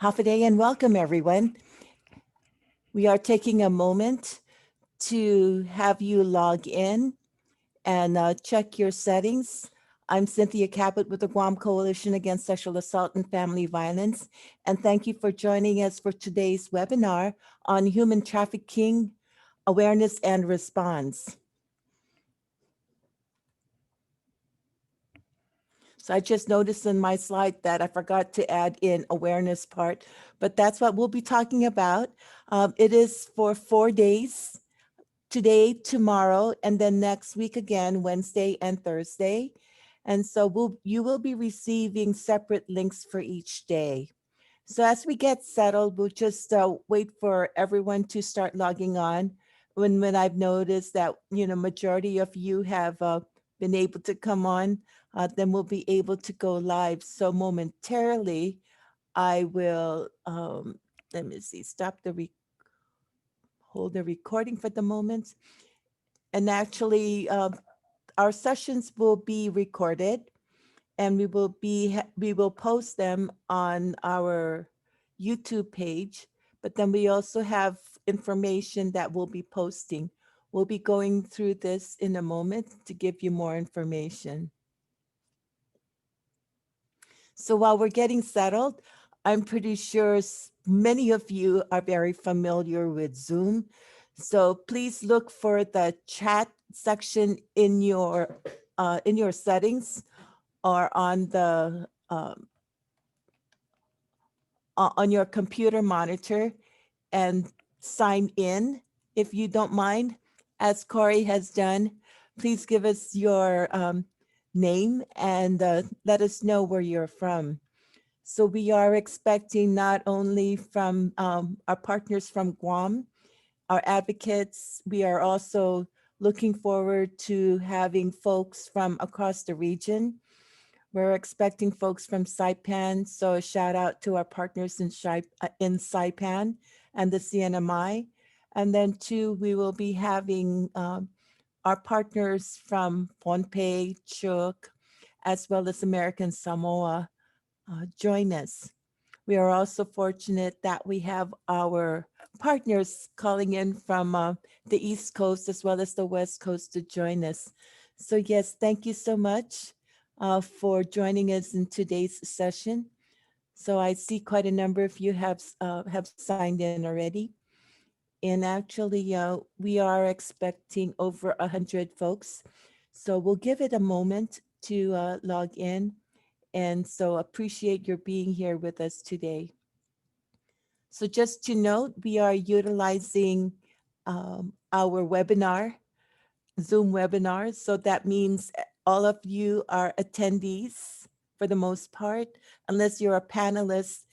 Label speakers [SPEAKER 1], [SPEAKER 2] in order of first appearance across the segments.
[SPEAKER 1] Hafa and welcome everyone. We are taking a moment to have you log in and check your settings. I'm Cynthia Caput with the Guam Coalition Against Sexual Assault and Family Violence, and thank you for joining us for today's webinar on human trafficking awareness and response. So I just noticed in my slide that I forgot to add in awareness part, but that's what we'll be talking about. It is for 4 days, today, tomorrow, and then next week again, Wednesday and Thursday. And so you will be receiving separate links for each day. So as we get settled, we'll just wait for everyone to start logging on. When I've noticed that, majority of you have been able to come on, then we'll be able to go live. So momentarily, I will, let me see, hold the recording for the moment. And actually, our sessions will be recorded and we will post them on our YouTube page, but then we also have information that we'll be posting. We'll be going through this in a moment to give you more information. So while we're getting settled, I'm pretty sure many of you are very familiar with Zoom. So please look for the chat section in your settings or on your computer monitor and sign in if you don't mind. As Corey has done, please give us your name and let us know where you're from. So we are expecting not only from our partners from Guam, our advocates, we are also looking forward to having folks from across the region. We're expecting folks from Saipan, so a shout out to our partners in Saipan and the CNMI. And then two, we will be having our partners from Pohnpei, Chuuk, as well as American Samoa join us. We are also fortunate that we have our partners calling in from the East Coast as well as the West Coast to join us. So yes, thank you so much for joining us in today's session. So I see quite a number of you have signed in already. And actually, we are expecting over 100 folks. So we'll give it a moment to log in. And so appreciate your being here with us today. So just to note, we are utilizing our webinar, Zoom webinars. So that means all of you are attendees for the most part. Unless you're a panelist,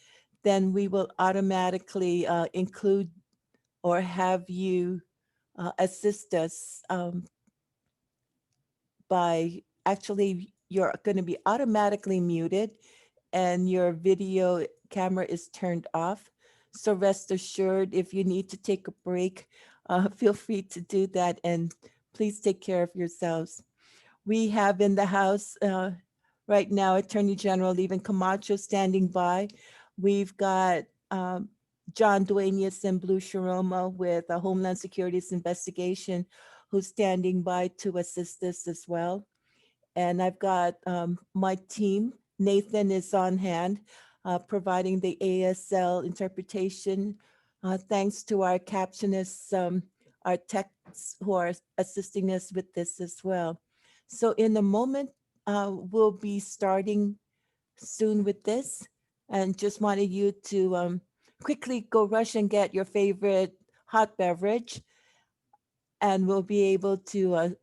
[SPEAKER 1] then we will automatically include or have you assist us by actually, you're going to be automatically muted and your video camera is turned off. So rest assured, if you need to take a break, feel free to do that and please take care of yourselves. We have in the house right now, Attorney General Leven Camacho standing by. We've got John Duenas and Blue Sharoma with a Homeland Security's investigation who's standing by to assist us as well. And I've got my team. Nathan is on hand, providing the ASL interpretation. Thanks to our captionists, our techs who are assisting us with this as well. So in a moment, we'll be starting soon with this and just wanted you to quickly go rush and get your favorite hot beverage and we'll be able to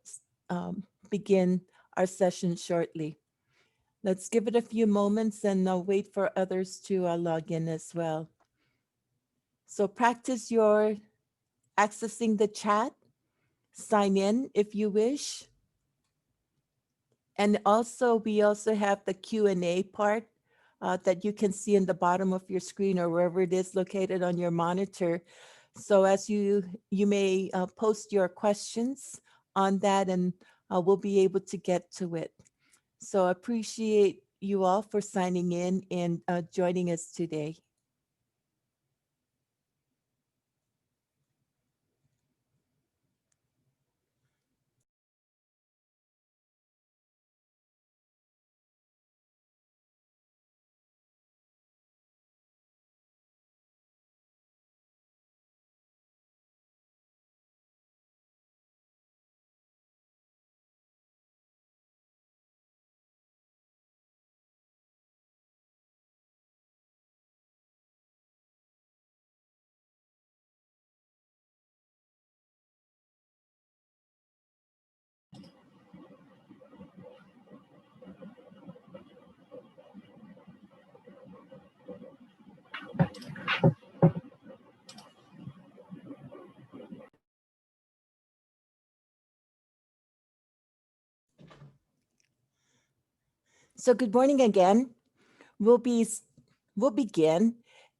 [SPEAKER 1] begin our session shortly. Let's give it a few moments and wait for others to log in as well. So practice your accessing the chat, sign in if you wish. And also, we also have the Q&A part that you can see in the bottom of your screen or wherever it is located on your monitor. So as you may post your questions on that and we'll be able to get to it. So appreciate you all for signing in and joining us today. So good morning again. We'll be we'll begin,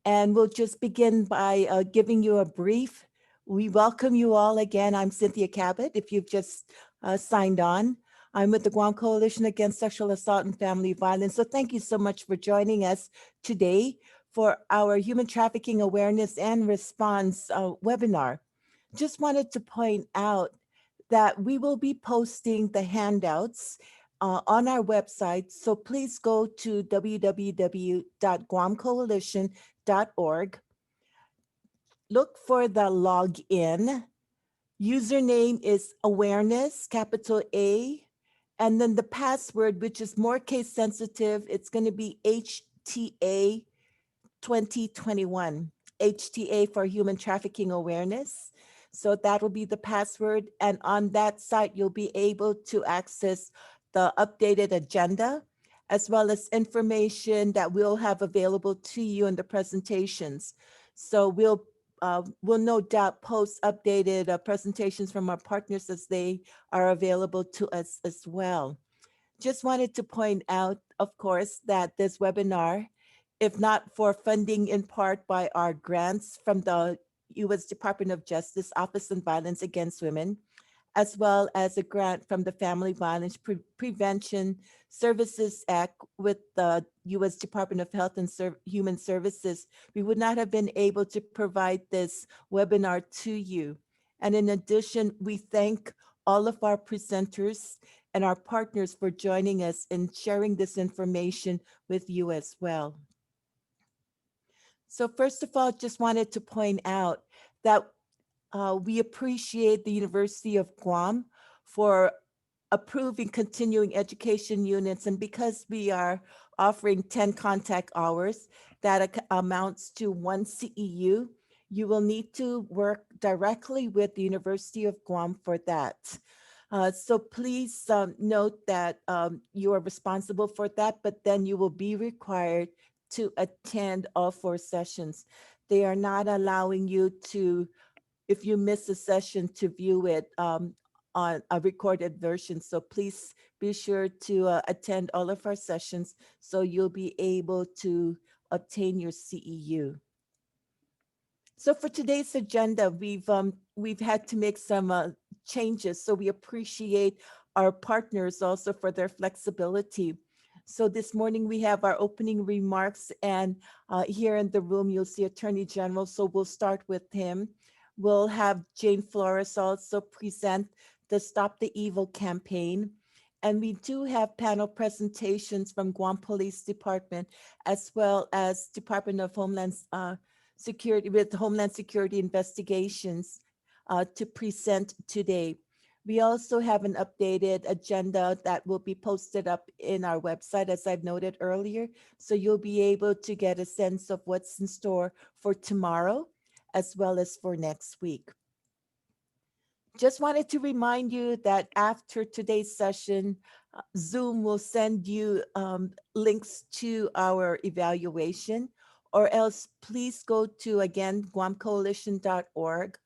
[SPEAKER 1] and we'll just begin by giving you a brief. We welcome you all again. I'm Cynthia Cabot. If you've just signed on, I'm with the Guam Coalition Against Sexual Assault and Family Violence. So thank you so much for joining us today for our Human Trafficking Awareness and Response webinar. Just wanted to point out that we will be posting the handouts on our website. So please go to www.guamcoalition.org. Look for the login. Username is awareness, capital A. And then the password, which is more case sensitive, it's going to be HTA 2021, HTA for Human Trafficking Awareness. So that will be the password. And on that site, you'll be able to access the updated agenda, as well as information that we'll have available to you in the presentations. So we'll no doubt post updated presentations from our partners as they are available to us as well. Just wanted to point out, of course, that this webinar, if not for funding in part by our grants from the U.S. Department of Justice Office on Violence Against Women, as well as a grant from the Family Violence Prevention Services Act with the U.S. Department of Health and Human Services, we would not have been able to provide this webinar to you. And in addition, we thank all of our presenters and our partners for joining us and sharing this information with you as well. So first of all, just wanted to point out that we appreciate the University of Guam for approving continuing education units. And because we are offering 10 contact hours, that amounts to one CEU, you will need to work directly with the University of Guam for that. So please note that you are responsible for that, but then you will be required to attend all 4 sessions. They are not allowing you to, if you miss a session, to view it on a recorded version. So please be sure to attend all of our sessions so you'll be able to obtain your CEU. So for today's agenda, we've had to make some changes. So we appreciate our partners also for their flexibility. So this morning we have our opening remarks, and here in the room you'll see Attorney General. So we'll start with him. We'll have Jane Flores also present the Stop the Evil campaign. And we do have panel presentations from Guam Police Department, as well as Department of Homeland Security, with Homeland Security investigations to present today. We also have an updated agenda that will be posted up in our website, as I've noted earlier. So you'll be able to get a sense of what's in store for tomorrow, as well as for next week. Just wanted to remind you that after today's session, Zoom will send you links to our evaluation, or else please go to, again, guamcoalition.org.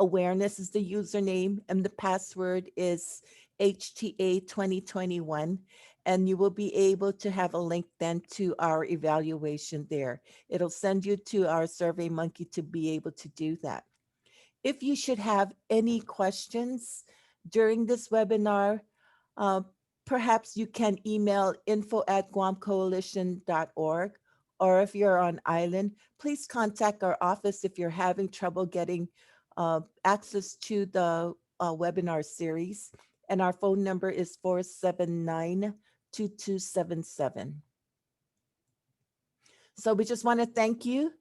[SPEAKER 1] Awareness is the username, and the password is HTA 2021. And you will be able to have a link then to our evaluation there. It'll send you to our SurveyMonkey to be able to do that. If you should have any questions during this webinar, uh, perhaps you can email info@guamcoalition.org, or if you're on island, please contact our office if you're having trouble getting access to the webinar series. And our phone number is 479-2277. So we just want to thank you.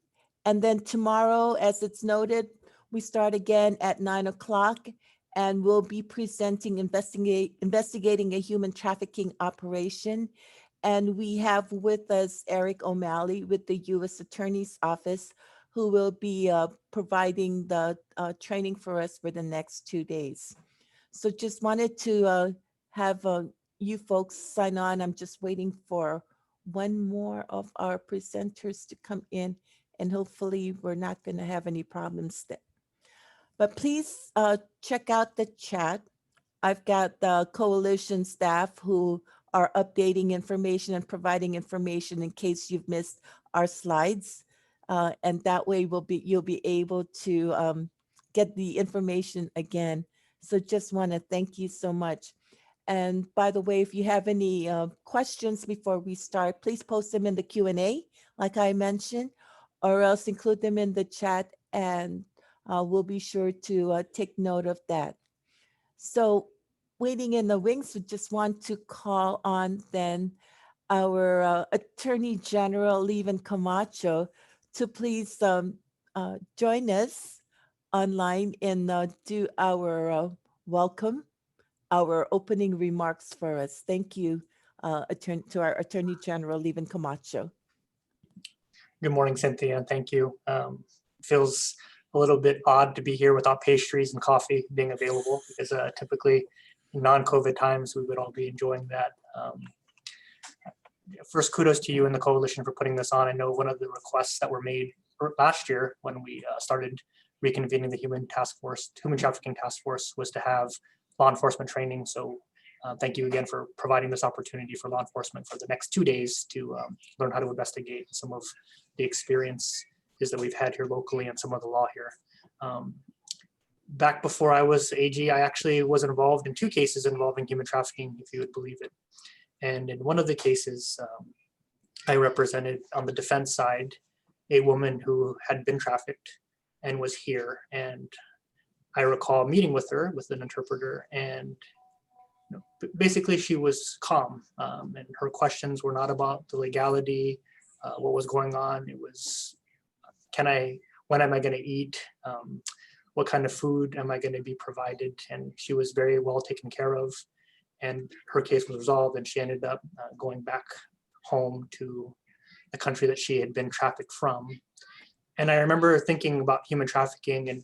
[SPEAKER 1] And then tomorrow, as it's noted, we start again at 9 o'clock, and we'll be presenting investigating a human trafficking operation. And we have with us Eric O'Malley with the U.S. Attorney's Office, who will be providing the training for us for the next 2 days. So just wanted to have you folks sign on. I'm just waiting for one more of our presenters to come in, and hopefully we're not going to have any problems there. But please check out the chat. I've got the coalition staff who are updating information and providing information in case you've missed our slides. And that way you'll be able to get the information again. So just want to thank you so much. And by the way, if you have any questions before we start, please post them in the Q&A, like I mentioned, or else include them in the chat, and we'll be sure to take note of that. So waiting in the wings, we just want to call on then our Attorney General, Leven Camacho, to please join us online and do our welcome, our opening remarks for us. Thank you to our Attorney General, Leven Camacho.
[SPEAKER 2] Good morning, Cynthia, and thank you. Feels a little bit odd to be here without pastries and coffee being available, because typically in non-COVID times, we would all be enjoying that. First, kudos to you and the coalition for putting this on. I know one of the requests that were made last year when we started reconvening the human trafficking task force was to have law enforcement training. So thank you again for providing this opportunity for law enforcement for the next 2 days to learn how to investigate some of the experiences that we've had here locally and some of the law here. Back before I was AG, I actually was involved in 2 cases involving human trafficking, if you would believe it. And in one of the cases, I represented on the defense side a woman who had been trafficked and was here. And I recall meeting with her with an interpreter, and basically she was calm, and her questions were not about the legality, what was going on. It was, when am I going to eat? What kind of food am I going to be provided? And she was very well taken care of, and her case was resolved, and she ended up going back home to the country that she had been trafficked from. And I remember thinking about human trafficking and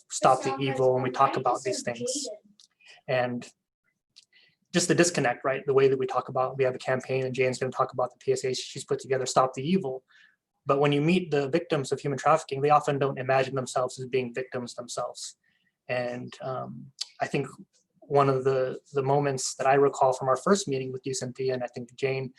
[SPEAKER 2] stop the evil, and we talk about these things. And just the disconnect, right? The way that we talk about, we have a campaign, and Jane's going to talk about the PSA she's put together, Stop the Evil. But when you meet the victims of human trafficking, they often don't imagine themselves as being victims themselves. And I think one of the moments that I recall from our first meeting with you, Cynthia, and I think Jane,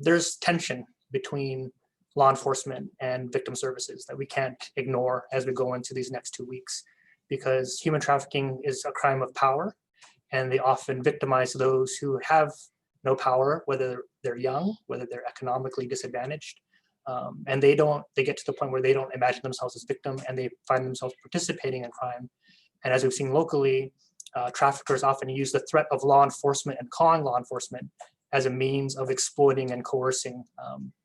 [SPEAKER 2] there's tension between law enforcement and victim services that we can't ignore as we go into these next 2 weeks, because human trafficking is a crime of power, and they often victimize those who have no power, whether they're young, whether they're economically disadvantaged. And they get to the point where they don't imagine themselves as victim, and they find themselves participating in crime. And as we've seen locally, traffickers often use the threat of law enforcement and calling law enforcement as a means of exploiting and coercing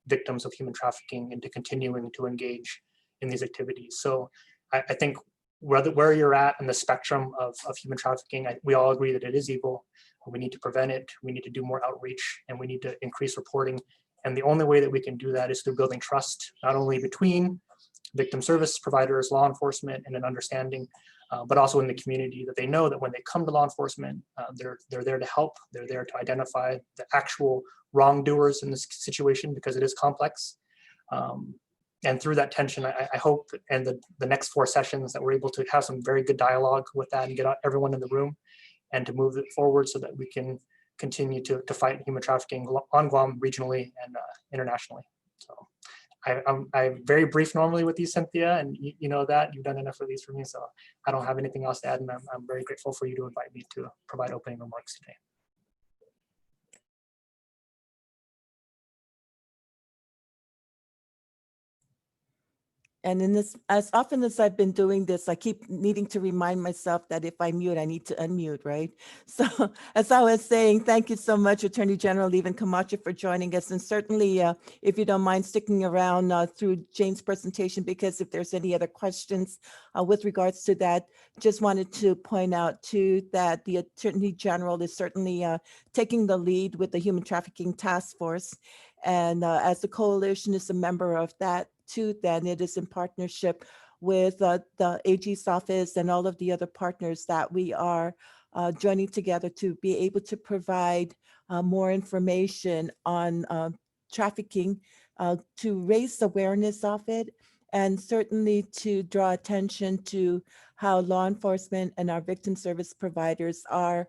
[SPEAKER 2] victims of human trafficking into continuing to engage in these activities. So I think where you're at in the spectrum of human trafficking, we all agree that it is evil. We need to prevent it. We need to do more outreach, and we need to increase reporting. And the only way that we can do that is through building trust, not only between victim service providers, law enforcement, and an understanding, but also in the community, that they know that when they come to law enforcement, they're there to help. They're there to identify the actual wrongdoers in this situation, because it is complex. And through that tension, I hope, and the next 4 sessions, that we're able to have some very good dialogue with that and get everyone in the room and to move it forward so that we can continue to fight human trafficking on Guam, regionally and internationally. So I'm very brief normally with you, Cynthia, and you know that. You've done enough of these for me, so I don't have anything else to add, and I'm very grateful for you to invite me to provide opening remarks today.
[SPEAKER 1] And in this, as often as I've been doing this, I keep needing to remind myself that if I mute, I need to unmute, right? So as I was saying, thank you so much, Attorney General Leven Camacho, for joining us. And certainly, if you don't mind sticking around through Jane's presentation, because if there's any other questions with regards to that, just wanted to point out too that the Attorney General is certainly taking the lead with the Human Trafficking Task Force. And as the coalition is a member of that too, then it is in partnership with the AG's office and all of the other partners that we are joining together to be able to provide more information on trafficking, to raise awareness of it, and certainly to draw attention to how law enforcement and our victim service providers are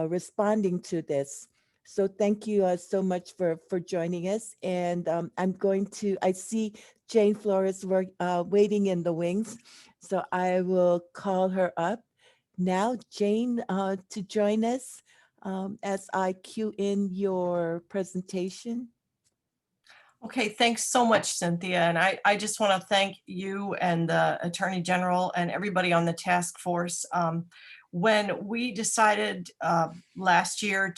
[SPEAKER 1] responding to this. So thank you so much for joining us. And I'm going to, I see Jane Flores waiting in the wings. So I will call her up now, Jane, to join us as I cue in your presentation.
[SPEAKER 3] Okay, thanks so much, Cynthia. And I just want to thank you and the Attorney General and everybody on the task force. When we decided last year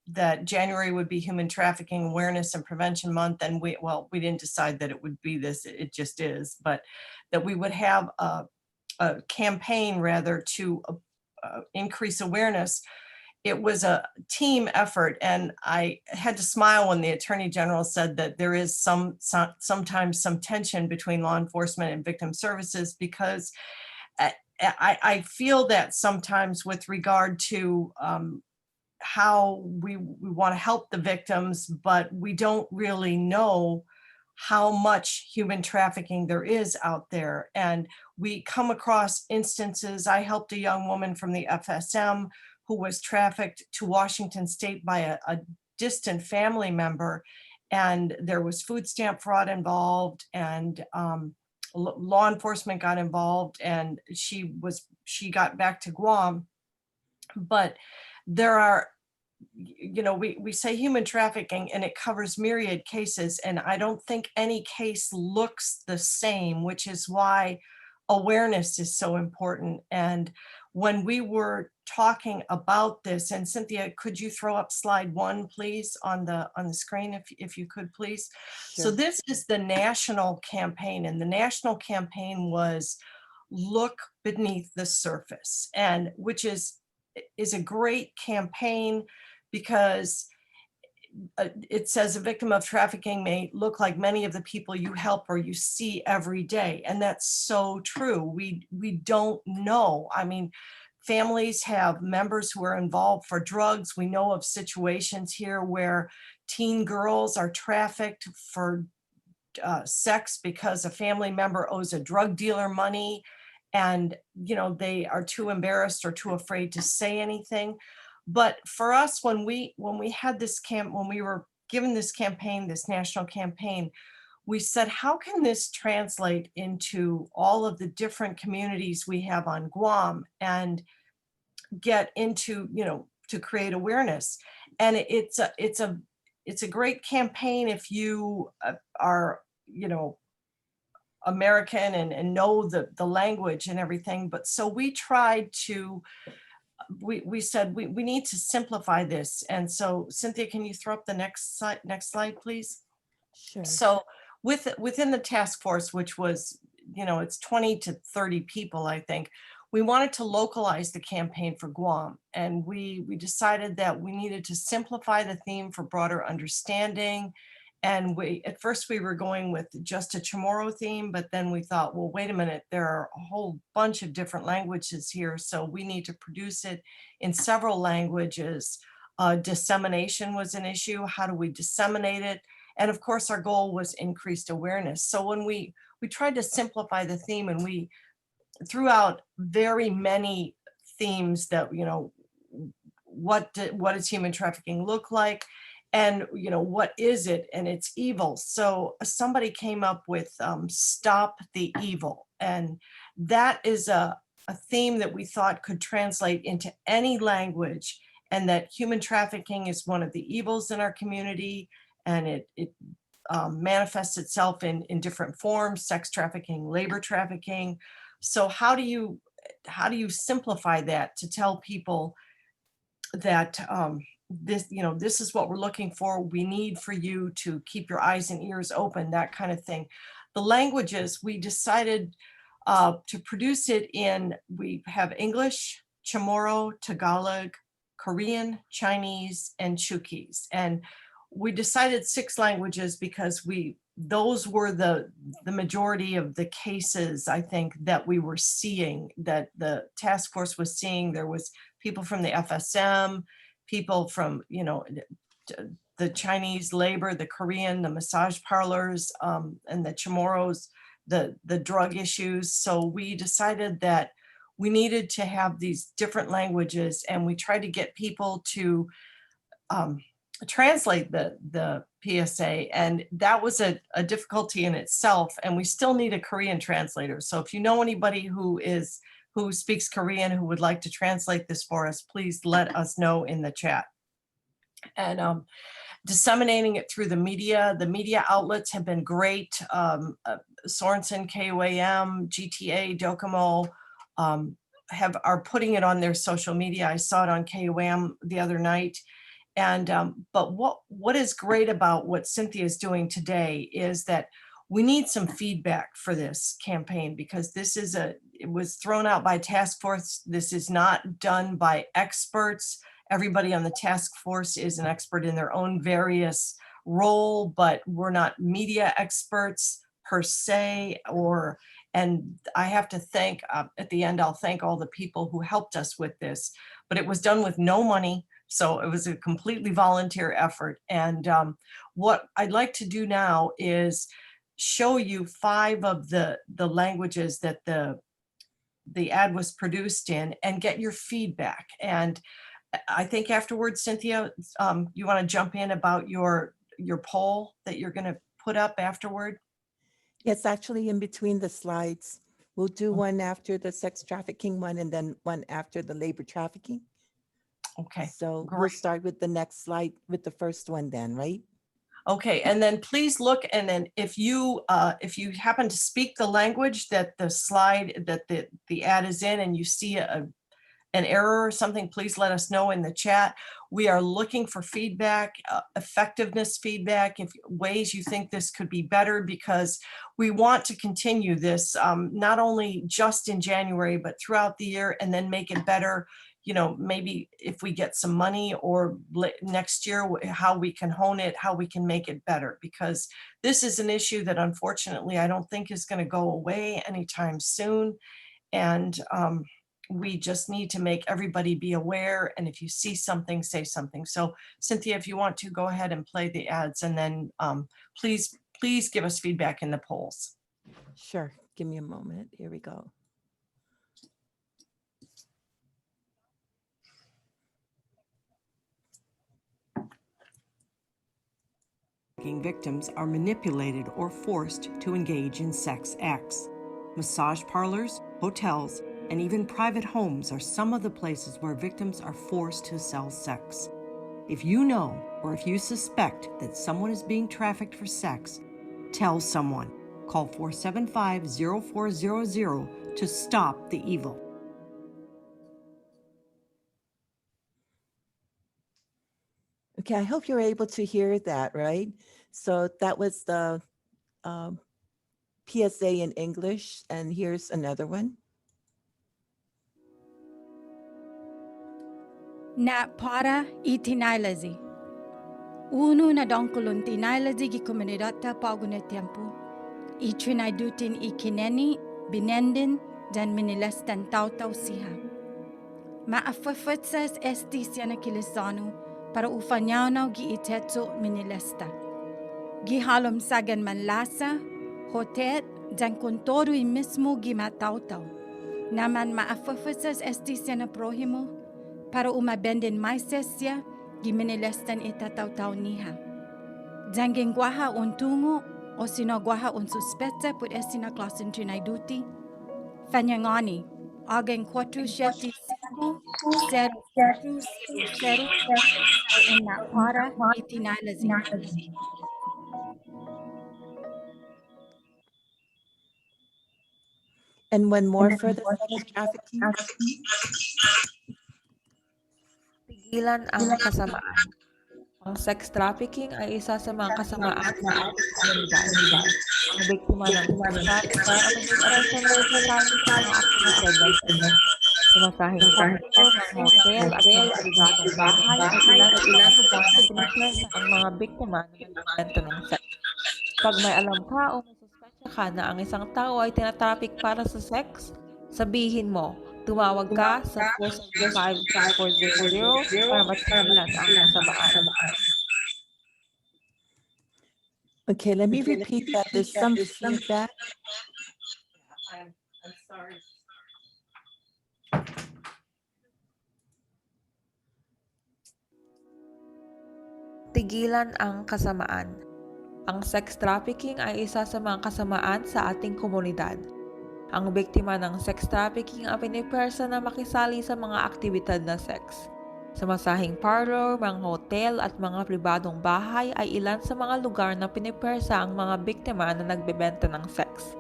[SPEAKER 3] that January would be Human Trafficking Awareness and Prevention Month, and we didn't decide that it would be this, it just is, but that we would have a campaign rather to increase awareness. It was a team effort, and I had to smile when the Attorney General said that there is sometimes some tension between law enforcement and victim services, because I feel that sometimes with regard to how we want to help the victims, but we don't really know how much human trafficking there is out there. And we come across instances. I helped a young woman from the FSM who was trafficked to Washington State by a distant family member. And there was food stamp fraud involved, and law enforcement got involved, and she got back to Guam. But there are, we say human trafficking and it covers myriad cases, and I don't think any case looks the same, which is why awareness is so important. And when we were talking about this, and Cynthia, could you throw up slide 1, please, on the screen, if you could, please?
[SPEAKER 1] Sure.
[SPEAKER 3] So this is the national campaign, and the national campaign was Look Beneath the Surface, and which is a great campaign, because it says a victim of trafficking may look like many of the people you help or you see every day. And that's so true. We don't know. I mean, families have members who are involved for drugs. We know of situations here where teen girls are trafficked for sex because a family member owes a drug dealer money, and they are too embarrassed or too afraid to say anything. But for us, when we had this when we were given this campaign, this national campaign, we said, how can this translate into all of the different communities we have on Guam and get into, to create awareness? And it's a great campaign if you are, American and know the language and everything. But so we tried to, we said we need to simplify this. And so Cynthia, can you throw up the next slide, please?
[SPEAKER 1] Sure.
[SPEAKER 3] So within the task force, which was, it's 20 to 30 people, I think, we wanted to localize the campaign for Guam. And we decided that we needed to simplify the theme for broader understanding. And at first we were going with just a Chamorro theme, but then we thought, well, wait a minute, there are a whole bunch of different languages here, so we need to produce it in several languages. Dissemination was an issue. How do we disseminate it? And of course, our goal was increased awareness. So when we tried to simplify the theme, and we threw out very many themes that, what does human trafficking look like? And what is it? And it's evil. So somebody came up with Stop the Evil. And that is a theme that we thought could translate into any language, and that human trafficking is one of the evils in our community, and it manifests itself in different forms: sex trafficking, labor trafficking. So how do you simplify that to tell people that this is what we're looking for. We need for you to keep your eyes and ears open, that kind of thing. The languages, we decided to produce it in, we have English, Chamorro, Tagalog, Korean, Chinese, and Chukis. And we decided 6 languages because those were the majority of the cases, I think, that we were seeing, that the task force was seeing. There was people from the FSM, people from, the Chinese labor, the Korean, the massage parlors, and the Chamorros, the drug issues. So we decided that we needed to have these different languages, and we tried to get people to translate the PSA, and that was a difficulty in itself, and we still need a Korean translator. So if you know anybody who speaks Korean who would like to translate this for us, please let us know in the chat. And disseminating it through the media outlets have been great. Sorensen, KOAM, GTA, Docomo are putting it on their social media. I saw it on KOAM the other night. And but what is great about what Cynthia is doing today is that we need some feedback for this campaign, because it was thrown out by task force. This is not done by experts. Everybody on the task force is an expert in their own various role, but we're not media experts per se. And I have to thank, at the end, I'll thank all the people who helped us with this, but it was done with no money. So it was a completely volunteer effort. And what I'd like to do now is show you 5 of the languages that the ad was produced in and get your feedback. And I think afterwards, Cynthia, you want to jump in about your poll that you're going to put up afterward?
[SPEAKER 1] Yes, actually in between the slides. We'll do one after the sex trafficking one and then one after the labor trafficking.
[SPEAKER 3] Okay.
[SPEAKER 1] So we'll
[SPEAKER 3] Great.
[SPEAKER 1] start with the next slide with the first one then, right?
[SPEAKER 3] Okay, and then please look, and then if you happen to speak the language that the slide that the ad is in, and you see an error or something, please let us know in the chat. We are looking for feedback, effectiveness feedback, if ways you think this could be better, because we want to continue this not only just in January, but throughout the year, and then make it better. You know, maybe if we get some money or next year, how we can hone it, how we can make it better, because this is an issue that unfortunately I don't think is going to go away anytime soon. And we just need to make everybody be aware. And if you see something, say something. So Cynthia, if you want to go ahead and play the ads, and then please give us feedback in the polls.
[SPEAKER 1] Sure. Give me a moment. Here we go.
[SPEAKER 4] Victims are manipulated or forced to engage in sex acts. Massage parlors, hotels, and even private homes are some of the places where victims are forced to sell sex. If you know or if you suspect that someone is being trafficked for sex, tell someone. Call 475-0400 to stop the evil.
[SPEAKER 1] Okay, I hope you're able to hear that, right? So that was the PSA in English, and here's another one.
[SPEAKER 5] Na para itinailazi. Unu na donkulun tinailazi gi komunidata pagune tempo. Itrinaidutin ikineni, binendin, dan minilestan tautau siha. Maafafatsas estis yana kilisanu para ufanyano gi itetso minilesta. Gi halom sagan manlasa, hotet, dan kontoru i mismo gi matautau. Naman maafafatsas estis yana prohimo para umabenden maisesya gi minilestan itatautau niha. Dangin guaha untungo o sino guaha un suspetta put estina klasin trinaiduti. Fanyangani, agen 475 0 o una para itinalazi.
[SPEAKER 1] And one more for the sex trafficking.
[SPEAKER 6] Pigilan ang kasamaan. Ang sex trafficking ay isa sa mga kasamaan sa ating komunidad. Ang biktima ng sex trafficking ay mag-aral sa mga kasali sa mga aktibidad. Sumasahing kwarto, ng hotel at mga pribadong bahay ay ilan sa mga lugar na binibenta ang mga biktima na nagbibenta ng sex. Pag may alam ka o may suspetsya ka na ang isang tao ay tinatraffic para sa sex, sabihin mo, tumawag ka sa 475-400 para matigilan ang kasamaan.
[SPEAKER 1] Okay, let me repeat that. There's some feedback.
[SPEAKER 3] I'm sorry.
[SPEAKER 6] Tigilan ang kasamaan. Ang sex trafficking ay isa sa mga kasamaan sa ating komunidad. Ang biktima ng sex trafficking ang pinipersa na makisali sa mga aktibidad na sex. Sa masahing parlor, mga hotel at mga pribadong bahay ay ilan sa mga lugar na pinipersa ang mga biktima na nagbebenta ng sex.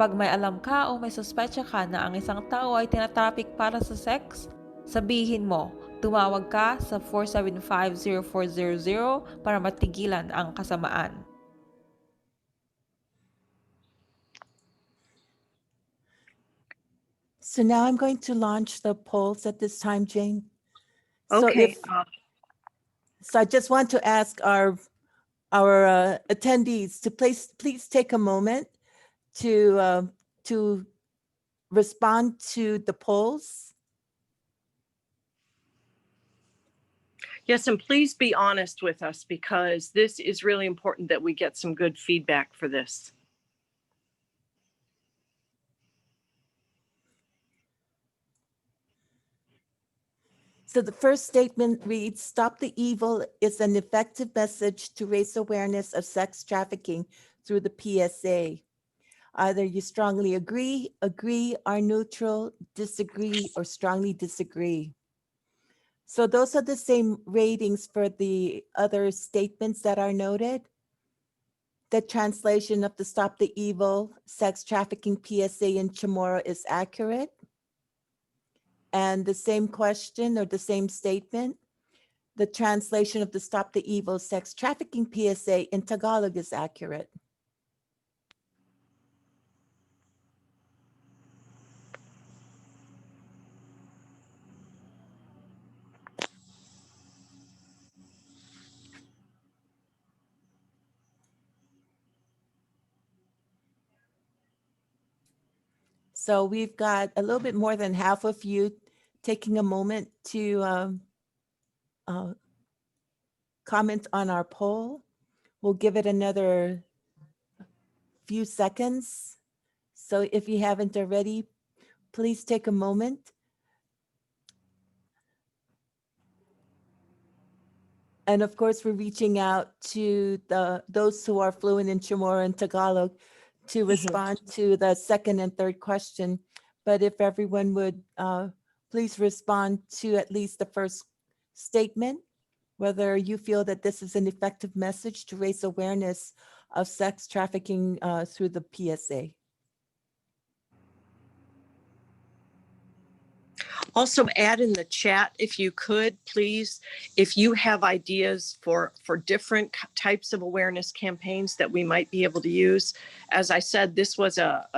[SPEAKER 6] Pag may alam ka o may suspetsya ka na ang isang tao ay tinatraffic para sa sex, sabihin mo, tumawag ka sa 475-0400 para matigilan ang kasamaan.
[SPEAKER 1] So now I'm going to launch the polls at this time, Jane. So
[SPEAKER 7] Okay.
[SPEAKER 1] so I just want to ask our attendees to please take a moment to respond to the polls.
[SPEAKER 7] Yes, and please be honest with us because this is really important that we get some good feedback for this.
[SPEAKER 1] So the first statement reads, "Stop the Evil" is an effective message to raise awareness of sex trafficking through the PSA. Either you strongly agree, are neutral, disagree, or strongly disagree. So those are the same ratings for the other statements that are noted. The translation of the Stop the Evil sex trafficking PSA in Chamorro is accurate. And the same question or the same statement, the translation of the Stop the Evil sex trafficking PSA in Tagalog is accurate. So we've got a little bit more than half of you taking a moment to comment on our poll. We'll give it another few seconds. So if you haven't already, please take a moment. And of course, we're reaching out to those who are fluent in Chamorro and Tagalog to respond to the second and third question. But if everyone would please respond to at least the first statement, whether you feel that this is an effective message to raise awareness of sex trafficking through the PSA.
[SPEAKER 7] Also add in the chat, if you could, please, if you have ideas for different types of awareness campaigns that we might be able to use. As I said, this was a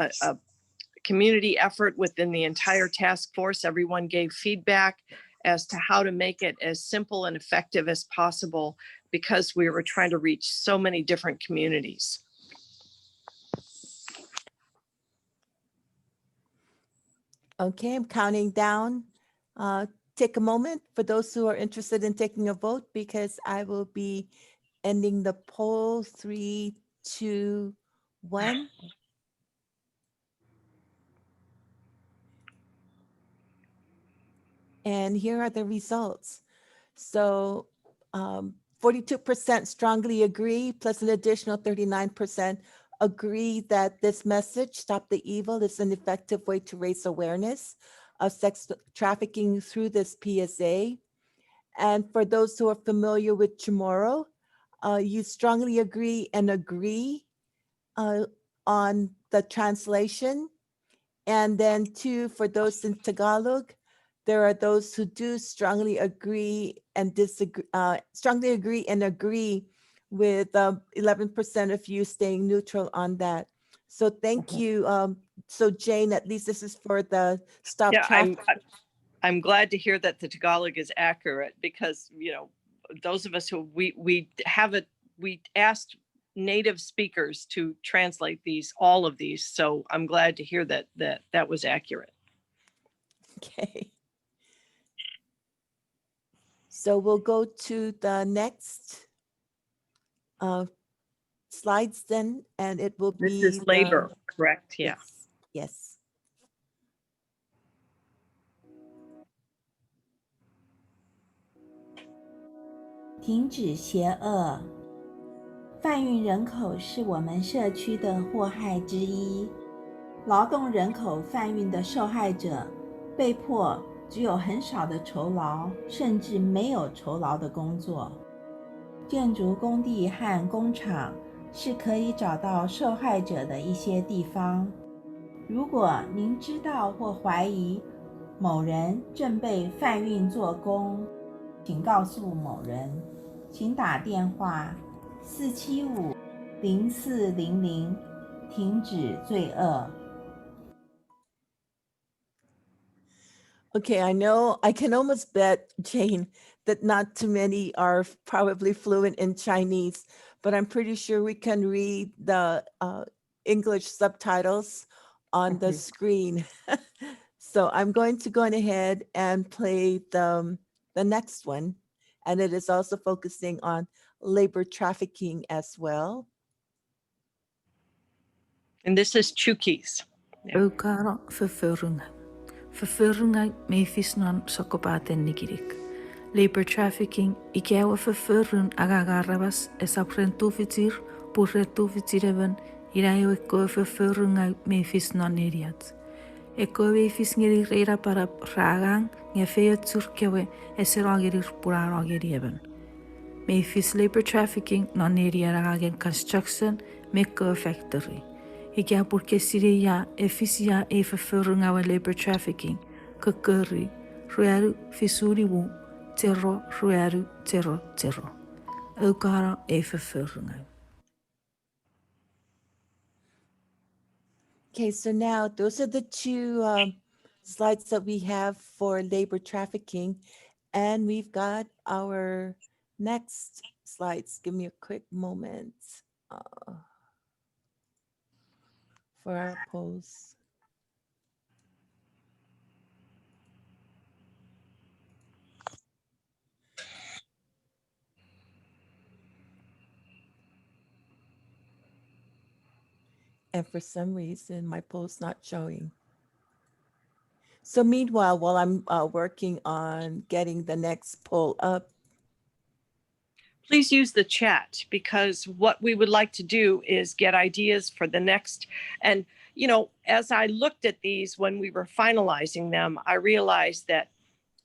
[SPEAKER 7] community effort within the entire task force. Everyone gave feedback as to how to make it as simple and effective as possible because we were trying to reach so many different communities.
[SPEAKER 1] Okay, I'm counting down. Take a moment for those who are interested in taking a vote because I will be ending the poll. 3, 2, 1. And here are the results. So 42% strongly agree, plus an additional 39% agree that this message, Stop the Evil, is an effective way to raise awareness of sex trafficking through this PSA. And for those who are familiar with Chamorro, you strongly agree and agree on the translation. And then 2, for those in Tagalog, there are those who do strongly agree and disagree, strongly agree and agree with 11% of you staying neutral on that. So thank you. So Jane, at least this is for the Stop Trafficking.
[SPEAKER 7] I'm glad to hear that the Tagalog is accurate because, you know, those of us who we asked native speakers to translate all of these. So I'm glad to hear that was accurate.
[SPEAKER 1] Okay. So we'll go to the next slides then, and it will be
[SPEAKER 7] This is labor, correct? Yeah.
[SPEAKER 1] Yes.
[SPEAKER 8] 停止邪恶。贩运人口是我们社区的祸害之一。劳动人口贩运的受害者被迫只有很少的酬劳，甚至没有酬劳的工作。建筑工地和工厂是可以找到受害者的一些地方。如果您知道或怀疑某人正被贩运做工，请告诉某人，请打电话475-0400，停止罪恶。
[SPEAKER 1] Okay, I know I can almost bet, Jane, that not too many are probably fluent in Chinese, but I'm pretty sure we can read the English subtitles on the screen. So I'm going to go ahead and play the next one. And it is also focusing on labor trafficking as well.
[SPEAKER 7] And this is Chuki's.
[SPEAKER 9] Eukara vervuringai. Vervuringai me visnan sokopaten nikirik. Labor trafficking ikewa vervurun agagarabas esaprentuvitir purretuvitireven irayo eko vervurungai me visnan neriat. Eko we visngeri reira para ragang ngefeo turkewe eserogerir purarogerieben. Me vis labor trafficking non neriaragen construction meko factory. Ik porque siria efisia e vervuring our labor trafficking. Kukuri, rueru visuriwu, terro, rueru, terro. Elkara e vervuring.
[SPEAKER 1] Okay, so now those are the two slides that we have for labor trafficking. And we've got our next slides. Give me a quick moment for our polls. And for some reason, my poll's not showing. So meanwhile, while I'm working on getting the next poll up,
[SPEAKER 7] Please use the chat, because what we would like to do is get ideas for the next. And, you know, as I looked at these when we were finalizing them, I realized that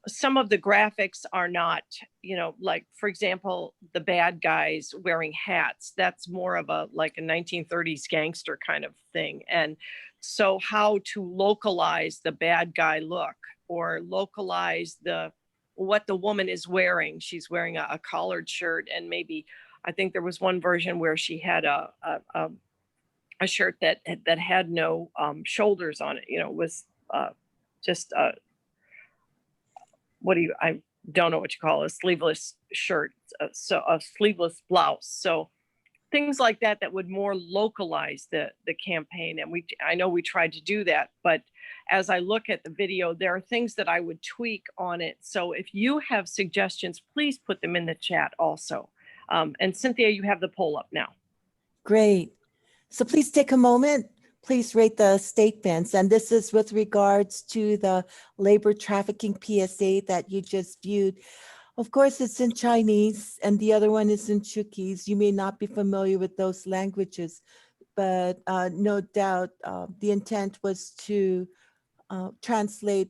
[SPEAKER 7] some of the graphics are not, you know, like, for example, the bad guys wearing hats. That's more of a like a 1930s gangster kind of thing. And so how to localize the bad guy look, or localize what the woman is wearing. She's wearing a collared shirt, and maybe I think there was one version where she had a shirt that had no shoulders on it. You know, it was just I don't know what you call it, a sleeveless shirt, so a sleeveless blouse. So things like that would more localize the campaign. And I know we tried to do that, but as I look at the video, there are things that I would tweak on it. So if you have suggestions, please put them in the chat also. And Cynthia, you have the poll up now.
[SPEAKER 1] great. So please take a moment. Please rate the statements. And this is with regards to the labor trafficking PSA that you just viewed. Of course, it's in Chinese and the other one is in Chuukese. You may not be familiar with those languages, but no doubt the intent was to translate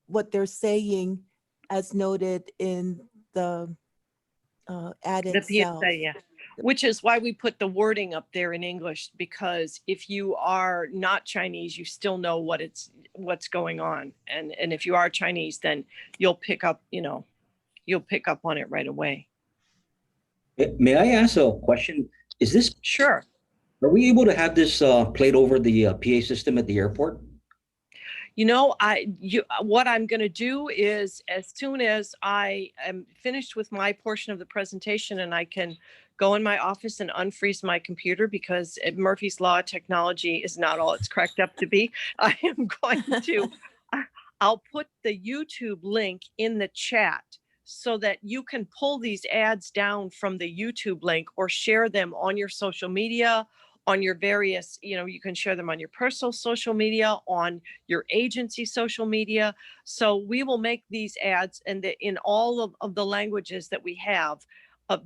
[SPEAKER 1] what they're saying as noted in the ad
[SPEAKER 7] The
[SPEAKER 1] itself.
[SPEAKER 7] PSA, yeah. Which is why we put the wording up there in English, because if you are not Chinese, you still know what's going on. And if you are Chinese, then you'll pick up, you'll pick up on it right away.
[SPEAKER 10] May I ask a question? Is this
[SPEAKER 7] Sure?
[SPEAKER 10] Are we able to have this played over the PA system at the airport?
[SPEAKER 7] What I'm going to do is, as soon as I am finished with my portion of the presentation and I can go in my office and unfreeze my computer, because Murphy's Law technology is not all it's cracked up to be, I am going to, I'll put the YouTube link in the chat so that you can pull these ads down from the YouTube link or share them on your social media on your various, you can share them on your personal social media, on your agency social media. So we will make these ads, and in all of the languages that we have,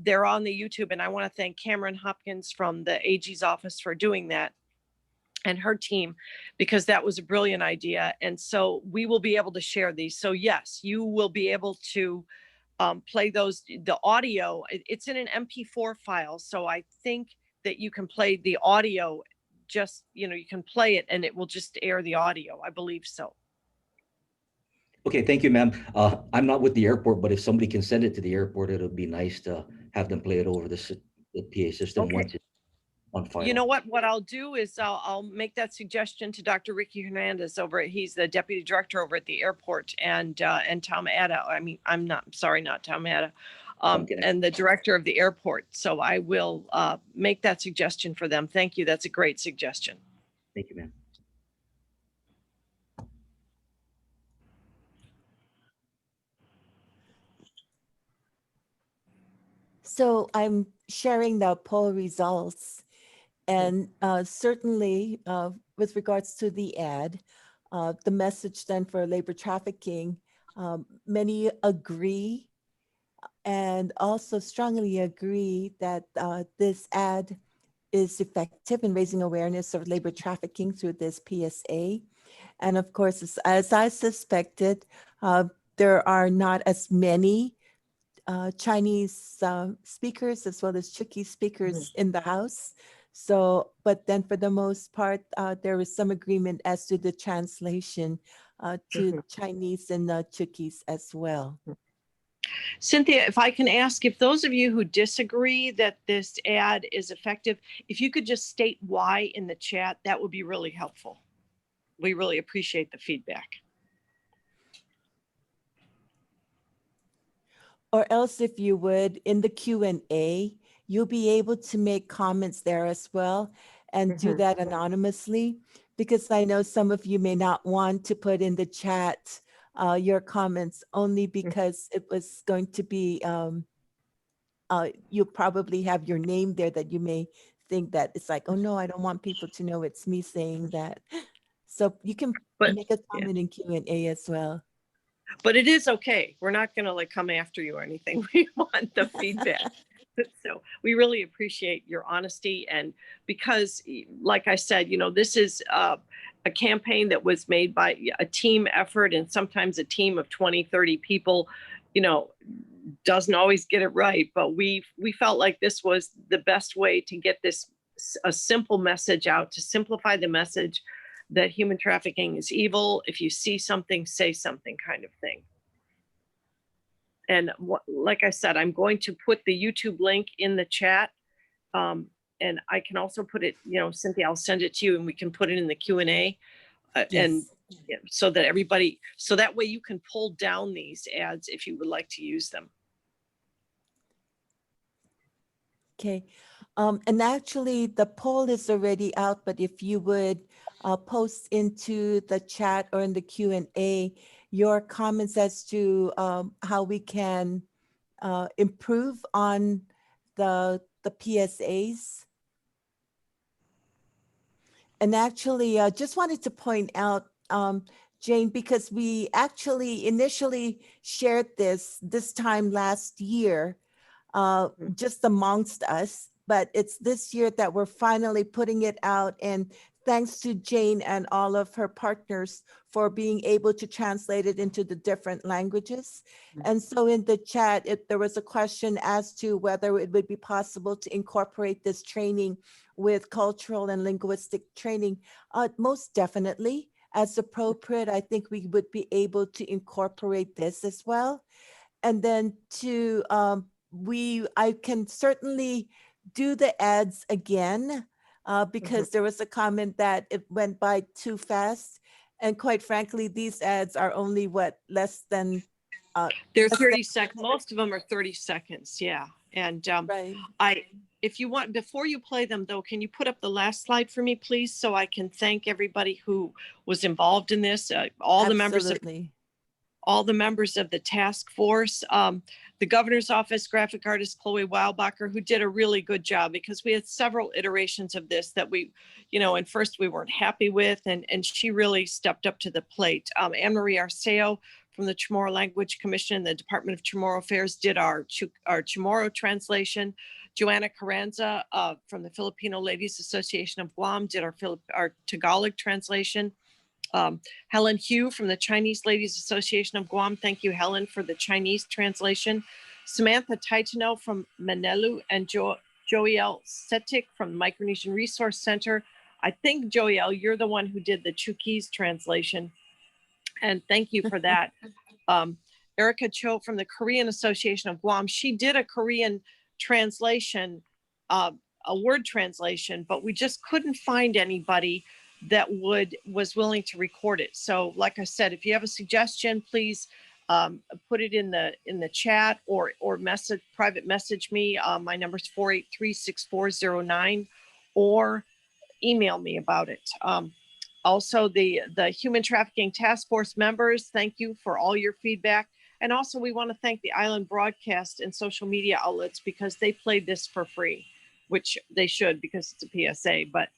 [SPEAKER 7] they're on the YouTube. And I want to thank Cameron Hopkins from the AG's office for doing that, and her team, because that was a brilliant idea. And so we will be able to share these. So yes, you will be able to play those, the audio. It's in an MP4 file. So I think that you can play the audio, just, you can play it and it will just air the audio. I believe so.
[SPEAKER 10] Okay, thank you, ma'am. I'm not with the airport, but if somebody can send it to the airport, it'll be nice to have them play it over the PA system
[SPEAKER 7] Okay.
[SPEAKER 10] once it's on file.
[SPEAKER 7] You know what I'll do is I'll make that suggestion to Dr. Ricky Hernandez he's the deputy director over at the airport, and Tom Atta. Not Tom Atta, and the director of the airport. So I will make that suggestion for them. Thank you. That's a great suggestion.
[SPEAKER 10] Thank you, ma'am.
[SPEAKER 1] So I'm sharing the poll results, and certainly with regards to the ad, the message then for labor trafficking, many agree and also strongly agree that this ad is effective in raising awareness of labor trafficking through this PSA. And of course, as I suspected, there are not as many Chinese speakers as well as Chuukese speakers in the House. So, but then for the most part, there was some agreement as to the translation to Chinese and Chuukese as well.
[SPEAKER 7] Cynthia, if I can ask, if those of you who disagree that this ad is effective, if you could just state why in the chat, that would be really helpful. We really appreciate the feedback.
[SPEAKER 1] Or else, if you would, in the Q&A, you'll be able to make comments there as well and do that anonymously, because I know some of you may not want to put in the chat your comments only because it was going to be, you'll probably have your name there that you may think that it's like, oh no, I don't want people to know it's me saying that. So you can make a comment in Q&A as well.
[SPEAKER 7] But it is okay. We're not going to come after you or anything. We want the feedback. So we really appreciate your honesty. And because, like I said, this is a campaign that was made by a team effort, and sometimes a team of 20, 30 people, doesn't always get it right. But we felt like this was the best way to get a simple message out, to simplify the message that human trafficking is evil. If you see something, say something, kind of thing. And like I said, I'm going to put the YouTube link in the chat. And I can also put it, Cynthia, I'll send it to you and we can put it in the Q&A. And so that way you can pull down these ads if you would like to use them.
[SPEAKER 1] Okay. And actually the poll is already out, but if you would post into the chat or in the Q&A your comments as to how we can improve on the PSAs. And actually, just wanted to point out, Jane, because we actually initially shared this time last year, just amongst us, but it's this year that we're finally putting it out. And thanks to Jane and all of her partners for being able to translate it into the different languages. And so in the chat, there was a question as to whether it would be possible to incorporate this training with cultural and linguistic training. Most definitely, as appropriate, I think we would be able to incorporate this as well. And then I can certainly do the ads again because there was a comment that it went by too fast. And quite frankly, these ads are only less than
[SPEAKER 7] they're 30 seconds. Most of them are 30 seconds. Yeah. And
[SPEAKER 1] right.
[SPEAKER 7] if you want, before you play them though, can you put up the last slide for me, please? So I can thank everybody who was involved in this, all the members of all the members of the task force, the governor's office, graphic artist Chloe Weilbacher, who did a really good job, because we had several iterations of this that we, and first we weren't happy with, and she really stepped up to the plate. Anne Marie Arceo from the Chamorro Language Commission, the Department of Chamorro Affairs, did our Chamorro translation. Joanna Carranza from the Filipino Ladies Association of Guam did our Tagalog translation. Helen Hu from the Chinese Ladies Association of Guam. Thank you, Helen, for the Chinese translation. Samantha Taitano from Manelu, and Joel Setik from the Micronesian Resource Center. I think, Joel, you're the one who did the Chuukese translation, and thank you for that. Erica Cho from the Korean Association of Guam. She did a Korean translation, a word translation, but we just couldn't find anybody that was willing to record it. So like I said, if you have a suggestion, please put it in the chat or private message me. My number is 483-6409, or email me about it. Also, the Human Trafficking Task Force members, thank you for all your feedback. And also, we want to thank the Island Broadcast and social media outlets, because they played this for free, which they should, because it's a PSA. But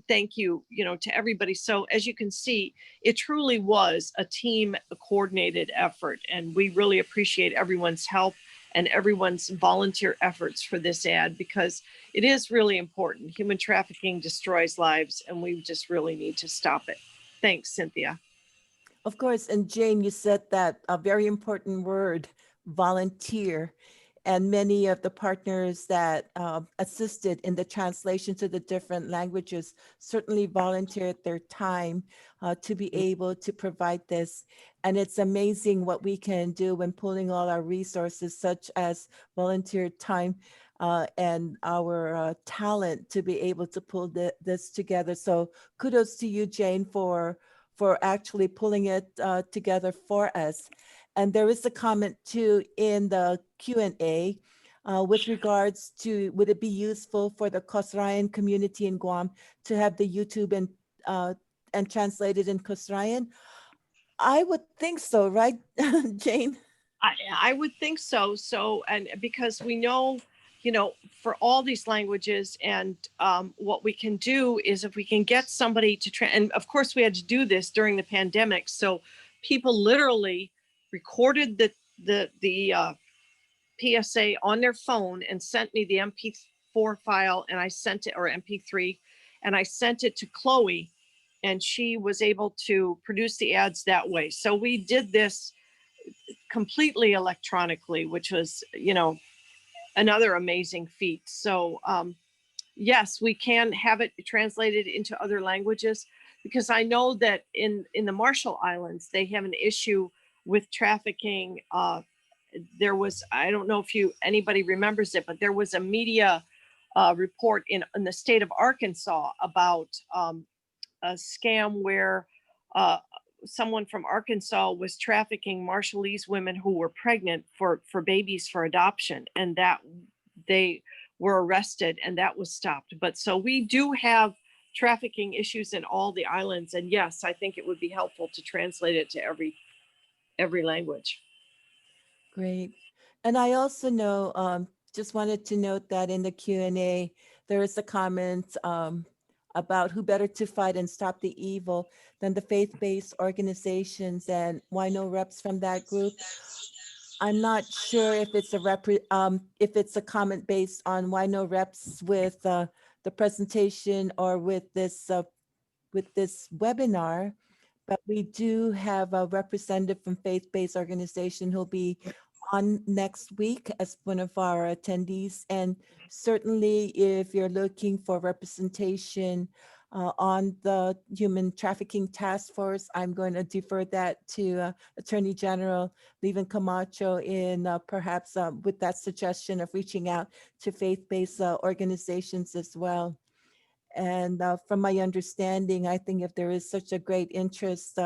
[SPEAKER 7] thank you, to everybody. So as you can see, it truly was a team coordinated effort, and we really appreciate everyone's help and everyone's volunteer efforts for this ad, because it is really important. Human trafficking destroys lives, and we just really need to stop it. Thanks, Cynthia.
[SPEAKER 1] Of course. And Jane, you said that a very important word, volunteer. And many of the partners that assisted in the translation to the different languages certainly volunteered their time to be able to provide this. And it's amazing what we can do when pulling all our resources, such as volunteer time and our talent, to be able to pull this together. So kudos to you, Jane, for actually pulling it together for us. And there is a comment too in the Q&A with regards to, would it be useful for the Kosrayan community in Guam to have the YouTube and translated in Kosrayan? I would think so, right, Jane?
[SPEAKER 7] I would think so. So, and because we know, for all these languages, and what we can do is, if we can get somebody to and of course we had to do this during the pandemic. So people literally recorded the PSA on their phone and sent me the MP4 file, and I sent it, or MP3, and I sent it to Chloe, and she was able to produce the ads that way. So we did this completely electronically, which was, another amazing feat. So yes, we can have it translated into other languages, because I know that in the Marshall Islands, they have an issue with trafficking. There was, I don't know if anybody remembers it, but there was a media report in the state of Arkansas about a scam where someone from Arkansas was trafficking Marshallese women who were pregnant for babies for adoption, and that they were arrested, and that was stopped. But so we do have trafficking issues in all the islands, and yes, I think it would be helpful to translate it to every language.
[SPEAKER 1] Great. And I also know, just wanted to note that in the Q&A, there is a comment about who better to fight and stop the evil than the faith-based organizations, and why no reps from that group. I'm not sure if it's a comment based on why no reps with the presentation or with this webinar, but we do have a representative from faith-based organization who'll be on next week as one of our attendees. And certainly if you're looking for representation on the Human Trafficking Task Force, I'm going to defer that to Attorney General Levin Camacho in perhaps with that suggestion of reaching out to faith-based organizations as well. And from my understanding, I think if there is such a great interest,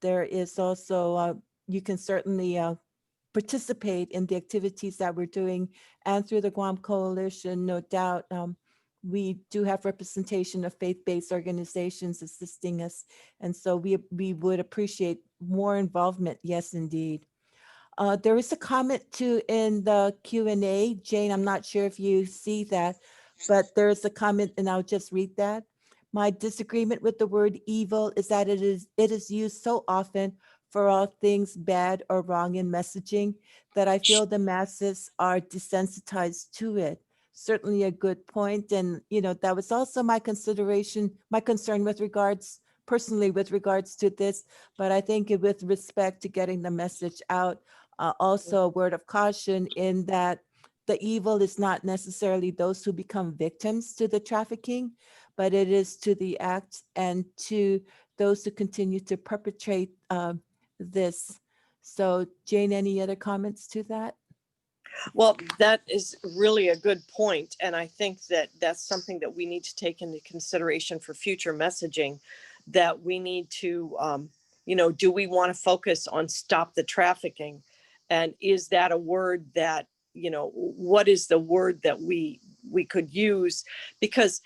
[SPEAKER 1] there is also, you can certainly participate in the activities that we're doing, and through the Guam Coalition, no doubt, we do have representation of faith-based organizations assisting us. And so we would appreciate more involvement. Yes, indeed. There is a comment too in the Q&A. Jane, I'm not sure if you see that, but there is a comment and I'll just read that. My disagreement with the word evil is that it is used so often for all things bad or wrong in messaging that I feel the masses are desensitized to it. Certainly a good point. And, that was also my consideration, my concern with regards, personally with regards to this, but I think with respect to getting the message out, also a word of caution in that the evil is not necessarily those who become victims to the trafficking, but it is to the act and to those who continue to perpetrate this. So Jane, any other comments to that?
[SPEAKER 7] Well, that is really a good point. And I think that that's something that we need to take into consideration for future messaging, that we need to, do we want to focus on stop the trafficking? And is that a word that, what is the word that we could use? Because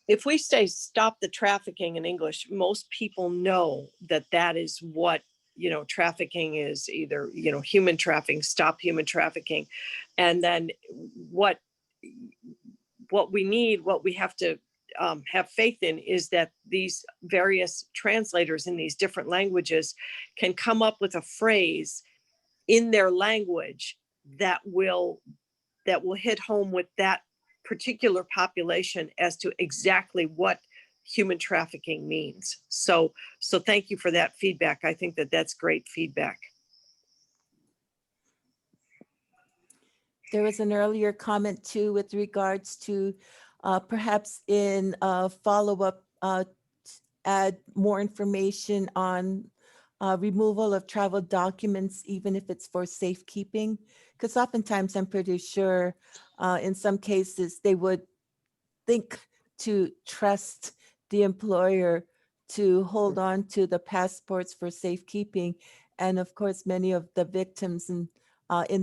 [SPEAKER 7] if we say stop the trafficking in English, most people know that that is what, trafficking is, either, human trafficking, stop human trafficking. And then what we need, what we have to have faith in is that these various translators in these different languages can come up with a phrase in their language that will hit home with that particular population as to exactly what human trafficking means. So thank you for that feedback. I think that that's great feedback.
[SPEAKER 1] There was an earlier comment too with regards to perhaps in follow-up, add more information on removal of travel documents, even if it's for safekeeping, because oftentimes I'm pretty sure in some cases they would think to trust the employer to hold on to the passports for safekeeping. And of course, many of the victims in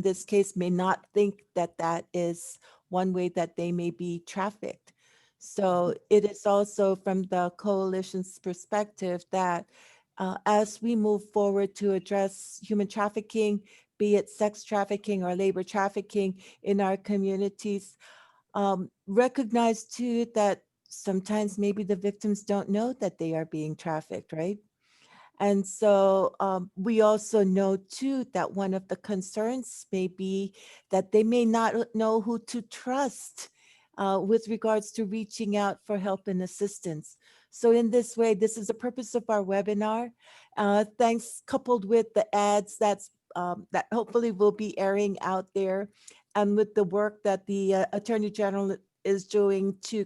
[SPEAKER 1] this case may not think that that is one way that they may be trafficked. So it is also from the coalition's perspective that as we move forward to address human trafficking, be it sex trafficking or labor trafficking in our communities, recognize too that sometimes maybe the victims don't know that they are being trafficked, right? And so we also know too that one of the concerns may be that they may not know who to trust with regards to reaching out for help and assistance. So in this way, this is the purpose of our webinar. Thanks, coupled with the ads that hopefully will be airing out there, and with the work that the Attorney General is doing to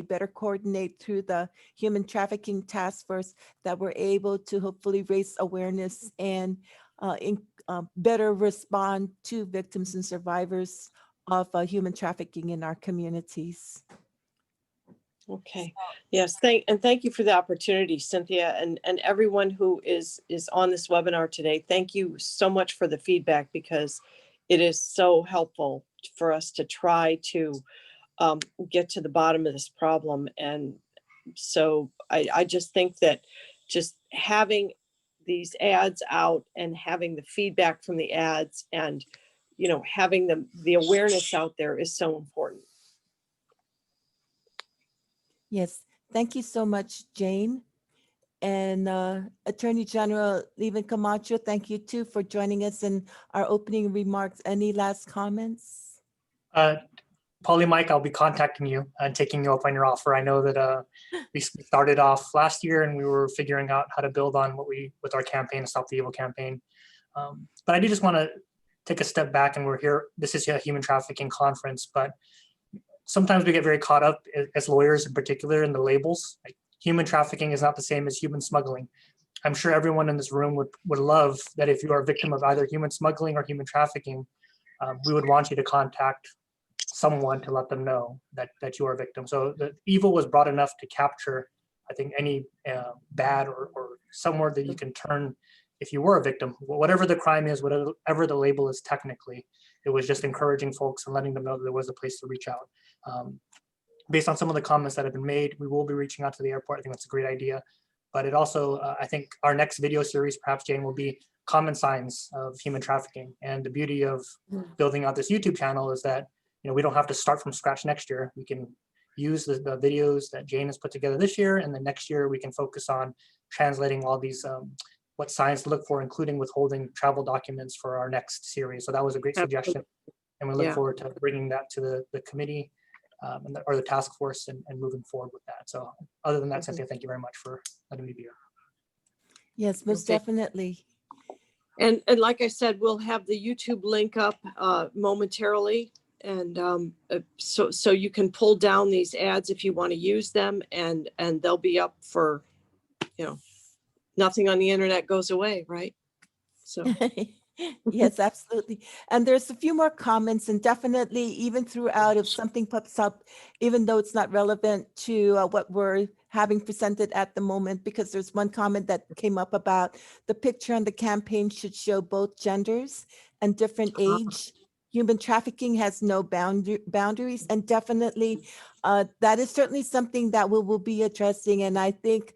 [SPEAKER 1] better coordinate through the Human Trafficking Task Force, that we're able to hopefully raise awareness and better respond to victims and survivors of human trafficking in our communities.
[SPEAKER 7] Okay. Yes. Thank you for the opportunity, Cynthia, and everyone who is on this webinar today. Thank you so much for the feedback, because it is so helpful for us to try to get to the bottom of this problem. And so I just think that just having these ads out and having the feedback from the ads and, having the awareness out there is so important.
[SPEAKER 1] Yes, thank you so much, Jane. And Attorney General Leven Camacho, thank you too for joining us in our opening remarks. Any last comments?
[SPEAKER 2] Polly, Mike, I'll be contacting you and taking you up on your offer. I know that we started off last year and we were figuring out how to build on with our campaign, Stop the Evil campaign. But I do just want to take a step back, and we're here. This is a human trafficking conference, but sometimes we get very caught up as lawyers in particular in the labels. Like, human trafficking is not the same as human smuggling. I'm sure everyone in this room would love that if you are a victim of either human smuggling or human trafficking, we would want you to contact someone to let them know that you are a victim. So the evil was broad enough to capture, I think, any bad or somewhere that you can turn if you were a victim, whatever the crime is, whatever the label is technically. It was just encouraging folks and letting them know that there was a place to reach out. based on some of the comments that have been made, we will be reaching out to the airport. I think that's a great idea. But it also, I think our next video series, perhaps Jane, will be common signs of human trafficking. And the beauty of building out this YouTube channel is that, we don't have to start from scratch next year. We can use the videos that Jane has put together this year, and then next year we can focus on translating all these what signs to look for, including withholding travel documents for our next series. So that was a great suggestion, and we look forward to bringing that to the committee or the task force and moving forward with that. So other than that, Cynthia, thank you very much for letting me be here.
[SPEAKER 1] Yes, most definitely.
[SPEAKER 7] And like I said, we'll have the YouTube link up momentarily. And so you can pull down these ads if you want to use them, and they'll be up for, nothing on the internet goes away, right? So
[SPEAKER 1] Yes, absolutely. And there's a few more comments, and definitely even throughout, if something pops up, even though it's not relevant to what we're having presented at the moment, because there's one comment that came up about the picture on the campaign should show both genders and different age. Human trafficking has no boundaries, and definitely that is certainly something that we will be addressing. And I think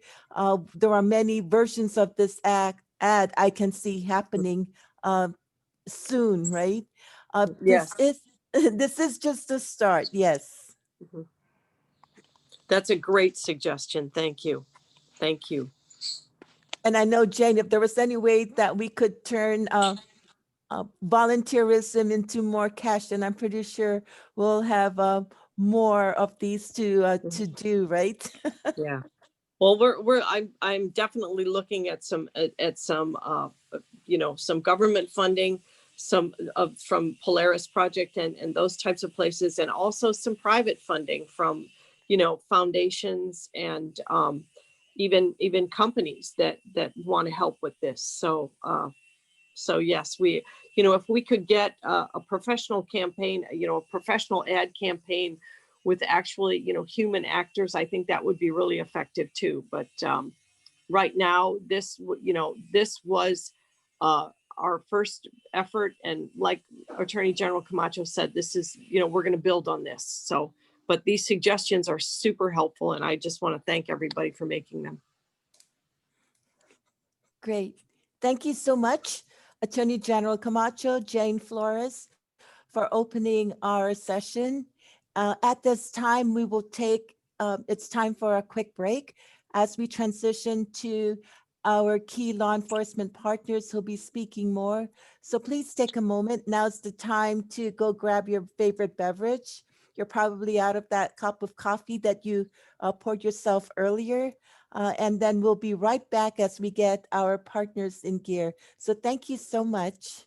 [SPEAKER 1] there are many versions of this ad I can see happening soon, right?
[SPEAKER 7] Yes.
[SPEAKER 1] This is just a start. Yes.
[SPEAKER 7] That's a great suggestion. Thank you. Thank you.
[SPEAKER 1] And I know, Jane, if there was any way that we could turn volunteerism into more cash, then I'm pretty sure we'll have more of these to do, right?
[SPEAKER 7] Yeah. Well, I'm definitely looking at some some government funding, from Polaris Project and those types of places, and also some private funding from foundations and even companies that want to help with this. So yes, if we could get a professional campaign, a professional ad campaign with actually, human actors, I think that would be really effective too. But right now, this was our first effort. And like Attorney General Camacho said, this is, we're going to build on this. So, but these suggestions are super helpful. And I just want to thank everybody for making them.
[SPEAKER 1] Great. Thank you so much, Attorney General Camacho, Jane Flores, for opening our session. At this time, we will take, it's time for a quick break as we transition to our key law enforcement partners who'll be speaking more. So please take a moment. Now's the time to go grab your favorite beverage. You're probably out of that cup of coffee that you poured yourself earlier. And then we'll be right back as we get our partners in gear. So thank you so much.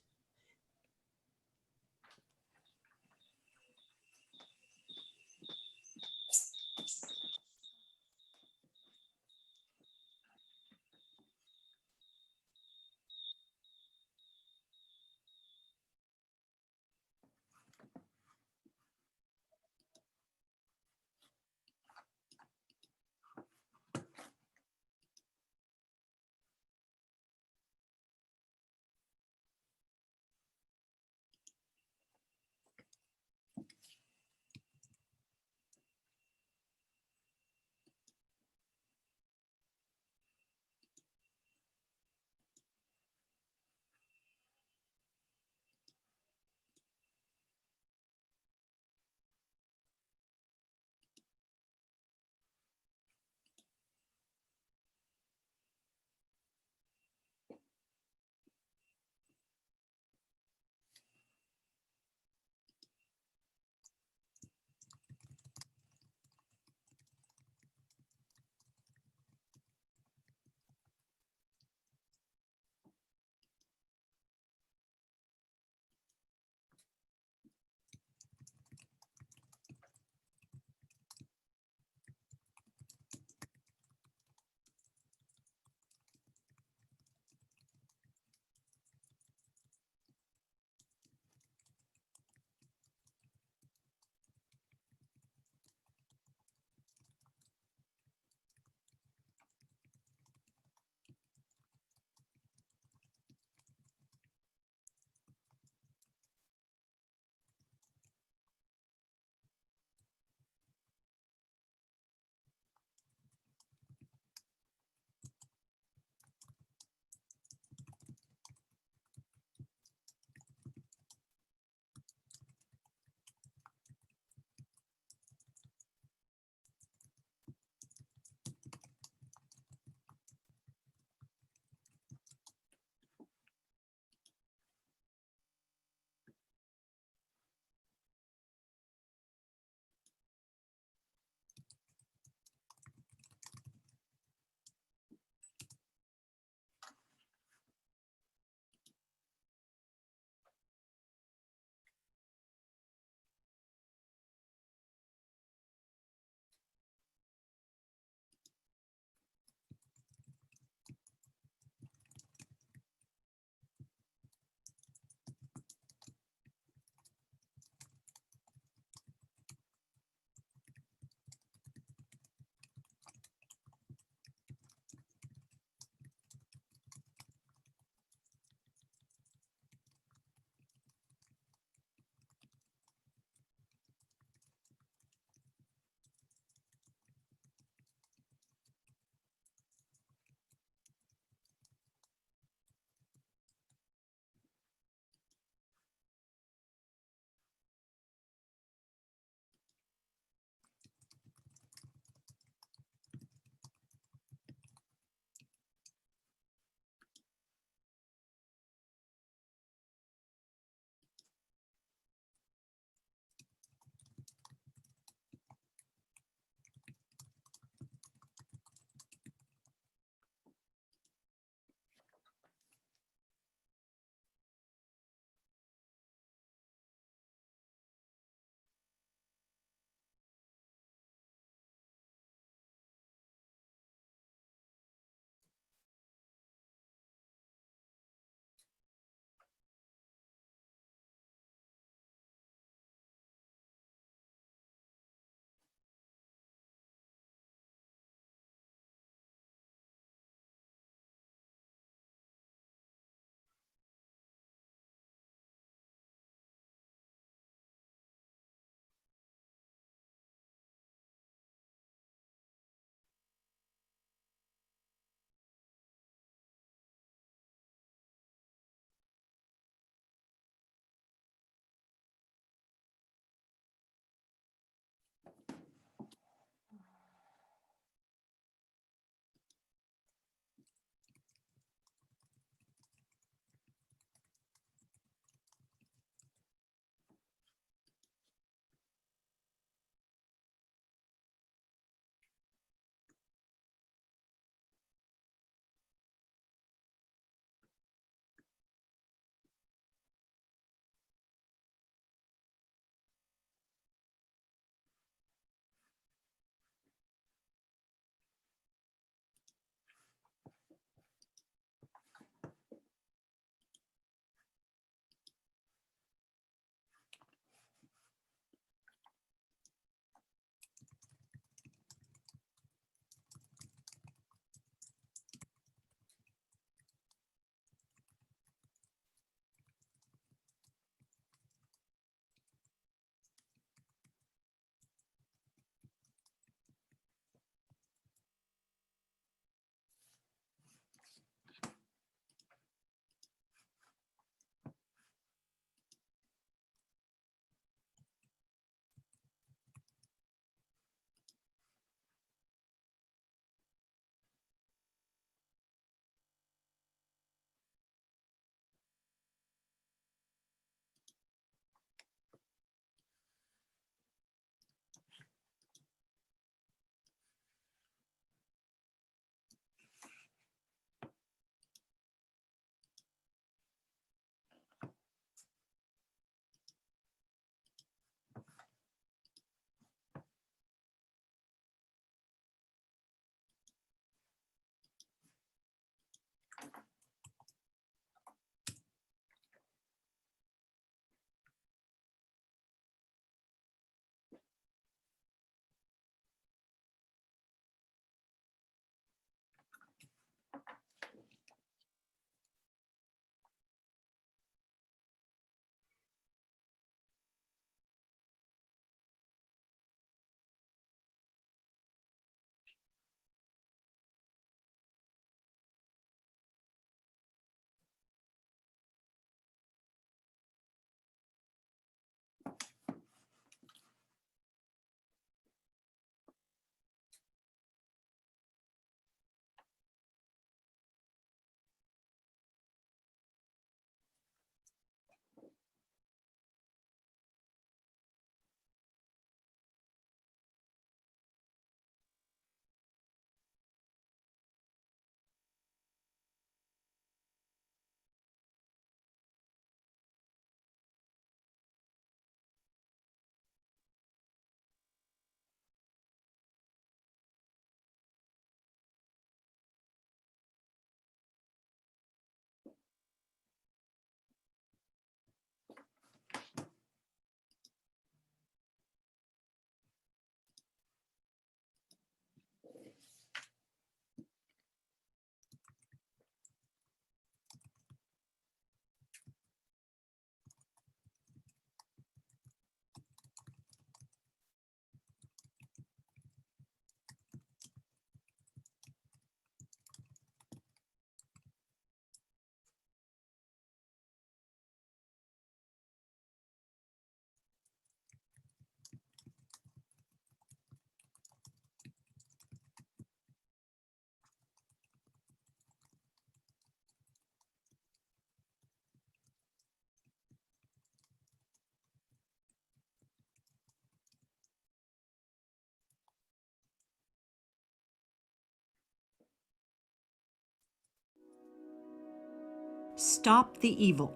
[SPEAKER 4] Stop the evil.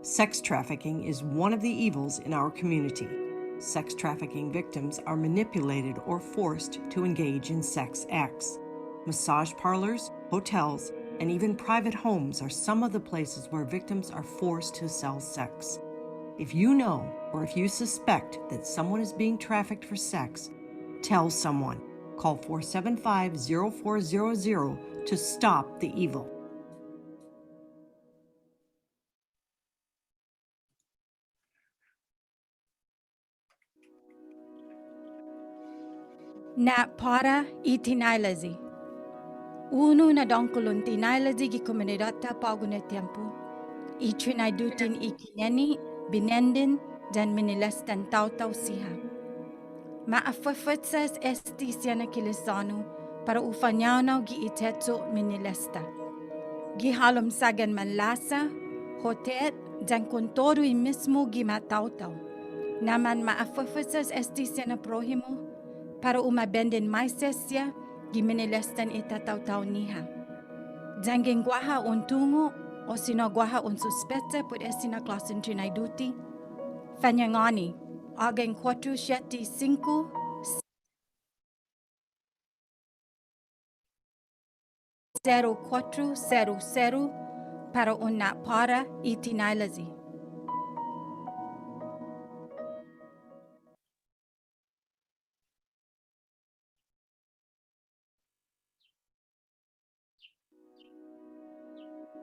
[SPEAKER 4] Sex trafficking is one of the evils in our community. Sex trafficking victims are manipulated or forced to engage in sex acts. Massage parlors, hotels, and even private homes are some of the places where victims are forced to sell sex. If you know or if you suspect that someone is being trafficked for sex, tell someone. Call 475-0400 to stop the evil.
[SPEAKER 5] Na para itinailazi. Unu na donkulun tinailazi gi komunidata pagune tempo. Itrinaidutin ikineni, binendin, dan minilestan tau siha. Maafafatsas esti siana kilisanu para ufanyaw gi itetso minilesta. Gihalom sagan manlasa, hotet, dan kontoru mismo gi matautaw. Naman maafafatsas esti siana prohimo para umabenden maisesya gi minilestan itatautaw niha. Dangin guaha untungo o sinaguaha un suspetse pud esina klasin trinaiduti. Fanyangani, agen 475 0400 para una para itinailazi.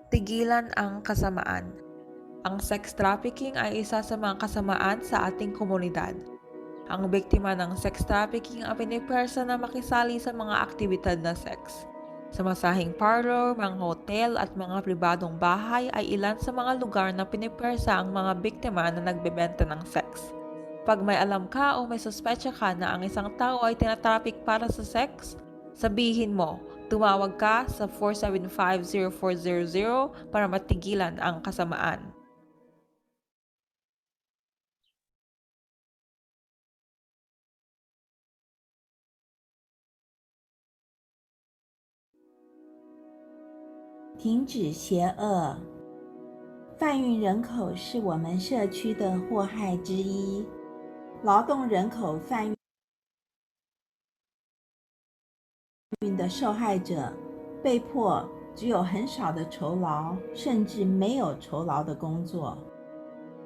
[SPEAKER 6] Tigilan ang kasamaan. Ang sex trafficking ay isa sa mga kasamaan sa ating komunidad. Ang biktima ng sex trafficking ang pinipersa na makisali sa mga aktibidad na sex. Sa masahing parlor, mga hotel at mga pribadong bahay ay ilan sa mga lugar na pinipersa ang mga biktima na nagbebenta ng sex. Pag may alam ka o may suspetsya ka na ang isang tao ay tinatraffic para sa sex, sabihin mo, tumawag ka sa 475-0400 para matigilan ang kasamaan.
[SPEAKER 8] 停止邪恶。贩运人口是我们社区的祸害之一。劳动人口贩运的受害者被迫只有很少的酬劳，甚至没有酬劳的工作。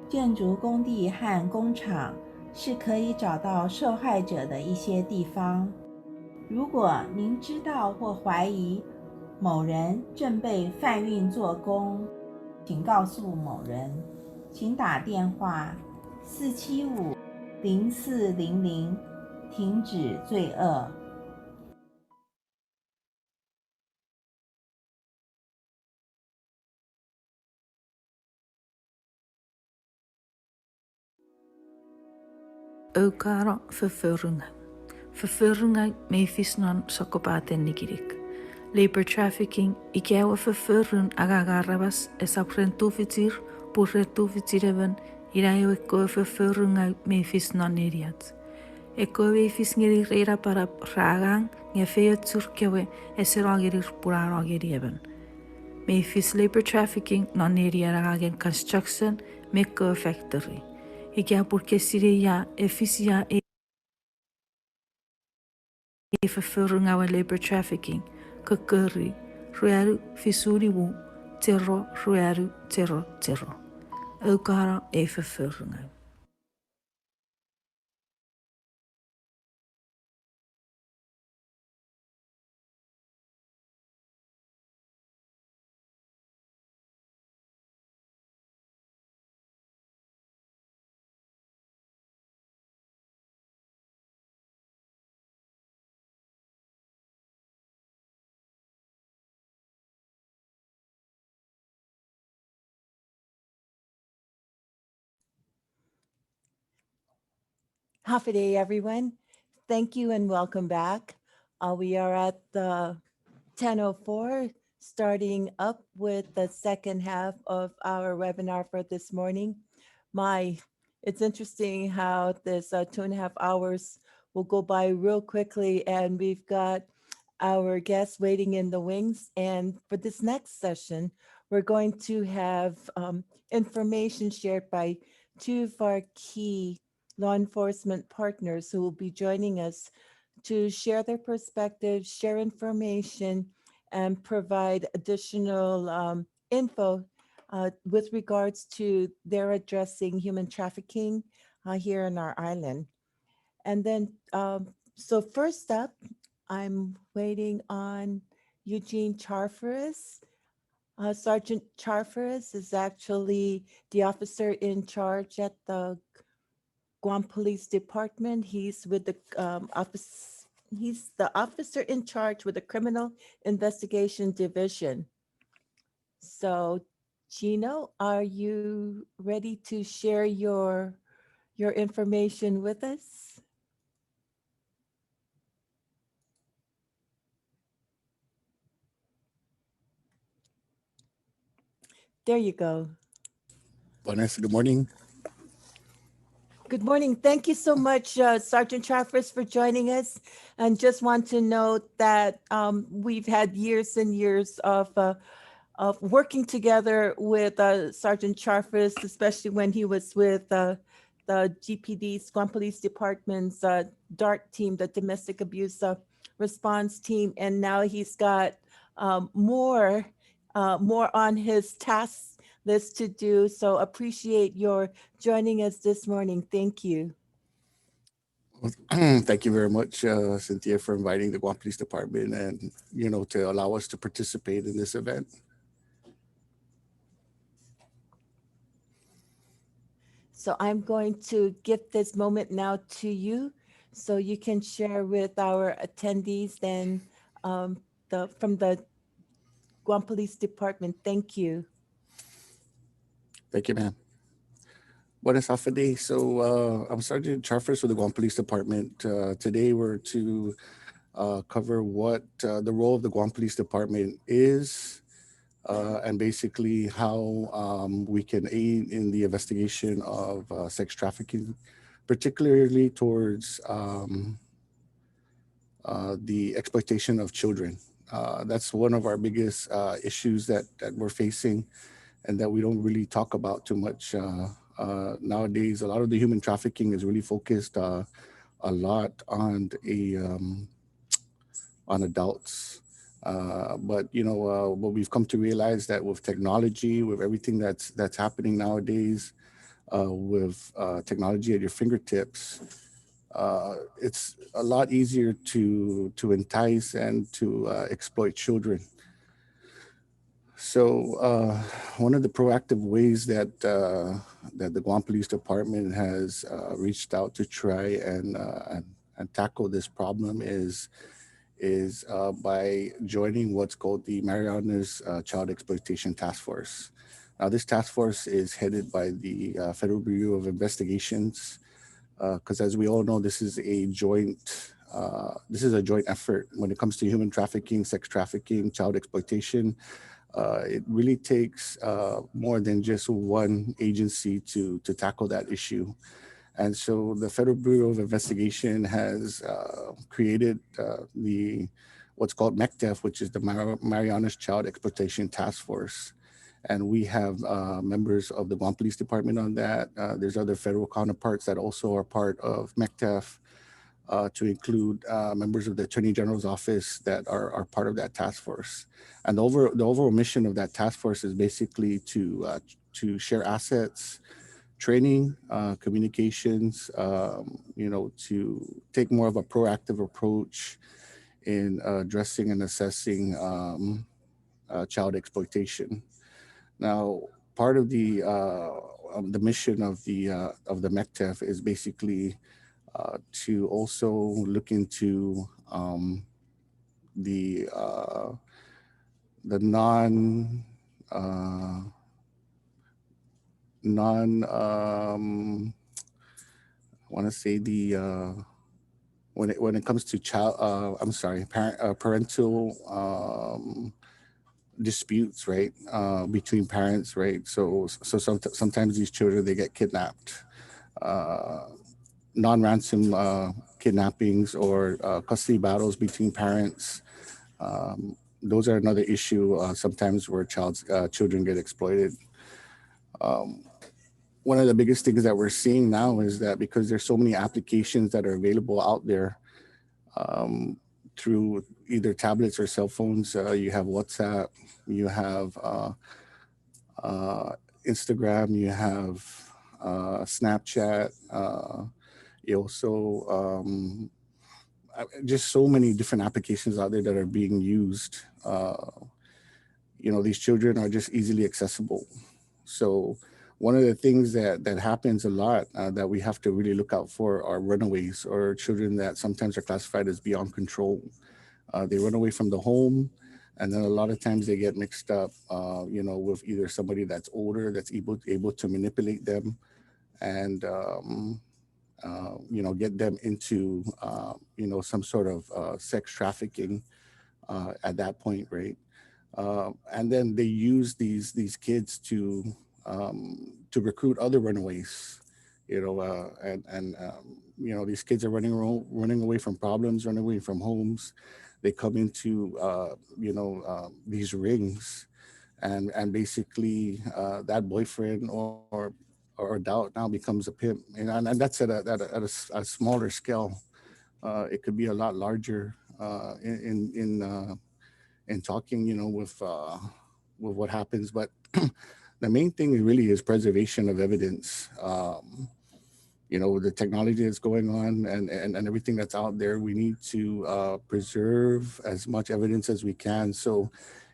[SPEAKER 8] 建筑工地和工厂是可以找到受害者的一些地方。如果您知道或怀疑某人正被贩运做工，请告诉某人，请打电话475-0400，停止罪恶。
[SPEAKER 9] Aukara vervurringa. Vervurringa me visnan sokopaten nigirik. Labor trafficking ikeawa vervurrun agagarabas esaprentufitir purretufitireven irayo eko vervurringa me visnan neriat. Eko we visngeri reira para ragang ngefeo turkewe eserogerir purarogerieben. Me vis labor trafficking non neria ragagen construction meko factory. Ikea porque siria efisia e vervurringa wa labor trafficking. Kakuri, ruaru, fisuri wu, terro, ruaru, terro. Aukara e vervurringa.
[SPEAKER 1] Half a day, everyone. Thank you and welcome back. We are at the 10:04, starting up with the second half of our webinar for this morning. It's interesting how this 2.5 hours will go by real quickly, and we've got our guests waiting in the wings. And for this next session, we're going to have information shared by two of our key law enforcement partners who will be joining us to share their perspectives, share information, and provide additional info with regards to their addressing human trafficking here in our island. And then, so first up, I'm waiting on Eugene Charfaris. Sergeant Charfaris is actually the officer in charge at the Guam Police Department. He's with the office. He's the officer in charge with the Criminal Investigation Division. So, Gino, are you ready to share your information with us? There you go.
[SPEAKER 11] Vanessa, good morning.
[SPEAKER 1] Good morning. Thank you so much, Sergeant Chaffers, for joining us. And just want to note that we've had years and years of working together with Sergeant Chaffers, especially when he was with the GPD's, Guam Police Department's DART team, the Domestic Abuse Response Team. And now he's got more on his task list to do. So appreciate your joining us this morning. Thank you.
[SPEAKER 11] Thank you very much, Cynthia, for inviting the Guam Police Department and, to allow us to participate in this event.
[SPEAKER 1] So I'm going to give this moment now to you so you can share with our attendees then from the Guam Police Department. Thank you.
[SPEAKER 11] Thank you, ma'am. Buenas Afade. So I'm Sergeant Charfers with the Guam Police Department. Today we're to cover what the role of the Guam Police Department is and basically how we can aid in the investigation of sex trafficking, particularly towards the exploitation of children. That's one of our biggest issues that we're facing and that we don't really talk about too much nowadays. A lot of the human trafficking is really focused a lot on adults. But what we've come to realize that with technology, with everything that's happening nowadays, with technology at your fingertips, it's a lot easier to entice and to exploit children. So one of the proactive ways that the Guam Police Department has reached out to try and tackle this problem is by joining what's called the Marianas Child Exploitation Task Force. Now, this task force is headed by the Federal Bureau of Investigations, because as we all know, this is a joint effort when it comes to human trafficking, sex trafficking, child exploitation. It really takes more than just one agency to tackle that issue. And so the Federal Bureau of Investigation has created what's called MECTEF, which is the Marianas Child Exploitation Task Force. And we have members of the Guam Police Department on that. There's other federal counterparts that also are part of MECTEF, to include members of the Attorney General's office that are part of that task force. And the overall mission of that task force is basically to share assets, training, communications, to take more of a proactive approach in addressing and assessing child exploitation. Now, part of the mission of the MECTEF is basically to also look into the non I want to say when it comes to parental disputes, right, between parents, right? So sometimes these children, they get kidnapped, non-ransom kidnappings or custody battles between parents. Those are another issue sometimes where children get exploited. One of the biggest things that we're seeing now is that because there's so many applications that are available out there through either tablets or cell phones, you have WhatsApp, you have Instagram, you have Snapchat, you also just so many different applications out there that are being used. These children are just easily accessible. So one of the things that happens a lot that we have to really look out for are runaways or children that sometimes are classified as beyond control. They run away from the home, and then a lot of times they get mixed up, with either somebody that's older that's able to manipulate them and get them into some sort of sex trafficking at that point, right? And then they use these kids to recruit other runaways, these kids are running away from problems, running away from homes. They come into these rings, and basically that boyfriend or adult now becomes a pimp, and that's at a smaller scale. It could be a lot larger in talking, with what happens. But the main thing really is preservation of evidence. The technology that's going on and everything that's out there, we need to preserve as much evidence as we can. So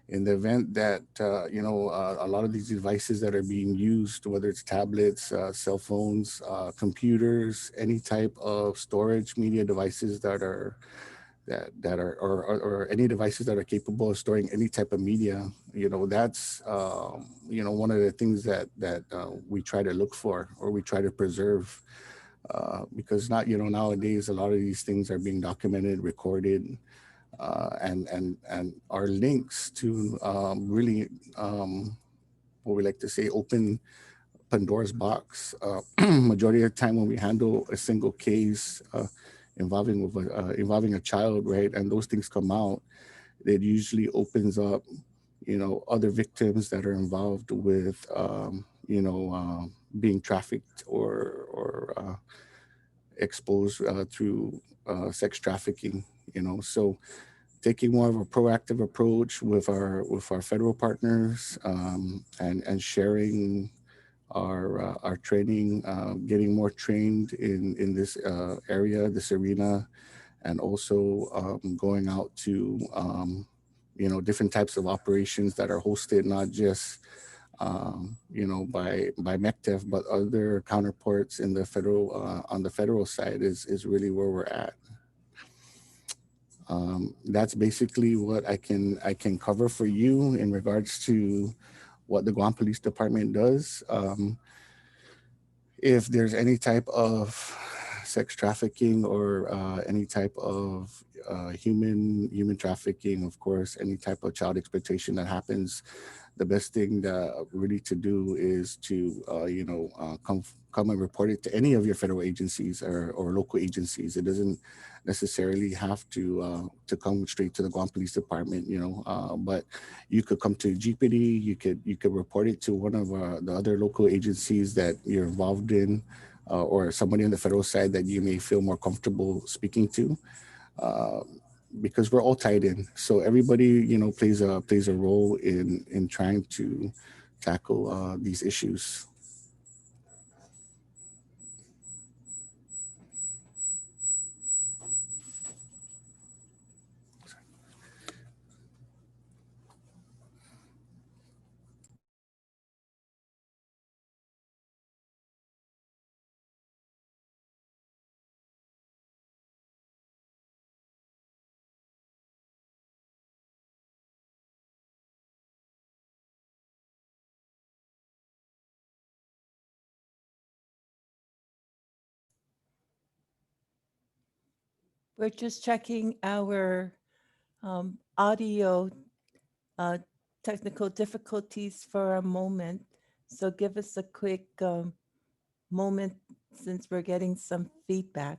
[SPEAKER 11] in the event that, a lot of these devices that are being used, whether it's tablets, cell phones, computers, any type of storage media devices or any devices that are capable of storing any type of media, that's one of the things that we try to look for or we try to preserve, because nowadays a lot of these things are being documented, recorded, and are links to really what we like to say open Pandora's box. Majority of the time when we handle a single case involving a child, right, and those things come out, it usually opens up, other victims that are involved with, being trafficked or exposed through sex trafficking. So taking more of a proactive approach with our federal partners, and sharing our training, getting more trained in this area, this arena, and also going out to different types of operations that are hosted not just by MECTEF, but other counterparts in the federal on the federal side is really where we're at. That's basically what I can cover for you in regards to what the Guam Police Department does. If there's any type of sex trafficking or any type of human trafficking, of course, any type of child exploitation that happens, the best thing really to do is to come and report it to any of your federal agencies or local agencies. It doesn't necessarily have to come straight to the Guam Police Department, but you could come to GPD. You could report it to one of the other local agencies that you're involved in, or somebody on the federal side that you may feel more comfortable speaking to, because we're all tied in. So everybody, plays a role in trying to tackle these issues.
[SPEAKER 1] We're just checking our audio technical difficulties for a moment. So give us a quick moment since we're getting some feedback.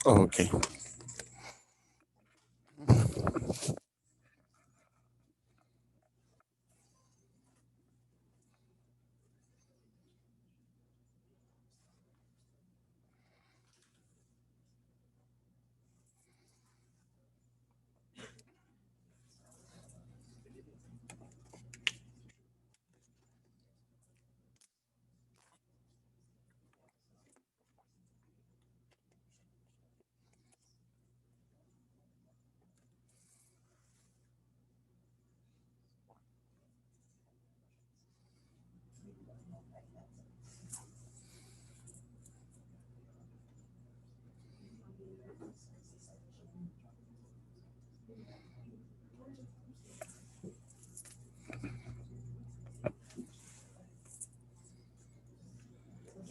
[SPEAKER 11] Oh, okay.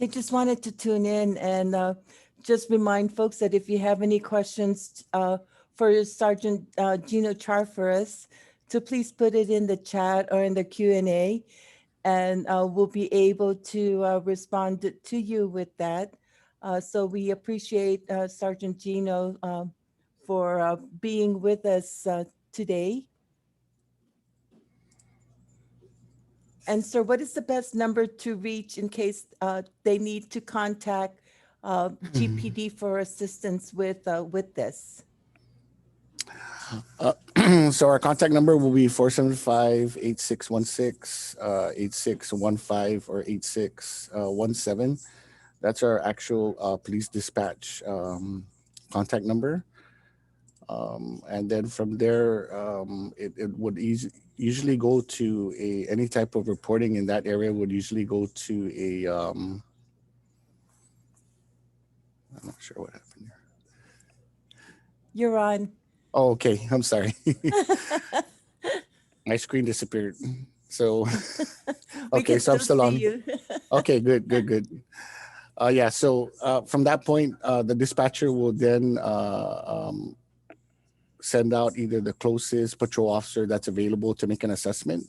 [SPEAKER 1] I just wanted to tune in and just remind folks that if you have any questions for Sergeant Gino Charfaris, to please put it in the chat or in the Q&A, and we'll be able to respond to you with that. So we appreciate Sergeant Gino for being with us today. And sir, what is the best number to reach in case they need to contact GPD for assistance with this?
[SPEAKER 11] So our contact number will be 475-8616, 8615, or 8617. That's our actual police dispatch contact number. And then from there, it would usually go to any type of reporting in that area would usually go to a, I'm not sure what happened here.
[SPEAKER 1] You're on.
[SPEAKER 11] Oh, okay. I'm sorry. My screen disappeared. So, okay, so I'm still on.
[SPEAKER 1] You.
[SPEAKER 11] Okay, good. Yeah, so from that point, the dispatcher will then send out either the closest patrol officer that's available to make an assessment.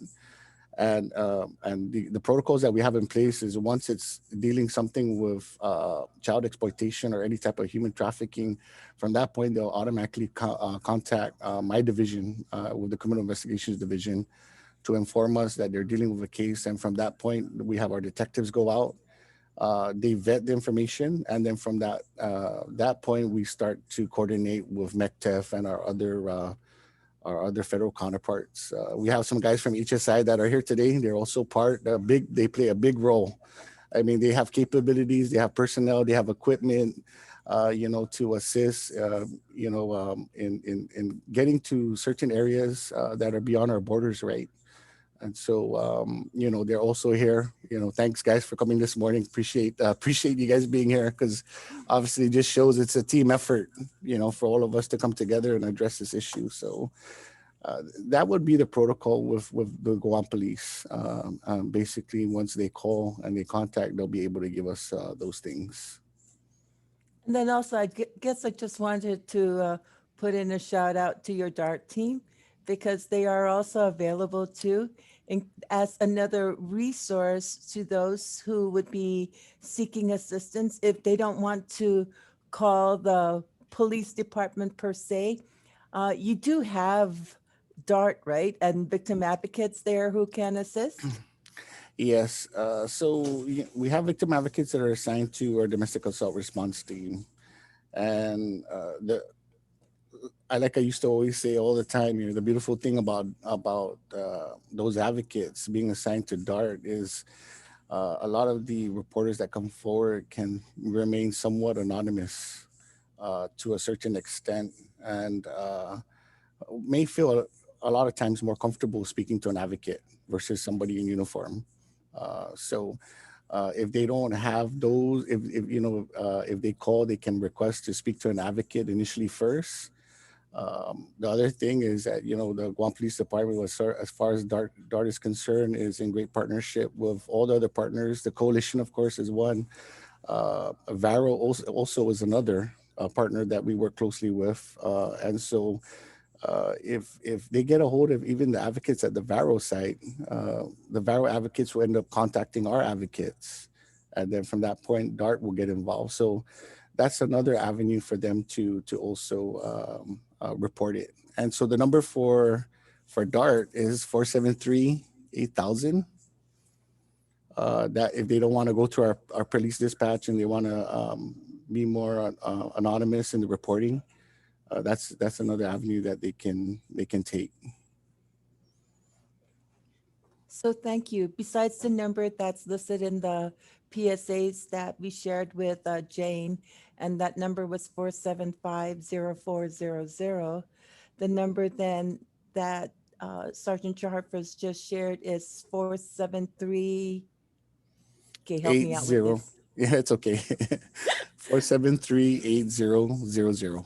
[SPEAKER 11] And the protocols that we have in place is once it's dealing something with child exploitation or any type of human trafficking, from that point they'll automatically contact my division with the Criminal Investigations Division to inform us that they're dealing with a case. And from that point, we have our detectives go out. They vet the information, and then from that point, we start to coordinate with MECTEF and our other federal counterparts. We have some guys from HSI that are here today. They're also they play a big role. I mean, they have capabilities, they have personnel, they have equipment, to assist, in getting to certain areas that are beyond our borders, right? And so, they're also here. Thanks guys for coming this morning. Appreciate you guys being here, because obviously it just shows it's a team effort, for all of us to come together and address this issue. So that would be the protocol with the Guam police. Basically, once they call and they contact, they'll be able to give us those things.
[SPEAKER 1] And then also, I guess I just wanted to put in a shout out to your DART team, because they are also available too, and as another resource to those who would be seeking assistance if they don't want to call the police department per se. You do have DART, right? And victim advocates there who can assist?
[SPEAKER 11] Yes. So we have victim advocates that are assigned to our domestic assault response team. And I used to always say all the time, the beautiful thing about those advocates being assigned to DART is a lot of the reporters that come forward can remain somewhat anonymous to a certain extent, and may feel a lot of times more comfortable speaking to an advocate versus somebody in uniform. So if they don't have those, if they call, they can request to speak to an advocate initially first. The other thing is that, the Guam Police Department, as far as DART is concerned, is in great partnership with all the other partners. The coalition, of course, is one. Varo also is another partner that we work closely with. And so if they get a hold of even the advocates at the Varo site, the Varo advocates will end up contacting our advocates. And then from that point, DART will get involved. So that's another avenue for them to also report it. And so the number for DART is 473-8000. That if they don't want to go to our police dispatch and they want to be more anonymous in the reporting, that's another avenue that they can take.
[SPEAKER 1] So thank you. Besides the number that's listed in the PSAs that we shared with Jane, and that number was 475-0400, the number then that Sergeant Charfus just shared is 473. Okay, help me out with
[SPEAKER 11] 80.
[SPEAKER 1] this.
[SPEAKER 11] Yeah, it's okay. 473-8000.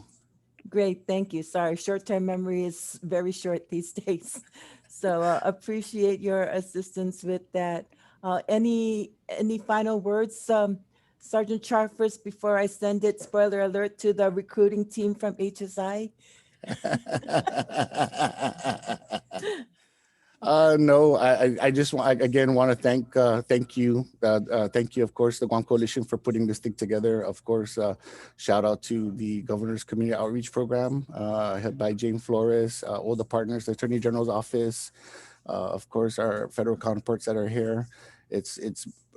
[SPEAKER 1] Great, thank you. Sorry, short-term memory is very short these days. So appreciate your assistance with that. Any final words, Sergeant Charfus, before I send it, spoiler alert, to the recruiting team from HSI?
[SPEAKER 11] No, I just again want to thank you, of course, the Guam Coalition for putting this thing together. Of course, shout out to the Governor's Community Outreach Program, head by Jane Flores, all the partners, the Attorney General's office, of course, our federal counterparts that are here. It's a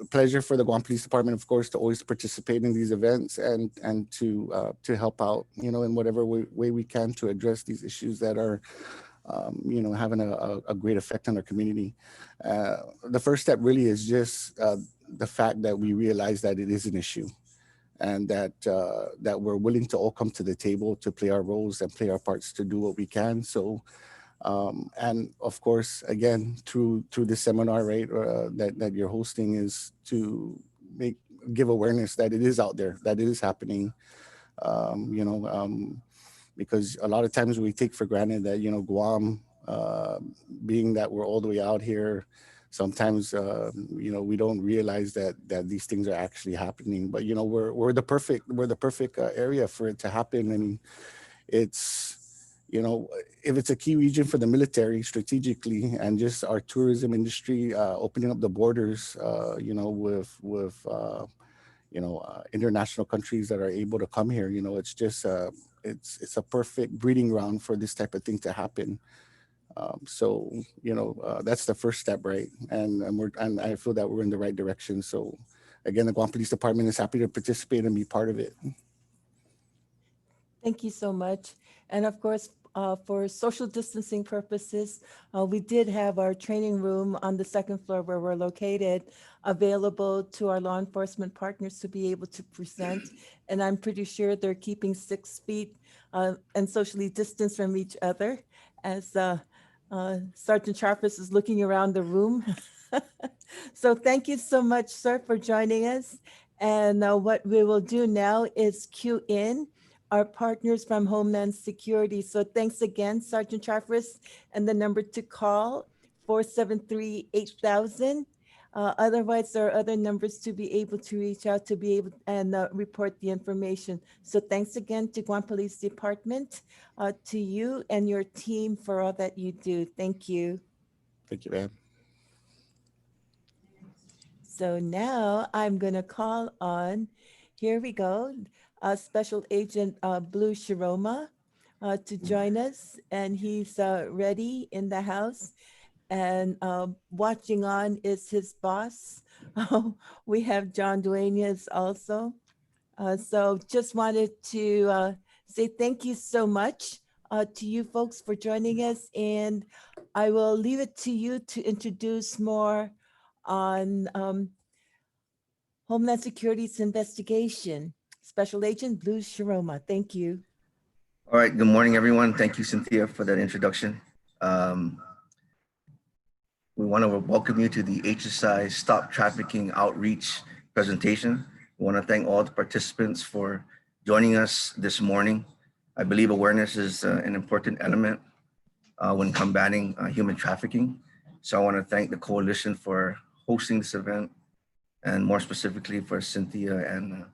[SPEAKER 11] pleasure for the Guam Police Department, of course, to always participate in these events and to help out, in whatever way we can to address these issues that are having a great effect on our community. The first step really is just the fact that we realize that it is an issue, and that we're willing to all come to the table to play our roles and play our parts to do what we can. So, and of course, again, through this seminar, right, that you're hosting, is to give awareness that it is out there, that it is happening. Because a lot of times we take for granted that, Guam, being that we're all the way out here, sometimes, we don't realize that these things are actually happening. But, we're the perfect area for it to happen. And it's, if it's a key region for the military strategically, and just our tourism industry, opening up the borders, with international countries that are able to come here, it's just it's a perfect breeding ground for this type of thing to happen. So that's the first step, right? And I feel that we're in the right direction. So again, the Guam Police Department is happy to participate and be part of it.
[SPEAKER 1] Thank you so much. And of course, for social distancing purposes, we did have our training room on the second floor where we're located available to our law enforcement partners to be able to present. And I'm pretty sure they're keeping 6 feet and socially distanced from each other, as Sergeant Charfus is looking around the room. So thank you so much, sir, for joining us. And what we will do now is cue in our partners from Homeland Security. So thanks again, Sergeant Charfus, and the number to call, 473-8000. Otherwise, there are other numbers to be able to reach out to be able and report the information. So thanks again to Guam Police Department, to you and your team for all that you do. Thank you.
[SPEAKER 11] Thank you, ma'am.
[SPEAKER 1] So now I'm going to call on, here we go, Special Agent Blue Shiroma to join us. And he's ready in the house. And watching on is his boss. We have John Duenas also. So just wanted to say thank you so much to you folks for joining us. And I will leave it to you to introduce more on Homeland Security's investigation. Special Agent Blue Shiroma, thank you.
[SPEAKER 12] All right, good morning, everyone. Thank you, Cynthia, for that introduction. We want to welcome you to the HSI Stop Trafficking Outreach presentation. We want to thank all the participants for joining us this morning. I believe awareness is an important element when combating human trafficking. So I want to thank the coalition for hosting this event, and more specifically for Cynthia and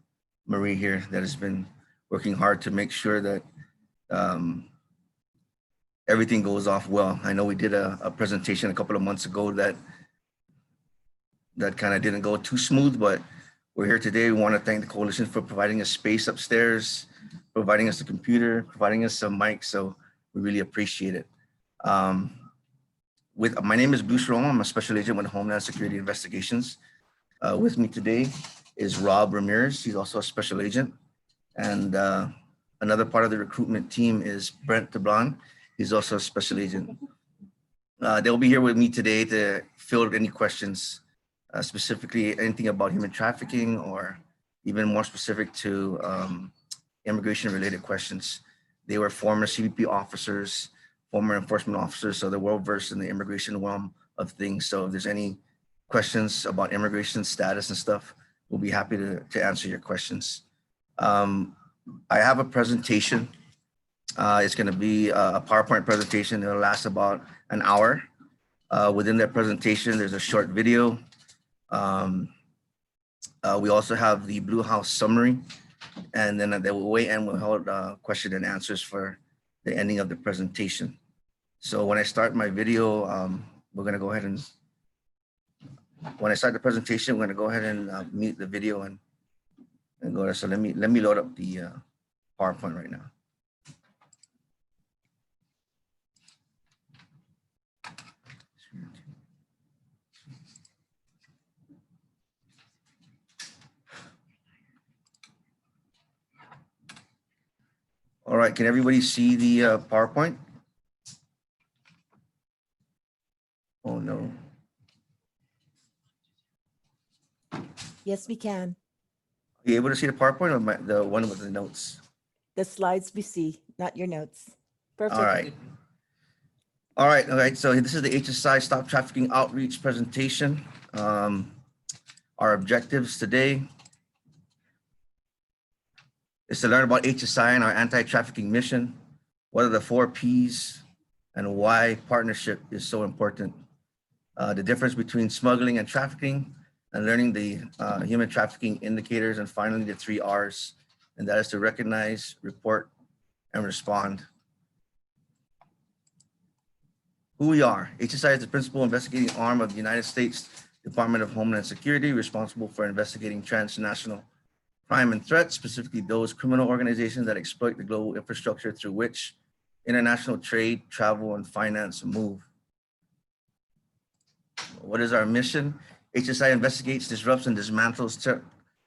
[SPEAKER 12] Marie here that has been working hard to make sure that everything goes off well. I know we did a presentation a couple of months ago that kind of didn't go too smooth, but We're here today. We want to thank the coalition for providing us space upstairs, providing us a computer, providing us some mics. So we really appreciate it. My name is Bruce Romo. I'm a special agent with Homeland Security Investigations. With me today is Rob Ramirez. He's also a special agent. And another part of the recruitment team is Brent DeBlanc. He's also a special agent. They'll be here with me today to field any questions, specifically anything about human trafficking or even more specific to immigration related questions. They were former CBP officers, former enforcement officers, so they're well versed in the immigration realm of things. So if there's any questions about immigration status and stuff, we'll be happy to answer your questions. I have a presentation. It's going to be a PowerPoint presentation. It'll last about an hour. Within that presentation, there's a short video. We also have the Blue House summary, and then at the way end, we'll hold question and answers for the ending of the presentation. So when I start my video, we're going to go ahead and, when I start the presentation, we're going to go ahead and mute the video and go there. So let me load up the PowerPoint right now. All right, can everybody see the PowerPoint? Oh no.
[SPEAKER 1] Yes, we can.
[SPEAKER 12] Are you able to see the PowerPoint or the one with the notes?
[SPEAKER 1] The slides we see, not your notes. Perfect.
[SPEAKER 12] All right. All right. So this is the HSI Stop Trafficking Outreach presentation. Our objectives today is to learn about HSI and our anti-trafficking mission. What are the 4 Ps and why partnership is so important? The difference between smuggling and trafficking, and learning the human trafficking indicators, and finally the 3 Rs, and that is to recognize, report, and respond. Who we are. HSI is the principal investigating arm of the United States Department of Homeland Security, responsible for investigating transnational crime and threats, specifically those criminal organizations that exploit the global infrastructure through which international trade, travel, and finance move. What is our mission? HSI investigates, disrupts, and dismantles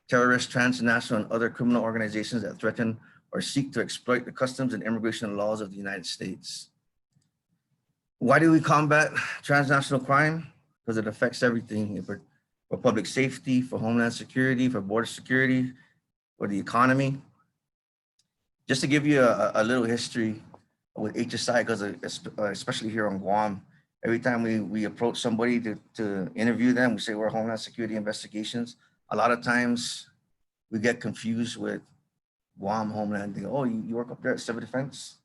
[SPEAKER 12] terrorist, transnational, and other criminal organizations that threaten or seek to exploit the customs and immigration laws of the United States. Why do we combat transnational crime? Because it affects everything for public safety, for homeland security, for border security, for the economy. Just to give you a little history with HSI, because especially here on Guam, every time we approach somebody to interview them, we say we're Homeland Security Investigations. A lot of times we get confused with Guam Homeland. They go, oh, you work up there at Civil Defense?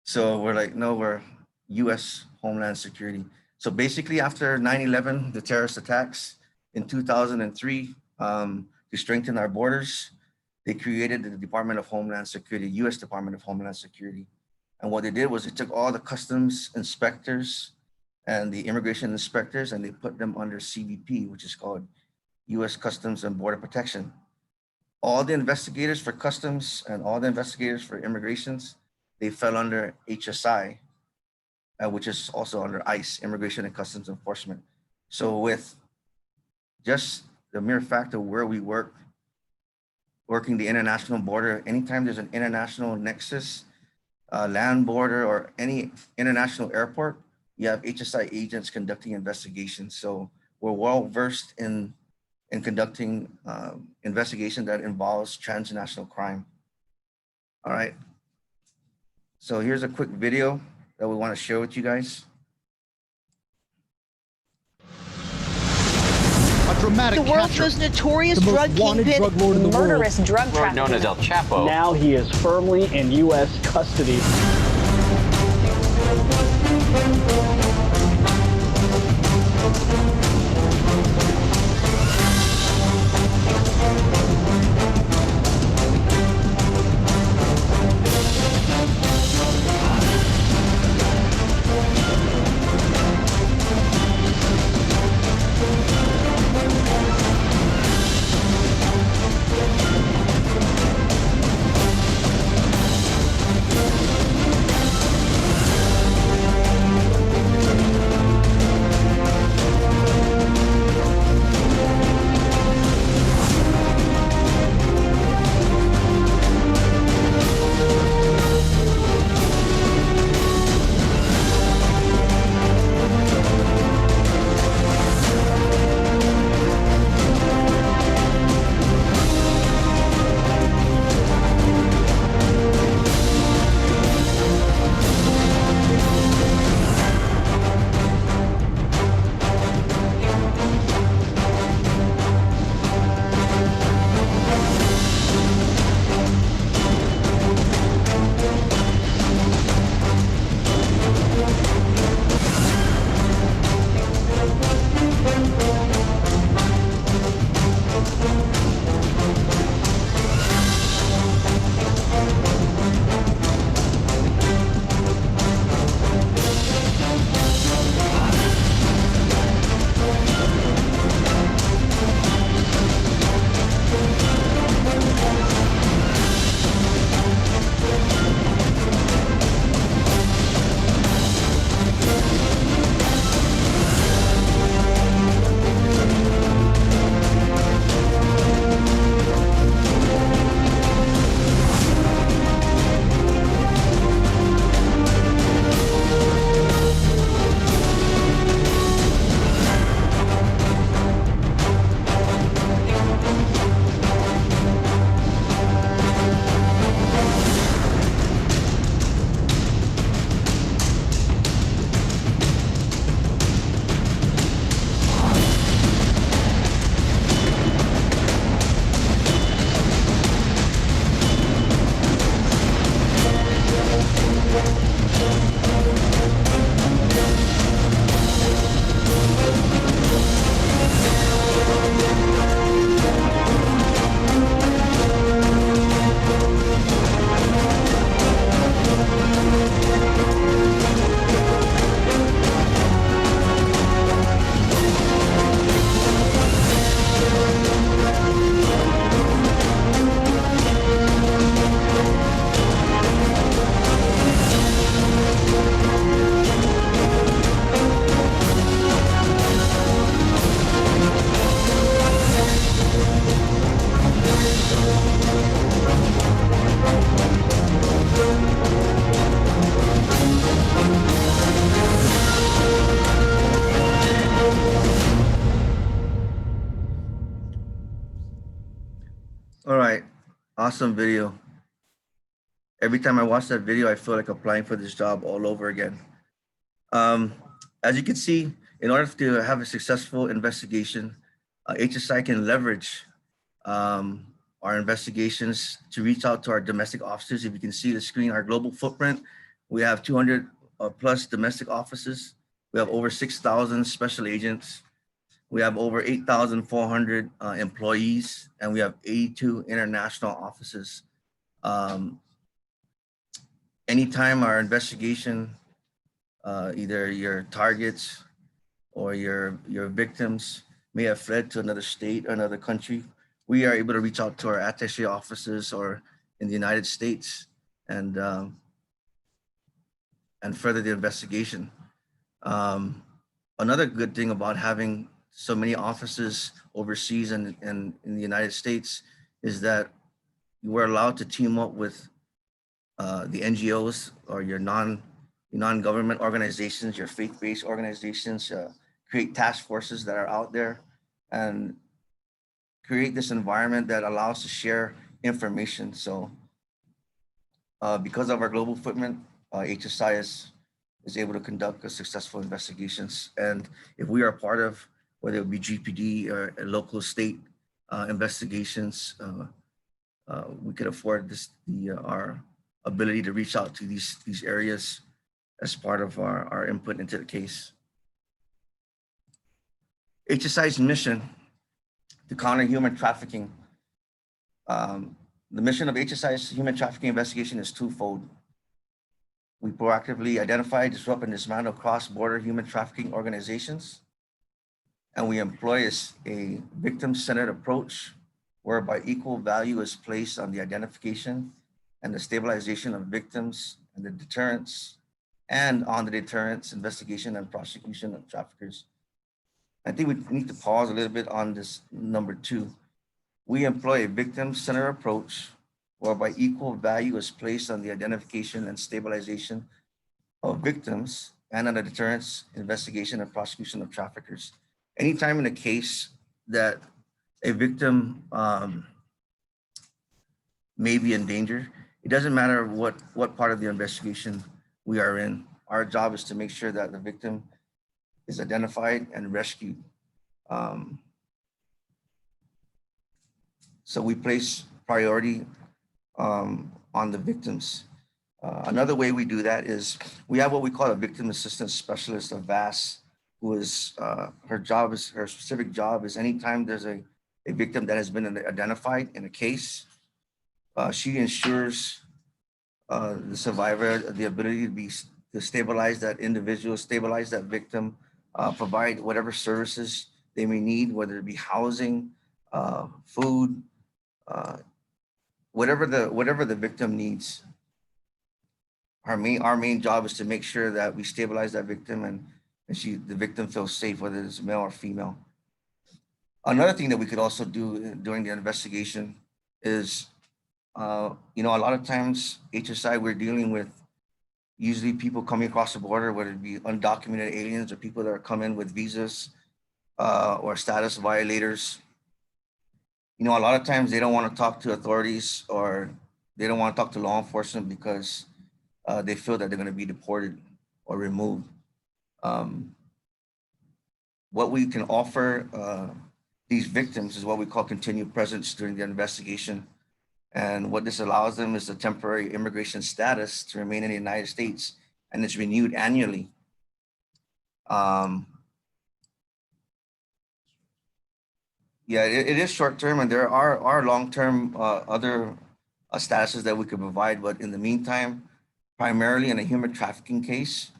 [SPEAKER 12] So we're like, no, we're US Homeland Security. So basically after 9/11, the terrorist attacks in 2003, to strengthen our borders, they created the Department of Homeland Security, US Department of Homeland Security. And what they did was they took all the customs inspectors and the immigration inspectors, and they put them under CBP, which is called US Customs and Border Protection. All the investigators for customs and all the investigators for immigrations, they fell under HSI, which is also under ICE, Immigration and Customs Enforcement. So with just the mere fact of where we work, working the international border, anytime there's an international nexus, land border, or any international airport, you have HSI agents conducting investigations. So we're well versed in conducting investigation that involves transnational crime. All right. So here's a quick video that we want to share with you guys.
[SPEAKER 13] The world's most notorious drug kingpin, murderous drug trafficker,
[SPEAKER 14] known as El Chapo.
[SPEAKER 15] Now he is firmly in U.S. custody.
[SPEAKER 12] Awesome video. Every time I watch that video, I feel like applying for this job all over again. As you can see, in order to have a successful investigation, HSI can leverage our investigations to reach out to our domestic offices. If you can see the screen, our global footprint, we have 200 plus domestic offices. We have over 6,000 special agents. We have over 8,400 employees, and we have 82 international offices. Anytime our investigation, either your targets or your victims may have fled to another state or another country, we are able to reach out to our attaché offices or in the United States and further the investigation. Another good thing about having so many offices overseas and in the United States is that you are allowed to team up with the NGOs or your non-government organizations, your faith-based organizations, create task forces that are out there and create this environment that allows to share information. So because of our global footprint, HSI is able to conduct a successful investigations. And if we are part of, whether it be GPD or local state investigations, we could afford our ability to reach out to these areas as part of our input into the case. HSI's mission to counter human trafficking. The mission of HSI's human trafficking investigation is twofold. We proactively identify, disrupt, and dismantle cross-border human trafficking organizations. And we employ a victim-centered approach whereby equal value is placed on the identification and the stabilization of victims and the deterrence, and on the deterrence, investigation, and prosecution of traffickers. I think we need to pause a little bit on this number 2. We employ a victim-centered approach whereby equal value is placed on the identification and stabilization of victims and on the deterrence, investigation, and prosecution of traffickers. Anytime in a case that a victim may be in danger, it doesn't matter what part of the investigation we are in. Our job is to make sure that the victim is identified and rescued. So we place priority on the victims. Another way we do that is we have what we call a victim assistance specialist, a VAS, who is, her specific job is anytime there's a victim that has been identified in a case, she ensures the survivor the ability to stabilize that individual, stabilize that victim, provide whatever services they may need, whether it be housing, food, whatever the victim needs. Our main job is to make sure that we stabilize that victim and the victim feels safe, whether it's male or female. Another thing that we could also do during the investigation is, a lot of times HSI, we're dealing with usually people coming across the border, whether it be undocumented aliens or people that are coming with visas or status violators. A lot of times they don't want to talk to authorities or they don't want to talk to law enforcement because they feel that they're going to be deported or removed. What we can offer these victims is what we call continued presence during the investigation. And what this allows them is a temporary immigration status to remain in the United States, and it's renewed annually. Yeah, it is short-term, and there are long-term other statuses that we could provide. But in the meantime, primarily in a human trafficking case,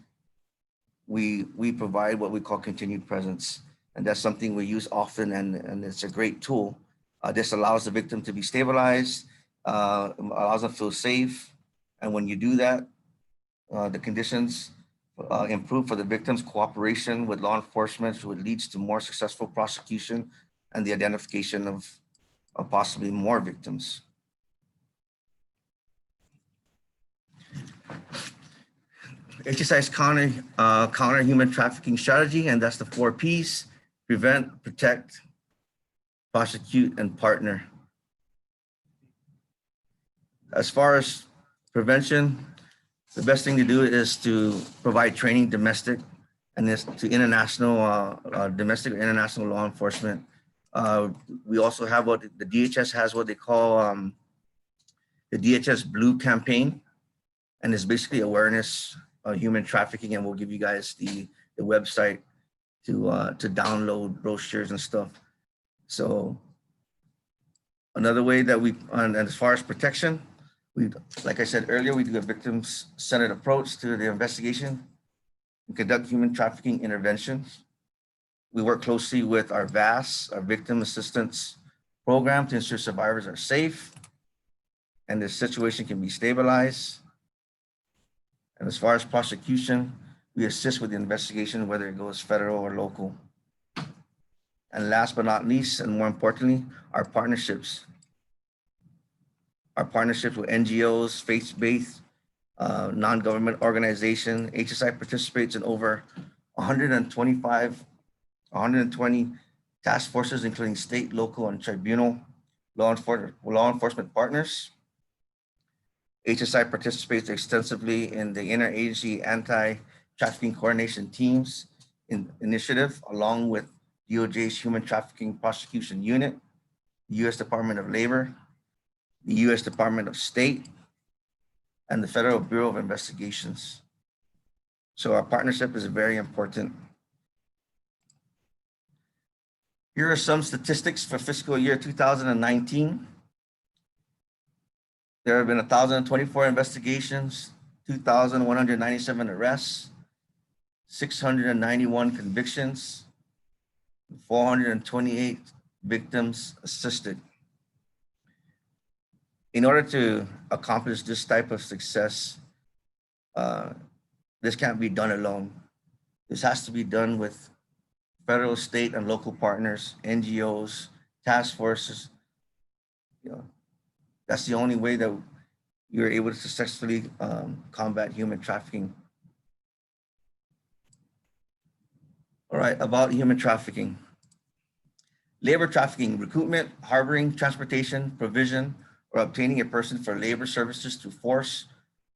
[SPEAKER 12] we provide what we call continued presence. And that's something we use often, and it's a great tool. This allows the victim to be stabilized, allows them to feel safe. And when you do that, the conditions improve for the victim's cooperation with law enforcement, which leads to more successful prosecution and the identification of possibly more victims. HSI's counter human trafficking strategy, and that's the 4 Ps: prevent, protect, prosecute, and partner. As far as prevention, the best thing to do is to provide training domestic and this to international, domestic or international law enforcement. We also have what the DHS has, what they call the DHS Blue campaign, and it's basically awareness of human trafficking. And we'll give you guys the website to download brochures and stuff. So another way that and as far as protection, like I said earlier, we do a victim-centered approach to the investigation. We conduct human trafficking interventions. We work closely with our VAS, our Victim Assistance Program, to ensure survivors are safe and the situation can be stabilized. And as far as prosecution, we assist with the investigation, whether it goes federal or local. And last but not least, and more importantly, our partnerships. Our partnerships with NGOs, faith-based, non-government organization. HSI participates in over 120 task forces, including state, local, and tribunal law enforcement partners. HSI participates extensively in the interagency anti-trafficking coordination teams initiative, along with DOJ's Human Trafficking Prosecution Unit, the U.S. Department of Labor, the U.S. Department of State, and the Federal Bureau of Investigations. So our partnership is very important. Here are some statistics for fiscal year 2019. There have been 1,024 investigations, 2,197 arrests, 691 convictions, 428 victims assisted. In order to accomplish this type of success, this can't be done alone. This has to be done with federal, state, and local partners, NGOs, task forces. That's the only way that you're able to successfully combat human trafficking. All right, about human trafficking. Labor trafficking: recruitment, harboring, transportation, provision, or obtaining a person for labor services through force,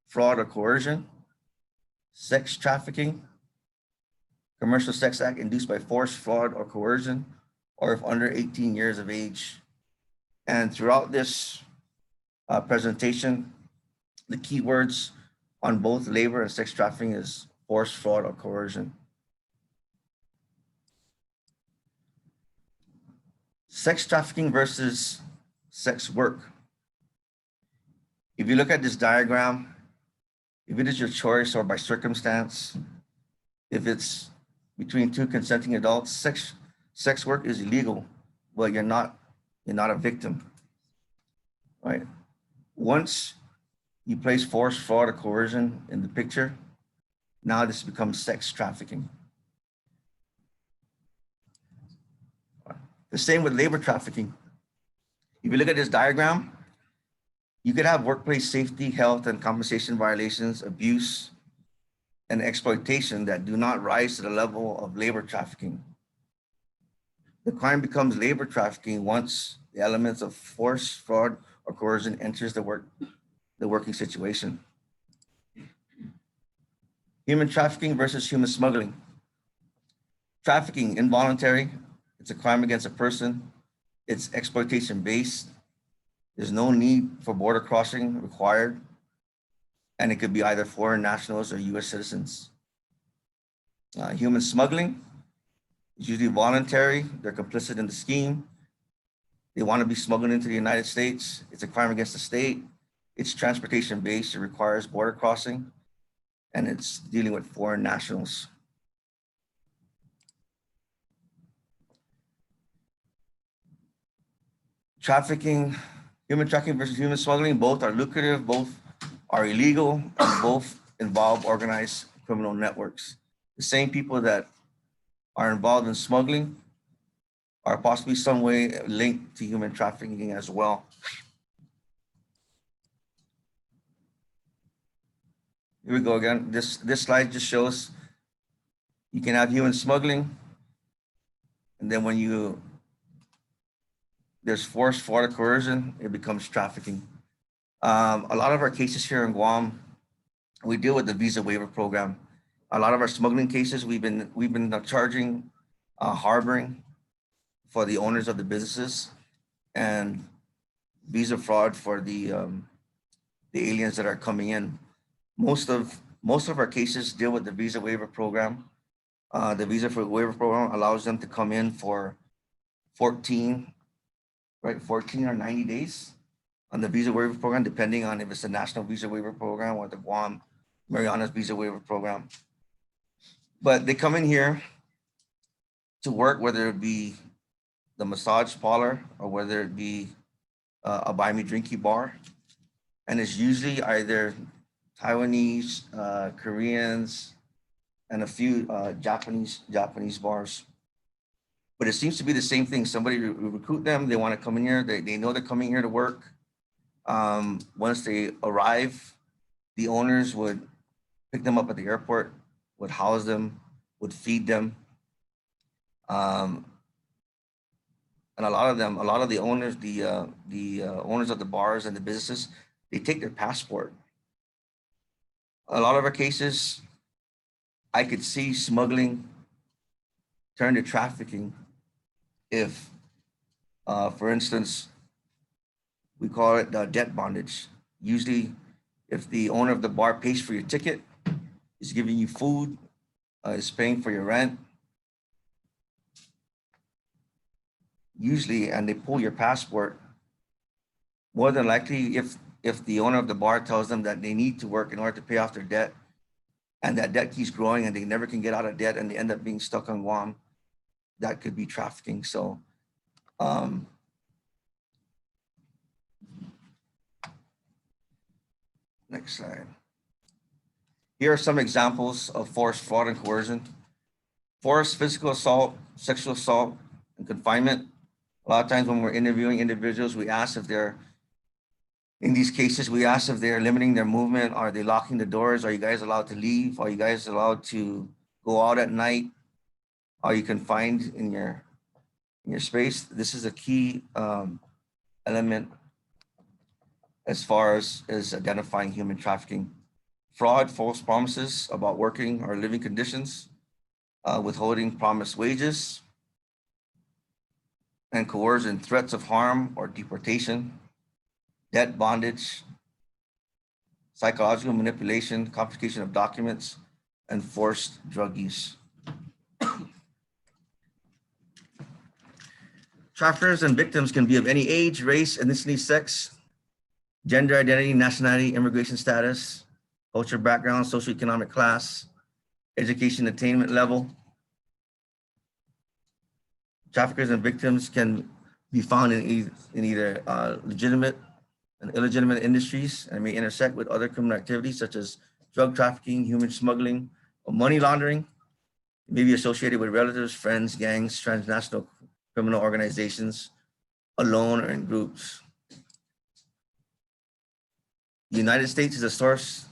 [SPEAKER 12] fraud, or coercion. Sex trafficking: commercial sex act induced by force, fraud, or coercion, or if under 18 years of age. And throughout this presentation, the key words on both labor and sex trafficking is force, fraud, or coercion. Sex trafficking versus sex work. If you look at this diagram, if it is your choice or by circumstance, if it's between two consenting adults, sex work is illegal, but you're not a victim, right? Once you place force, fraud, or coercion in the picture, now this becomes sex trafficking. The same with labor trafficking. If you look at this diagram, you could have workplace safety, health, and compensation violations, abuse, and exploitation that do not rise to the level of labor trafficking. The crime becomes labor trafficking once the elements of force, fraud, or coercion enters the working situation. Human trafficking versus human smuggling. Trafficking, involuntary. It's a crime against a person. It's exploitation-based. There's no need for border crossing required. And it could be either foreign nationals or US citizens. Human smuggling is usually voluntary. They're complicit in the scheme. They want to be smuggled into the United States. It's a crime against the state. It's transportation-based. It requires border crossing. And it's dealing with foreign nationals. Trafficking, human trafficking versus human smuggling, both are lucrative, both are illegal, and both involve organized criminal networks. The same people that are involved in smuggling are possibly some way linked to human trafficking as well. Here we go again. This slide just shows you can have human smuggling, and then when there's force, fraud, or coercion, it becomes trafficking. A lot of our cases here in Guam, we deal with the visa waiver program. A lot of our smuggling cases, we've been charging harboring for the owners of the businesses and visa fraud for the aliens that are coming in. Most of our cases deal with the visa waiver program. The visa waiver program allows them to come in for 14 or 90 days on the visa waiver program, depending on if it's the national visa waiver program or the Guam Marianas visa waiver program. But they come in here to work, whether it be the massage parlor or whether it be a buy me drinky bar. And it's usually either Taiwanese, Koreans, and a few Japanese bars. But it seems to be the same thing. Somebody recruit them, they want to come in here, they know they're coming here to work. Once they arrive, the owners would pick them up at the airport, would house them, would feed them. And a lot of the owners, the owners of the bars and the businesses, they take their passport. A lot of our cases, I could see smuggling turn to trafficking if, for instance, we call it debt bondage. Usually, if the owner of the bar pays for your ticket, is giving you food, is paying for your rent, usually, and they pull your passport, more than likely, if the owner of the bar tells them that they need to work in order to pay off their debt, and that debt keeps growing and they never can get out of debt and they end up being stuck on Guam, that could be trafficking. So, next slide. Here are some examples of forced fraud and coercion. Forced physical assault, sexual assault, and confinement. A lot of times when we're interviewing individuals, we ask if they're, in these cases, we ask if they're limiting their movement. Are they locking the doors? Are you guys allowed to leave? Are you guys allowed to go out at night? Are you confined in your space? This is a key element as far as identifying human trafficking. Fraud, false promises about working or living conditions, withholding promised wages, and coercion, threats of harm or deportation, debt bondage, psychological manipulation, confiscation of documents, and forced drug use. Traffickers and victims can be of any age, race, ethnicity, sex, gender identity, nationality, immigration status, culture, background, socioeconomic class, education attainment level. Traffickers and victims can be found in either legitimate and illegitimate industries and may intersect with other criminal activities such as drug trafficking, human smuggling, or money laundering. It may be associated with relatives, friends, gangs, transnational criminal organizations, alone or in groups. The United States is a source,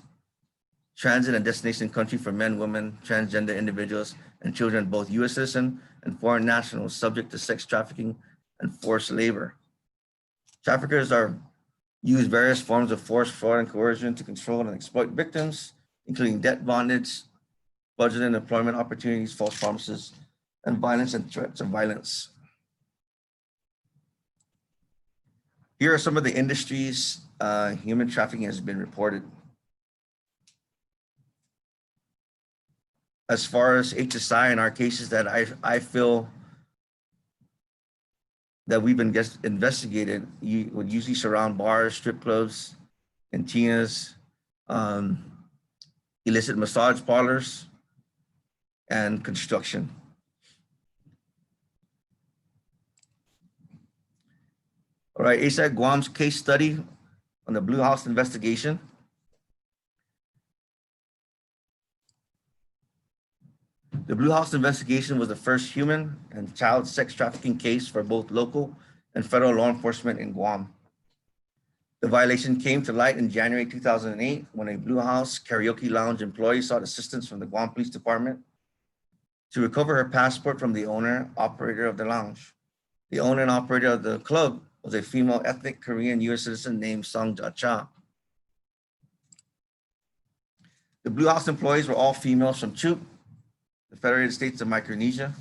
[SPEAKER 12] transit, and destination country for men, women, transgender individuals, and children, both U.S. citizen and foreign nationals subject to sex trafficking and forced labor. Traffickers use various forms of force, fraud, and coercion to control and exploit victims, including debt bondage, budget and employment opportunities, false promises, and violence and threats of violence. Here are some of the industries human trafficking has been reported. As far as HSI in our cases that I feel that we've been investigated, would usually surround bars, strip clubs, cantinas, illicit massage parlors, and construction. All right, ASAC Guam's case study on the Blue House investigation. The Blue House investigation was the first human and child sex trafficking case for both local and federal law enforcement in Guam. The violation came to light in January 2008 when a Blue House karaoke lounge employee sought assistance from the Guam Police Department to recover her passport from the owner operator of the lounge. The owner and operator of the club was a female ethnic Korean U.S. citizen named Song Ja Cha. The Blue House employees were all females from Chuuk, the Federated States of Micronesia.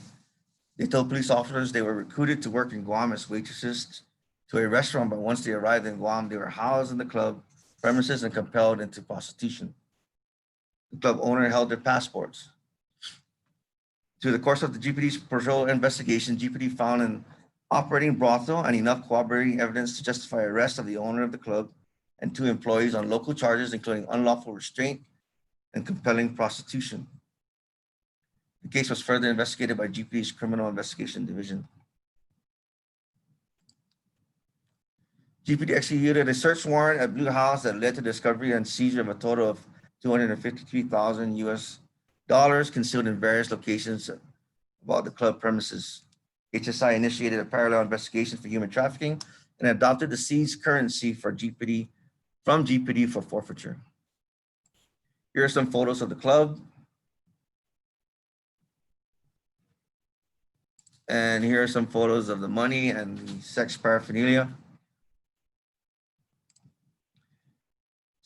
[SPEAKER 12] They told police officers they were recruited to work in Guam as waitresses to a restaurant, but once they arrived in Guam, they were housed in the club premises and compelled into prostitution. The club owner held their passports. Through the course of the GPD's patrol investigation, GPD found an operating brothel and enough corroborating evidence to justify arrest of the owner of the club and 2 employees on local charges, including unlawful restraint and compelling prostitution. The case was further investigated by GPD's Criminal Investigation Division. GPD executed a search warrant at Blue House that led to discovery and seizure of a total of $253,000 concealed in various locations about the club premises. HSI initiated a parallel investigation for human trafficking and adopted the seized currency from GPD for forfeiture. Here are some photos of the club. And here are some photos of the money and the sex paraphernalia.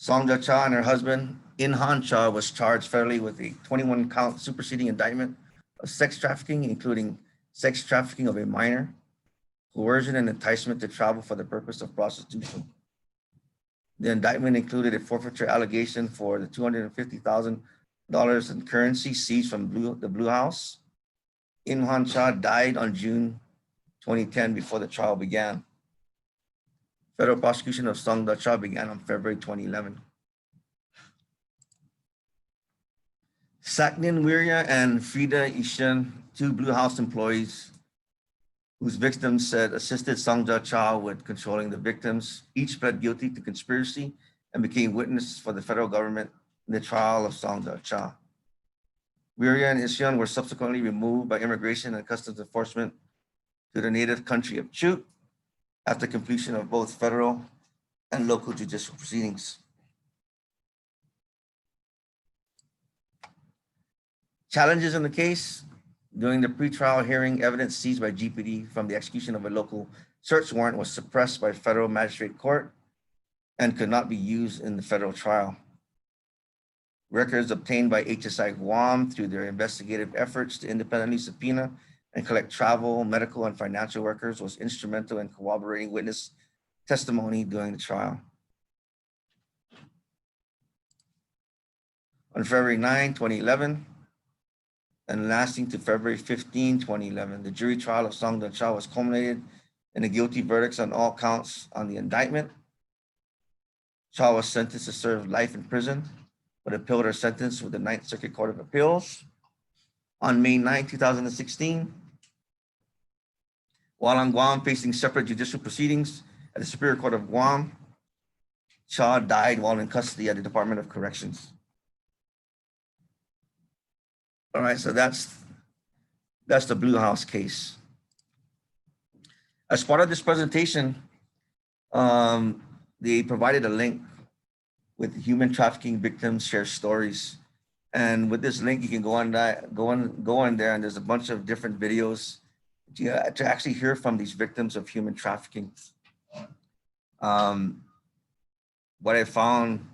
[SPEAKER 12] Songja Cha and her husband, In-han Cha, was charged federally with a 21-count superseding indictment of sex trafficking, including sex trafficking of a minor, coercion and enticement to travel for the purpose of prostitution. The indictment included a forfeiture allegation for the $250,000 in currency seized from the Blue House. In-han Cha died on June 2010 before the trial began. Federal prosecution of Songja Cha began on February 2011. Saknin Wirya and Frida Ishan, 2 Blue House employees whose victims said assisted Songja Cha with controlling the victims, each pled guilty to conspiracy and became witnesses for the federal government in the trial of Songja Cha. Wirya and Ishan were subsequently removed by Immigration and Customs Enforcement to their native country of Chuuk after completion of both federal and local judicial proceedings. Challenges in the case. During the pretrial hearing, evidence seized by GPD from the execution of a local search warrant was suppressed by federal magistrate court and could not be used in the federal trial. Records obtained by HSI Guam through their investigative efforts to independently subpoena and collect travel, medical, and financial records was instrumental in corroborating witness testimony during the trial. On February 9, 2011, and lasting to February 15, 2011, the jury trial of Songja Cha was culminated in a guilty verdicts on all counts on the indictment. Cha was sentenced to serve life in prison, but appealed her sentence with the 9th Circuit Court of Appeals. On May 9, 2016, while on Guam facing separate judicial proceedings at the Superior Court of Guam, Cha died while in custody at the Department of Corrections. All right, so that's the Blue House case. As part of this presentation, they provided a link with human trafficking victims share stories. And with this link, you can go on there, and there's a bunch of different videos to actually hear from these victims of human trafficking. What I found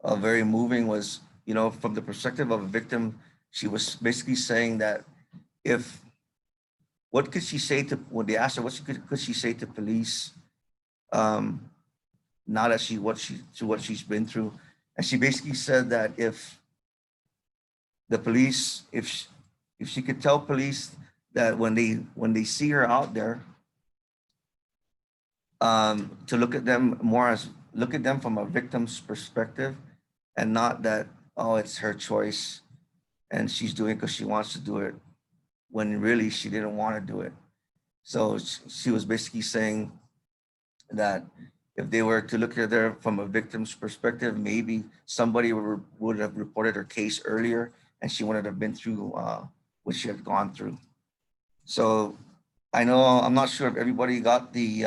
[SPEAKER 12] very moving was, from the perspective of a victim, she was basically saying that what could she say to, when they asked her, what could she say to police now that what she's been through? And she basically said that if the police, if she could tell police that when they see her out there, to look at them from a victim's perspective, and not that, oh, it's her choice and she's doing it because she wants to do it, when really she didn't want to do it. So she was basically saying that if they were to look at her from a victim's perspective, maybe somebody would have reported her case earlier and she wouldn't have been through what she had gone through. So I know, I'm not sure if everybody got the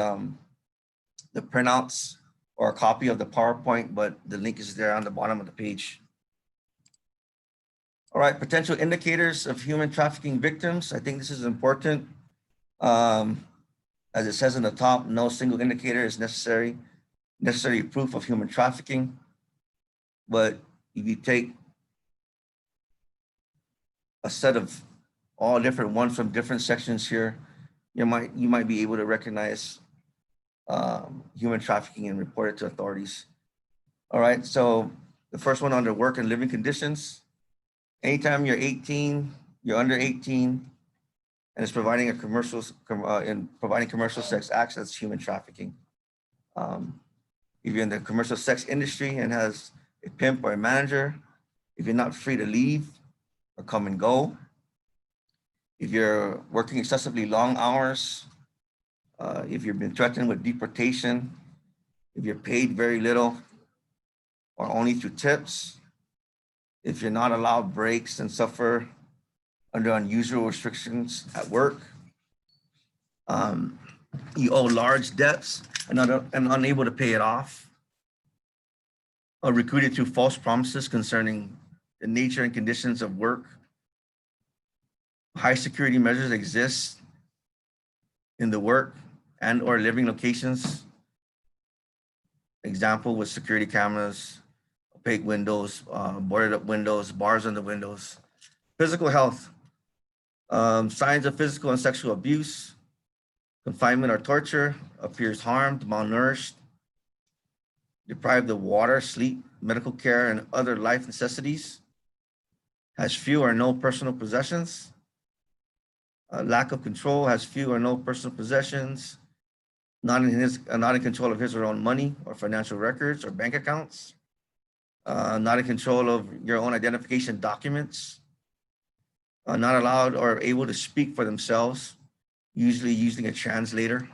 [SPEAKER 12] printouts or a copy of the PowerPoint, but the link is there on the bottom of the page. All right, potential indicators of human trafficking victims. I think this is important. As it says in the top, no single indicator is necessary proof of human trafficking. But if you take a set of all different ones from different sections here, you might be able to recognize human trafficking and report it to authorities. All right, so the first one under work and living conditions. Anytime you're 18, you're under 18, and it's providing a commercial sex acts as human trafficking. If you're in the commercial sex industry and has a pimp or a manager, if you're not free to leave or come and go, if you're working excessively long hours, if you've been threatened with deportation, if you're paid very little or only through tips, if you're not allowed breaks and suffer under unusual restrictions at work, you owe large debts and unable to pay it off, or recruited through false promises concerning the nature and conditions of work. High security measures exist in the work and or living locations. Example with security cameras, opaque windows, boarded up windows, bars on the windows. Physical health, signs of physical and sexual abuse, confinement or torture, appears harmed, malnourished, deprived of water, sleep, medical care, and other life necessities, has few or no personal possessions, lack of control, has few or no personal possessions, not in control of his or her own money or financial records or bank accounts, not in control of your own identification documents, not allowed or able to speak for themselves, usually using a translator.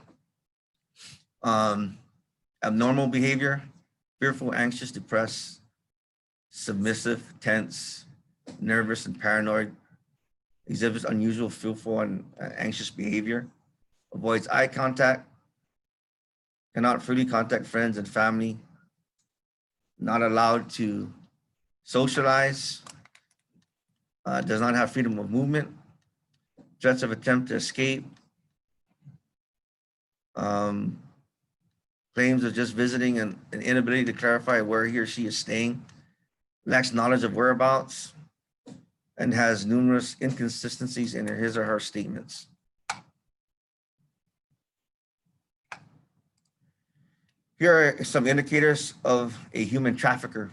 [SPEAKER 12] Abnormal behavior, fearful, anxious, depressed, submissive, tense, nervous, and paranoid, exhibits unusual, fearful, and anxious behavior, avoids eye contact, cannot freely contact friends and family, not allowed to socialize, does not have freedom of movement, threats of attempt to escape, claims of just visiting and an inability to clarify where he or she is staying, lacks knowledge of whereabouts, and has numerous inconsistencies in his or her statements. Here are some indicators of a human trafficker.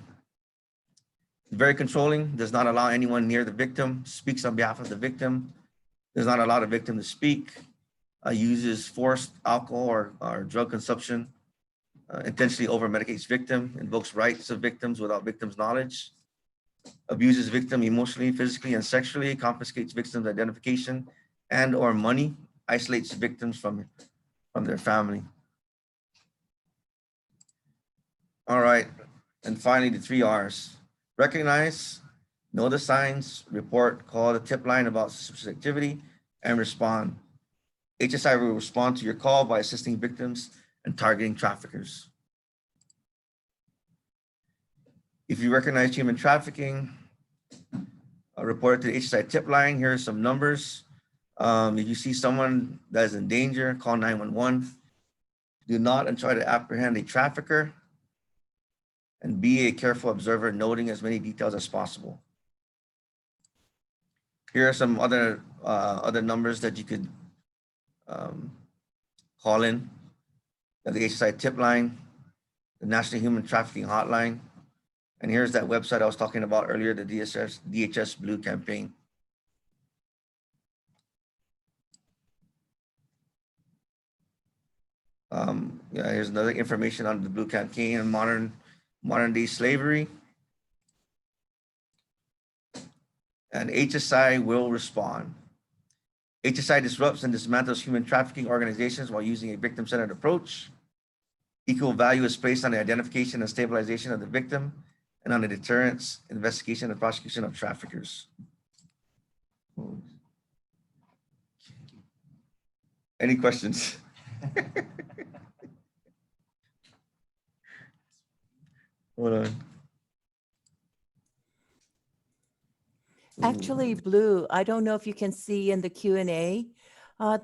[SPEAKER 12] Very controlling, does not allow anyone near the victim, speaks on behalf of the victim, does not allow the victim to speak, uses forced alcohol or drug consumption, intentionally over-medicates victim, invokes rights of victims without victim's knowledge, abuses victim emotionally, physically, and sexually, confiscates victim's identification and or money, isolates victims from their family. All right, and finally, the 3 R's. Recognize, know the signs, report, call the tip line about suspicious activity, and respond. HSI will respond to your call by assisting victims and targeting traffickers. If you recognize human trafficking, report it to the HSI tip line. Here are some numbers. If you see someone that is in danger, call 911. Do not try to apprehend a trafficker, and be a careful observer, noting as many details as possible. Here are some other numbers that you could call in: the HSI tip line, the National Human Trafficking Hotline, and here's that website I was talking about earlier, the DHS Blue campaign. Yeah, here's another information on the Blue campaign and modern day slavery. And HSI will respond. HSI disrupts and dismantles human trafficking organizations while using a victim-centered approach. Equal value is placed on the identification and stabilization of the victim and on the deterrence, investigation, and prosecution of traffickers. Any questions? Hold on.
[SPEAKER 1] Actually, Blue, I don't know if you can see in the Q&A,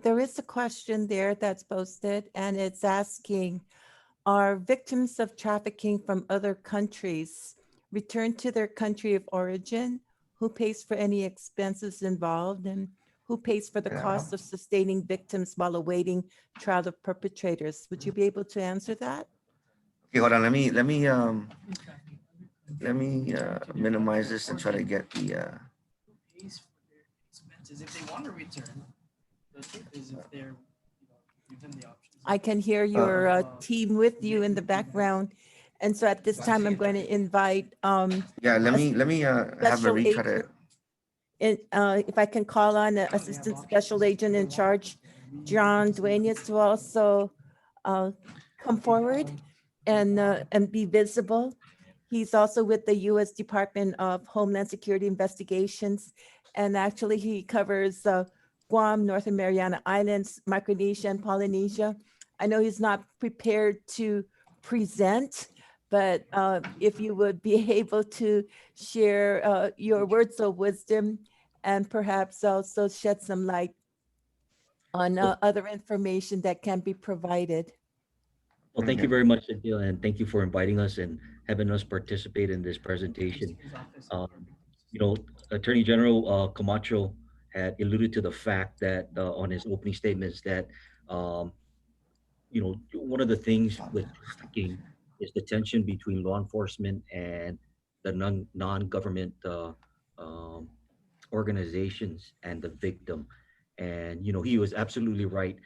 [SPEAKER 1] there is a question there that's posted, and it's asking, are victims of trafficking from other countries return to their country of origin? Who pays for any expenses involved, and who pays for the cost of sustaining victims while awaiting trial of perpetrators? Would you be able to answer that?
[SPEAKER 12] Okay, hold on. Let me minimize this and try to get the.
[SPEAKER 14] Pays for their expenses if they want to return. The truth is, if they're, give them the options.
[SPEAKER 1] I can hear your team with you in the background. And so at this time, I'm going to invite
[SPEAKER 12] Yeah, let me have
[SPEAKER 1] Special
[SPEAKER 12] Marie try to.
[SPEAKER 1] Agent, if I can call on Assistant Special Agent in Charge, John Duenas, to also come forward and be visible. He's also with the U.S. Department of Homeland Security Investigations, and actually he covers Guam, Northern Mariana Islands, Micronesia, and Polynesia. I know he's not prepared to present, but if you would be able to share your words of wisdom and perhaps also shed some light on other information that can be provided.
[SPEAKER 10] Well, thank you very much, Cynthia, and thank you for inviting us and having us participate in this presentation. You know, Attorney General Camacho had alluded to the fact that on his opening statements that, you know, one of the things with trafficking is the tension between law enforcement and the non-government um, organizations and the victim. And, you know, he was absolutely right.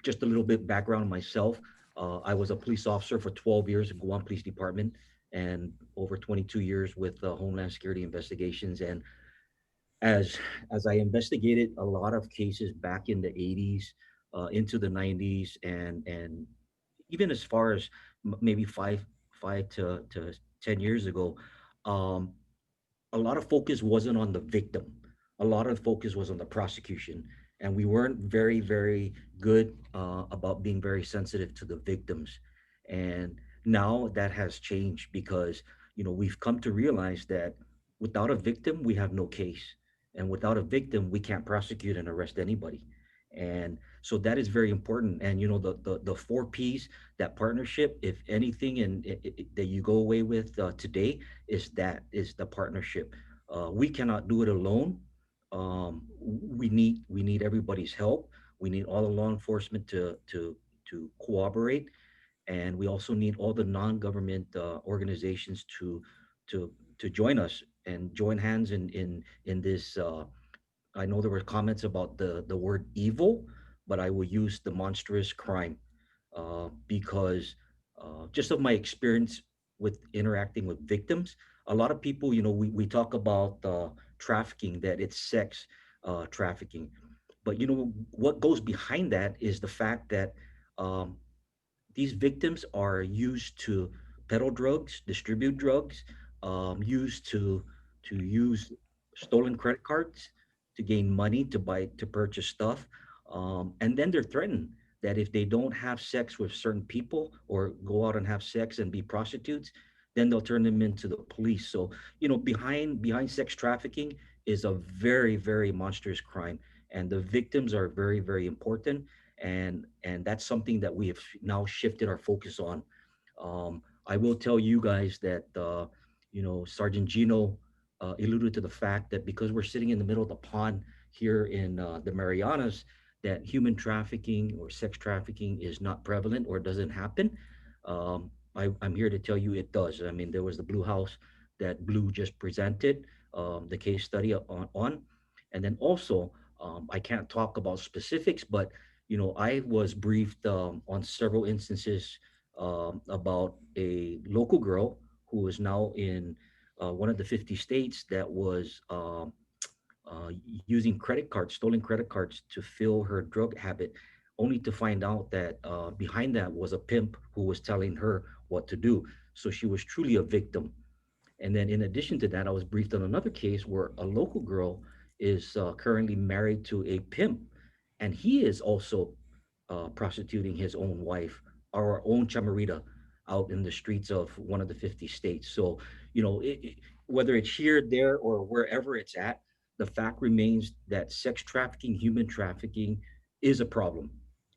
[SPEAKER 10] Just a little bit background on myself. I was a police officer for 12 years in Guam Police Department and over 22 years with Homeland Security Investigations. And as I investigated a lot of cases back in the 80s, into the 90s, and even as far as maybe five to 10 years ago, um, a lot of focus wasn't on the victim. A lot of focus was on the prosecution, and we weren't very good about being very sensitive to the victims. And now that has changed because, you know, we've come to realize that without a victim, we have no case, and without a victim, we can't prosecute and arrest anybody. And so that is very important. And you know, the four P's, that partnership, if anything, and that you go away with today is the partnership. We cannot do it alone. We need everybody's help. We need all the law enforcement to cooperate, and we also need all the non-government organizations to join us and join hands in this. I know there were comments about the word evil, but I will use the monstrous crime because just of my experience with interacting with victims, a lot of people, you know, we talk about trafficking, that it's sex trafficking, but you know what goes behind that is the fact that um, these victims are used to peddle drugs, distribute drugs, used to use stolen credit cards to gain money to purchase stuff, and then they're threatened that if they don't have sex with certain people or go out and have sex and be prostitutes, then they'll turn them into the police. So you know, behind sex trafficking is a very monstrous crime, and the victims are very important, and that's something that we have now shifted our focus on. I will tell you guys that you know, Sergeant Gino alluded to the fact that because we're sitting in the middle of the pond here in the Marianas, that human trafficking or sex trafficking is not prevalent or doesn't happen. I'm here to tell you it does. I mean, there was the Blue House that Blue just presented the case study on, and then also I can't talk about specifics, but you know, I was briefed on several instances about a local girl who is now in one of the 50 states that was using credit cards, stolen credit cards, to fill her drug habit, only to find out that behind that was a pimp who was telling her what to do. So she was truly a victim. And then in addition to that, I was briefed on another case where a local girl is currently married to a pimp, and he is also prostituting his own wife, our own chamarita, out in the streets of one of the 50 states. So, you know, whether it's here, there, or wherever it's at, the fact remains that sex trafficking, human trafficking is a problem.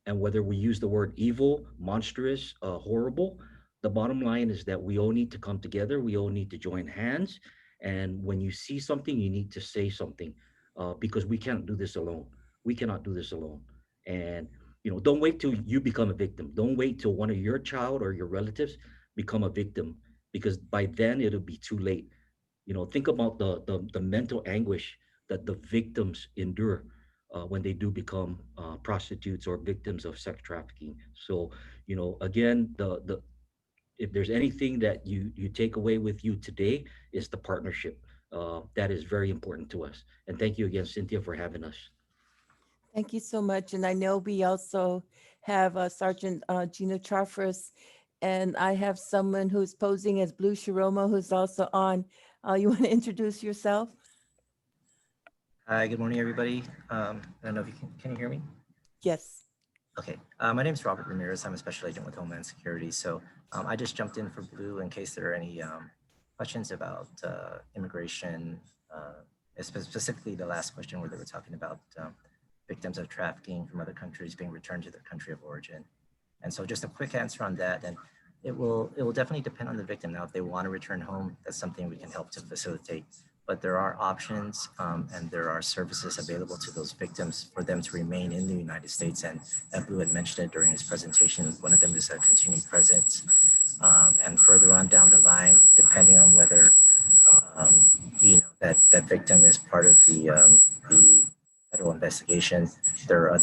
[SPEAKER 10] And whether we use the word evil, monstrous, horrible, The bottom line is that we all need to come together. We all need to join hands. And when you see something, you need to say something, because we can't do this alone. We cannot do this alone. And don't wait till you become a victim. Don't wait till one of your child or your relatives become a victim, because by then it'll be too late. Think about the mental anguish that the victims endure when they do become prostitutes or victims of sex trafficking. So, again, the if there's anything that you take away with you today, is the partnership. That is very important to us. And thank you again, Cynthia, for having us.
[SPEAKER 1] Thank you so much. And I know we also have Sergeant Gina Charfris, and I have someone who's posing as Blue Shiroma who's also on. You want to introduce yourself?
[SPEAKER 16] Hi, good morning, everybody. I don't know if you can you hear me?
[SPEAKER 1] Yes.
[SPEAKER 16] Okay, my name is Robert Ramirez. I'm a special agent with Homeland Security. So I just jumped in for Blue in case there are any questions about immigration, specifically the last question where they were talking about victims of trafficking from other countries being returned to their country of origin. And so just a quick answer on that. And it will definitely depend on the victim. Now, if they want to return home, that's something we can help to facilitate. But there are options and there are services available to those victims for them to remain in the United States. And Blue had mentioned it during his presentation. One of them is a continued presence. And further on down the line, depending on whether that victim is part of the federal investigation, there are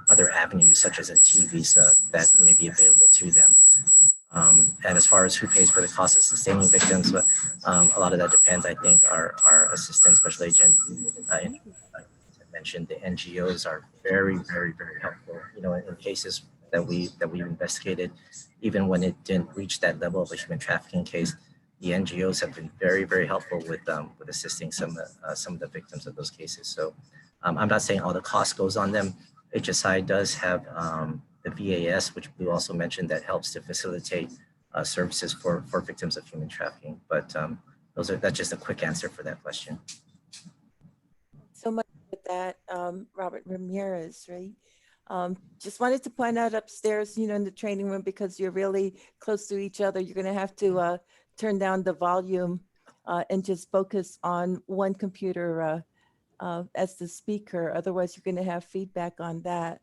[SPEAKER 16] other avenues such as a T visa that may be available to them. And as far as who pays for the cost of sustaining victims, a lot of that depends. I think our assistant special agent mentioned the NGOs are very, very, very helpful. In cases that we investigated, even when it didn't reach that level of a human trafficking case, the NGOs have been very, very helpful with assisting some of the victims of those cases. So I'm not saying all the cost goes on them. HSI does have the VAS, which Blue also mentioned, that helps to facilitate services for victims of human trafficking. But that's just a quick answer for that question.
[SPEAKER 1] So much for that, Robert Ramirez, right? Just wanted to point out upstairs, in the training room, because you're really close to each other, you're going to have to turn down the volume and just focus on one computer as the speaker. Otherwise, you're going to have feedback on that.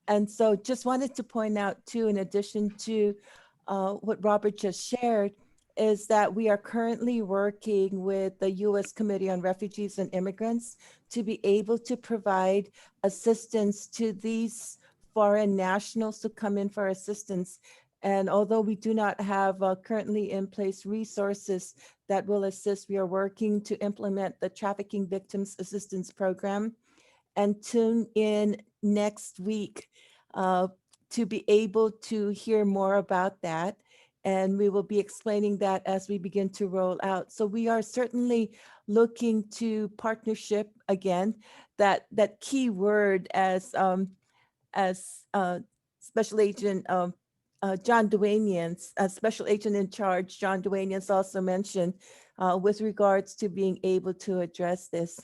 [SPEAKER 1] And so just wanted to point out too, in addition to what Robert just shared, is that we are currently working with the U.S. Committee on Refugees and Immigrants to be able to provide assistance to these foreign nationals to come in for assistance. And although we do not have currently in place resources that will assist, we are working to implement the Trafficking Victims Assistance Program, and tune in next week to be able to hear more about that. And we will be explaining that as we begin to roll out. So we are certainly looking to partnership again. That key word, as Special Agent John Duanian, Special Agent in Charge John Duanian also mentioned, with regards to being able to address this.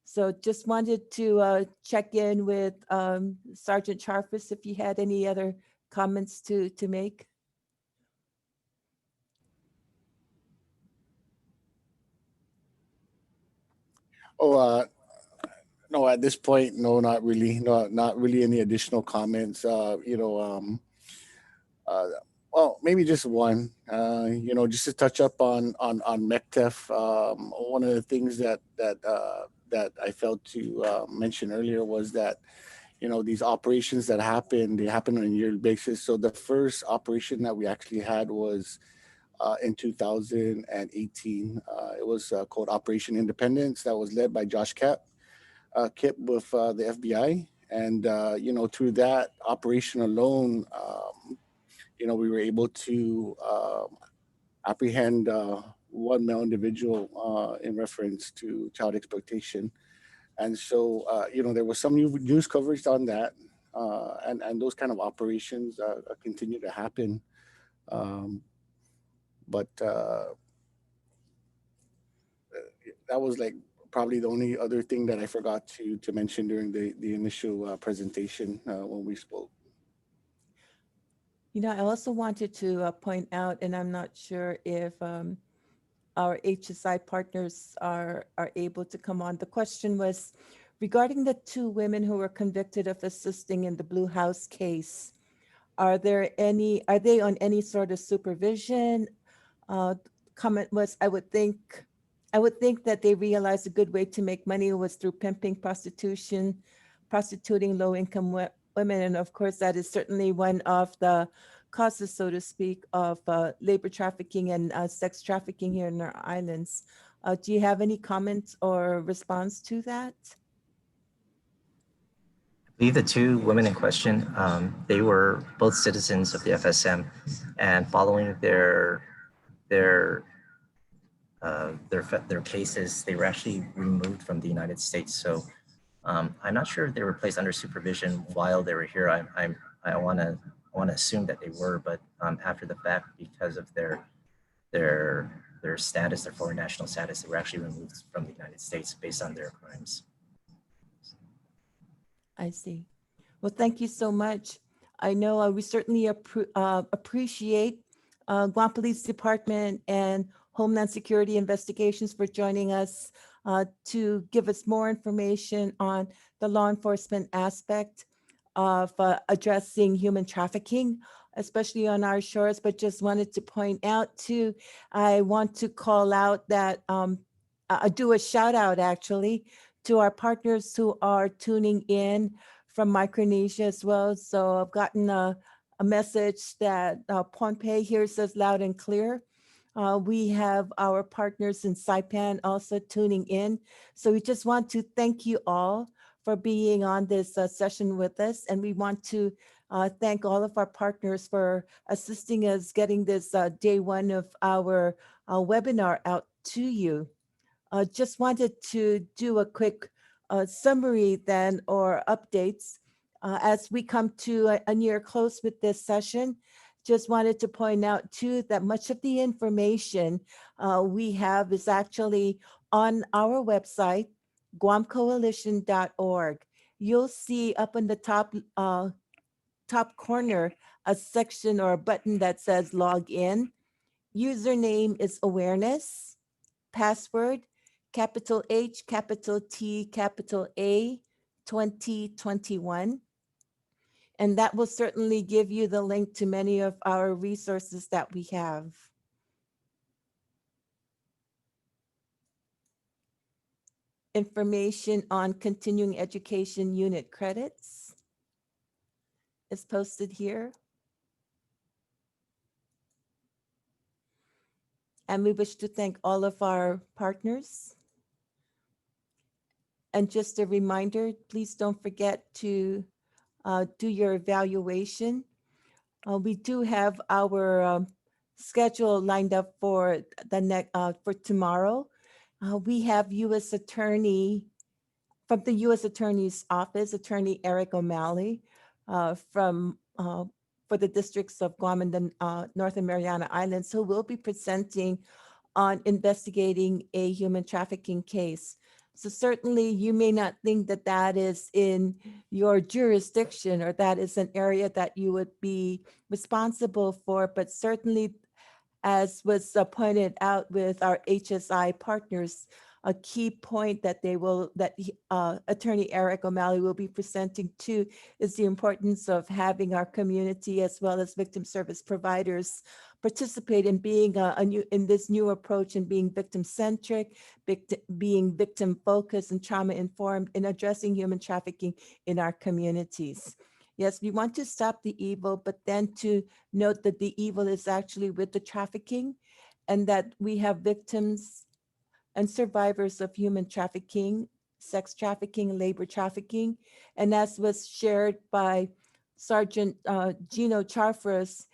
[SPEAKER 1] So just wanted to check in with Sergeant Charfus if you had any other comments to make.
[SPEAKER 11] Oh, no, at this point, no, not really. No, not really any additional comments. Well, maybe just one. Just to touch up on MECTEF. One of the things that I failed to mention earlier was that these operations that happen, they happen on a yearly basis. So the first operation that we actually had was in 2018. It was called Operation Independence. That was led by Josh Kip with the FBI. And, through that operation alone, we were able to apprehend one male individual in reference to child exploitation. And so, there was some news coverage on that. And those kind of operations continue to happen. But that was like probably the only other thing that I forgot to mention during the initial presentation when we spoke.
[SPEAKER 1] I also wanted to point out, and I'm not sure if our HSI partners are able to come on. The question was regarding the two women who were convicted of assisting in the Blue House case. Are they on any sort of supervision? Comment was, I would think that they realized a good way to make money was through pimping, prostituting low-income women. And of course, that is certainly one of the causes, so to speak, of labor trafficking and sex trafficking here in our islands. Do you have any comments or response to that?
[SPEAKER 16] I believe the two women in question, they were both citizens of the FSM, and following their cases, they were actually removed from the United States. So I'm not sure if they were placed under supervision while they were here. I want to assume that they were, but after the fact, because of their status, their foreign national status, they were actually removed from the United States based on their crimes.
[SPEAKER 1] I see. Well, thank you so much. I know we certainly appreciate Guam Police Department and Homeland Security Investigations for joining us to give us more information on the law enforcement aspect of addressing human trafficking, especially on our shores. But just wanted to point out too, I want to call out that, do a shout out actually to our partners who are tuning in from Micronesia as well. So I've gotten a message that Pohnpei hears us loud and clear. We have our partners in Saipan also tuning in. So we just want to thank you all for being on this session with us. And we want to thank all of our partners for assisting us getting this day one of our webinar out to you. Just wanted to do a quick summary then, or updates as we come to a near close with this session. Just wanted to point out too that much of the information we have is actually on our website, guamcoalition.org. You'll see up in the top corner a section or a button that says log in. Username is awareness. Password, capital H, capital T, capital A, 2021. And that will certainly give you the link to many of our resources that we have. Information on continuing education unit credits is posted here. And we wish to thank all of our partners. And just a reminder, please don't forget to do your evaluation. We do have our schedule lined up for for tomorrow. We have U.S. Attorney from the U.S. Attorney's Office, Attorney Eric O'Malley, for the districts of Guam and the Northern Mariana Islands, who will be presenting on investigating a human trafficking case. So certainly you may not think that that is in your jurisdiction or that is an area that you would be responsible for, but certainly, as was pointed out with our HSI partners, a key point that Attorney Eric O'Malley will be presenting to is the importance of having our community as well as victim service providers participate in being in this new approach and being victim-centric, being victim-focused and trauma-informed in addressing human trafficking in our communities. Yes, we want to stop the evil, but then to note that the evil is actually with the trafficking, and that we have victims and survivors of human trafficking, sex trafficking, labor trafficking. And as was shared by Sergeant Gino Charfras,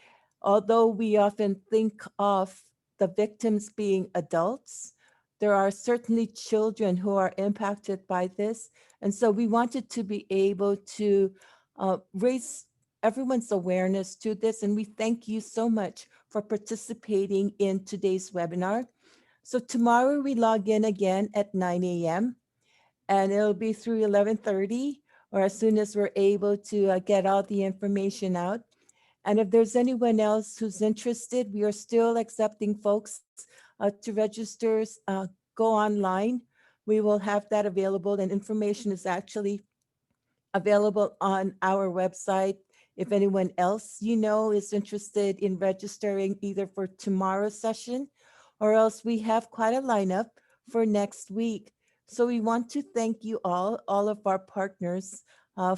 [SPEAKER 1] although we often think of the victims being adults, there are certainly children who are impacted by this. And so we wanted to be able to raise everyone's awareness to this. And we thank you so much for participating in today's webinar. So tomorrow we log in again at 9 a.m. and it'll be through 11:30 or as soon as we're able to get all the information out. And if there's anyone else who's interested, we are still accepting folks to register. Go online. We will have that available, and information is actually available on our website. If anyone else you know is interested in registering either for tomorrow's session, or else we have quite a lineup for next week. So we want to thank you all of our partners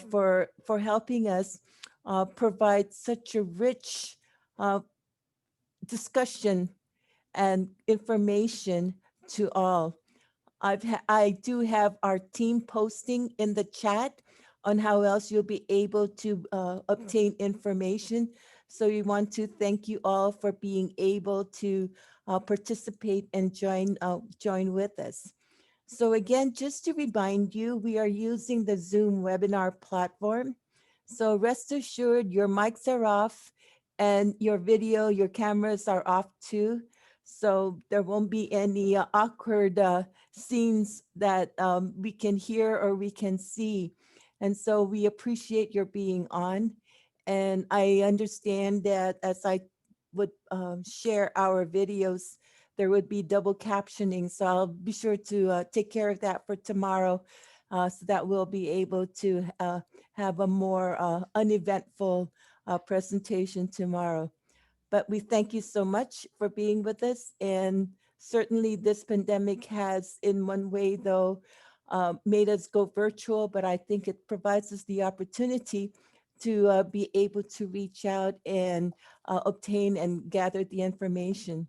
[SPEAKER 1] for helping us provide such a rich discussion and information to all. I do have our team posting in the chat on how else you'll be able to obtain information. So we want to thank you all for being able to participate and join with us. So again, just to remind you, we are using the Zoom webinar platform. So rest assured your mics are off and your video, your cameras are off too. So there won't be any awkward scenes that we can hear or we can see. And so we appreciate your being on. And I understand that as I would share our videos, there would be double captioning. So I'll be sure to take care of that for tomorrow so that we'll be able to have a more uneventful presentation tomorrow. But we thank you so much for being with us. And certainly this pandemic has in one way though made us go virtual, but I think it provides us the opportunity to be able to reach out and obtain and gather the information.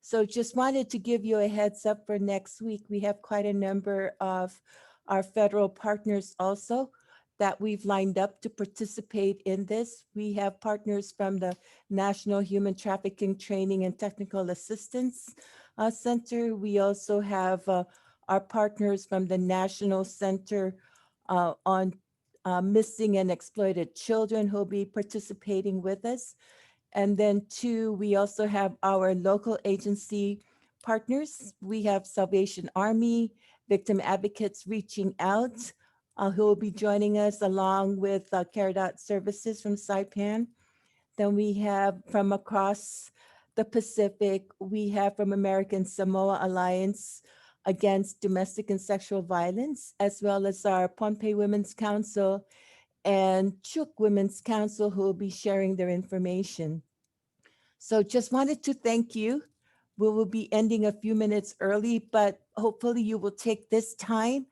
[SPEAKER 1] So just wanted to give you a heads up for next week. We have quite a number of our federal partners also that we've lined up to participate in this. We have partners from the National Human Trafficking Training and Technical Assistance Center. We also have our partners from the National Center on Missing and Exploited Children who'll be participating with us. And then two, we also have our local agency partners. We have Salvation Army, victim advocates reaching out, who will be joining us along with CareDot Services from Saipan. Then we have from across the Pacific, we have from American Samoa Alliance Against Domestic and Sexual Violence, as well as our Pohnpei Women's Council and Chuk Women's Council who will be sharing their information. So just wanted to thank you. We will be ending a few minutes early, but hopefully you will take this time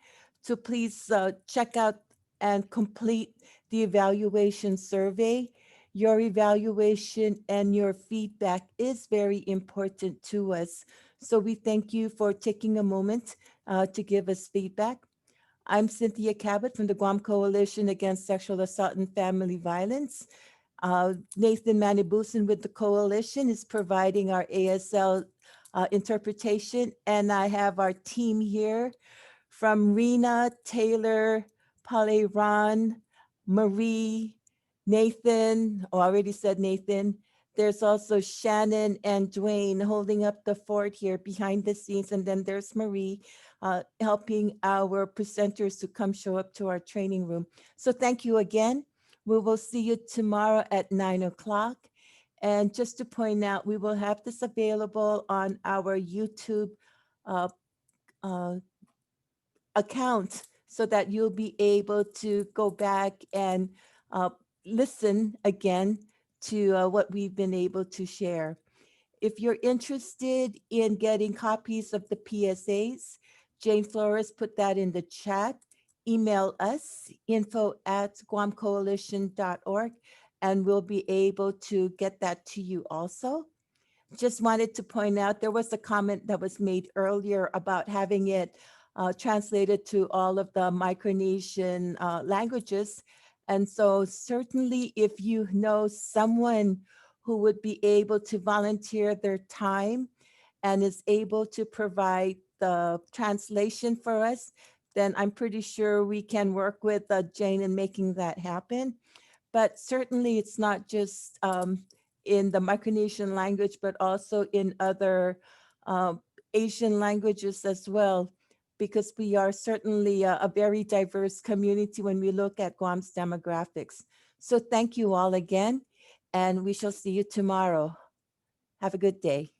[SPEAKER 1] to please check out and complete the evaluation survey. Your evaluation and your feedback is very important to us. So we thank you for taking a moment to give us feedback. I'm Cynthia Cabot from the Guam Coalition Against Sexual Assault and Family Violence. Nathan Manibusan with the coalition is providing our ASL interpretation. And I have our team here from Rena, Taylor, Pale Ron, Marie, Nathan, I already said Nathan. There's also Shannon and Dwayne holding up the fort here behind the scenes. And then there's Marie helping our presenters to come show up to our training room. So thank you again. We will see you tomorrow at 9 o'clock. And just to point out, we will have this available on our YouTube account so that you'll be able to go back and listen again to what we've been able to share. If you're interested in getting copies of the PSAs, Jane Flores put that in the chat. Email us, info@guamcoalition.org, and we'll be able to get that to you also. Just wanted to point out, there was a comment that was made earlier about having it translated to all of the Micronesian languages. And so certainly if you know someone who would be able to volunteer their time and is able to provide the translation for us, then I'm pretty sure we can work with Jane in making that happen. But certainly it's not just in the Micronesian language, but also in other Asian languages as well, because we are certainly a very diverse community when we look at Guam's demographics. So thank you all again. and we shall see you tomorrow. Have a good day.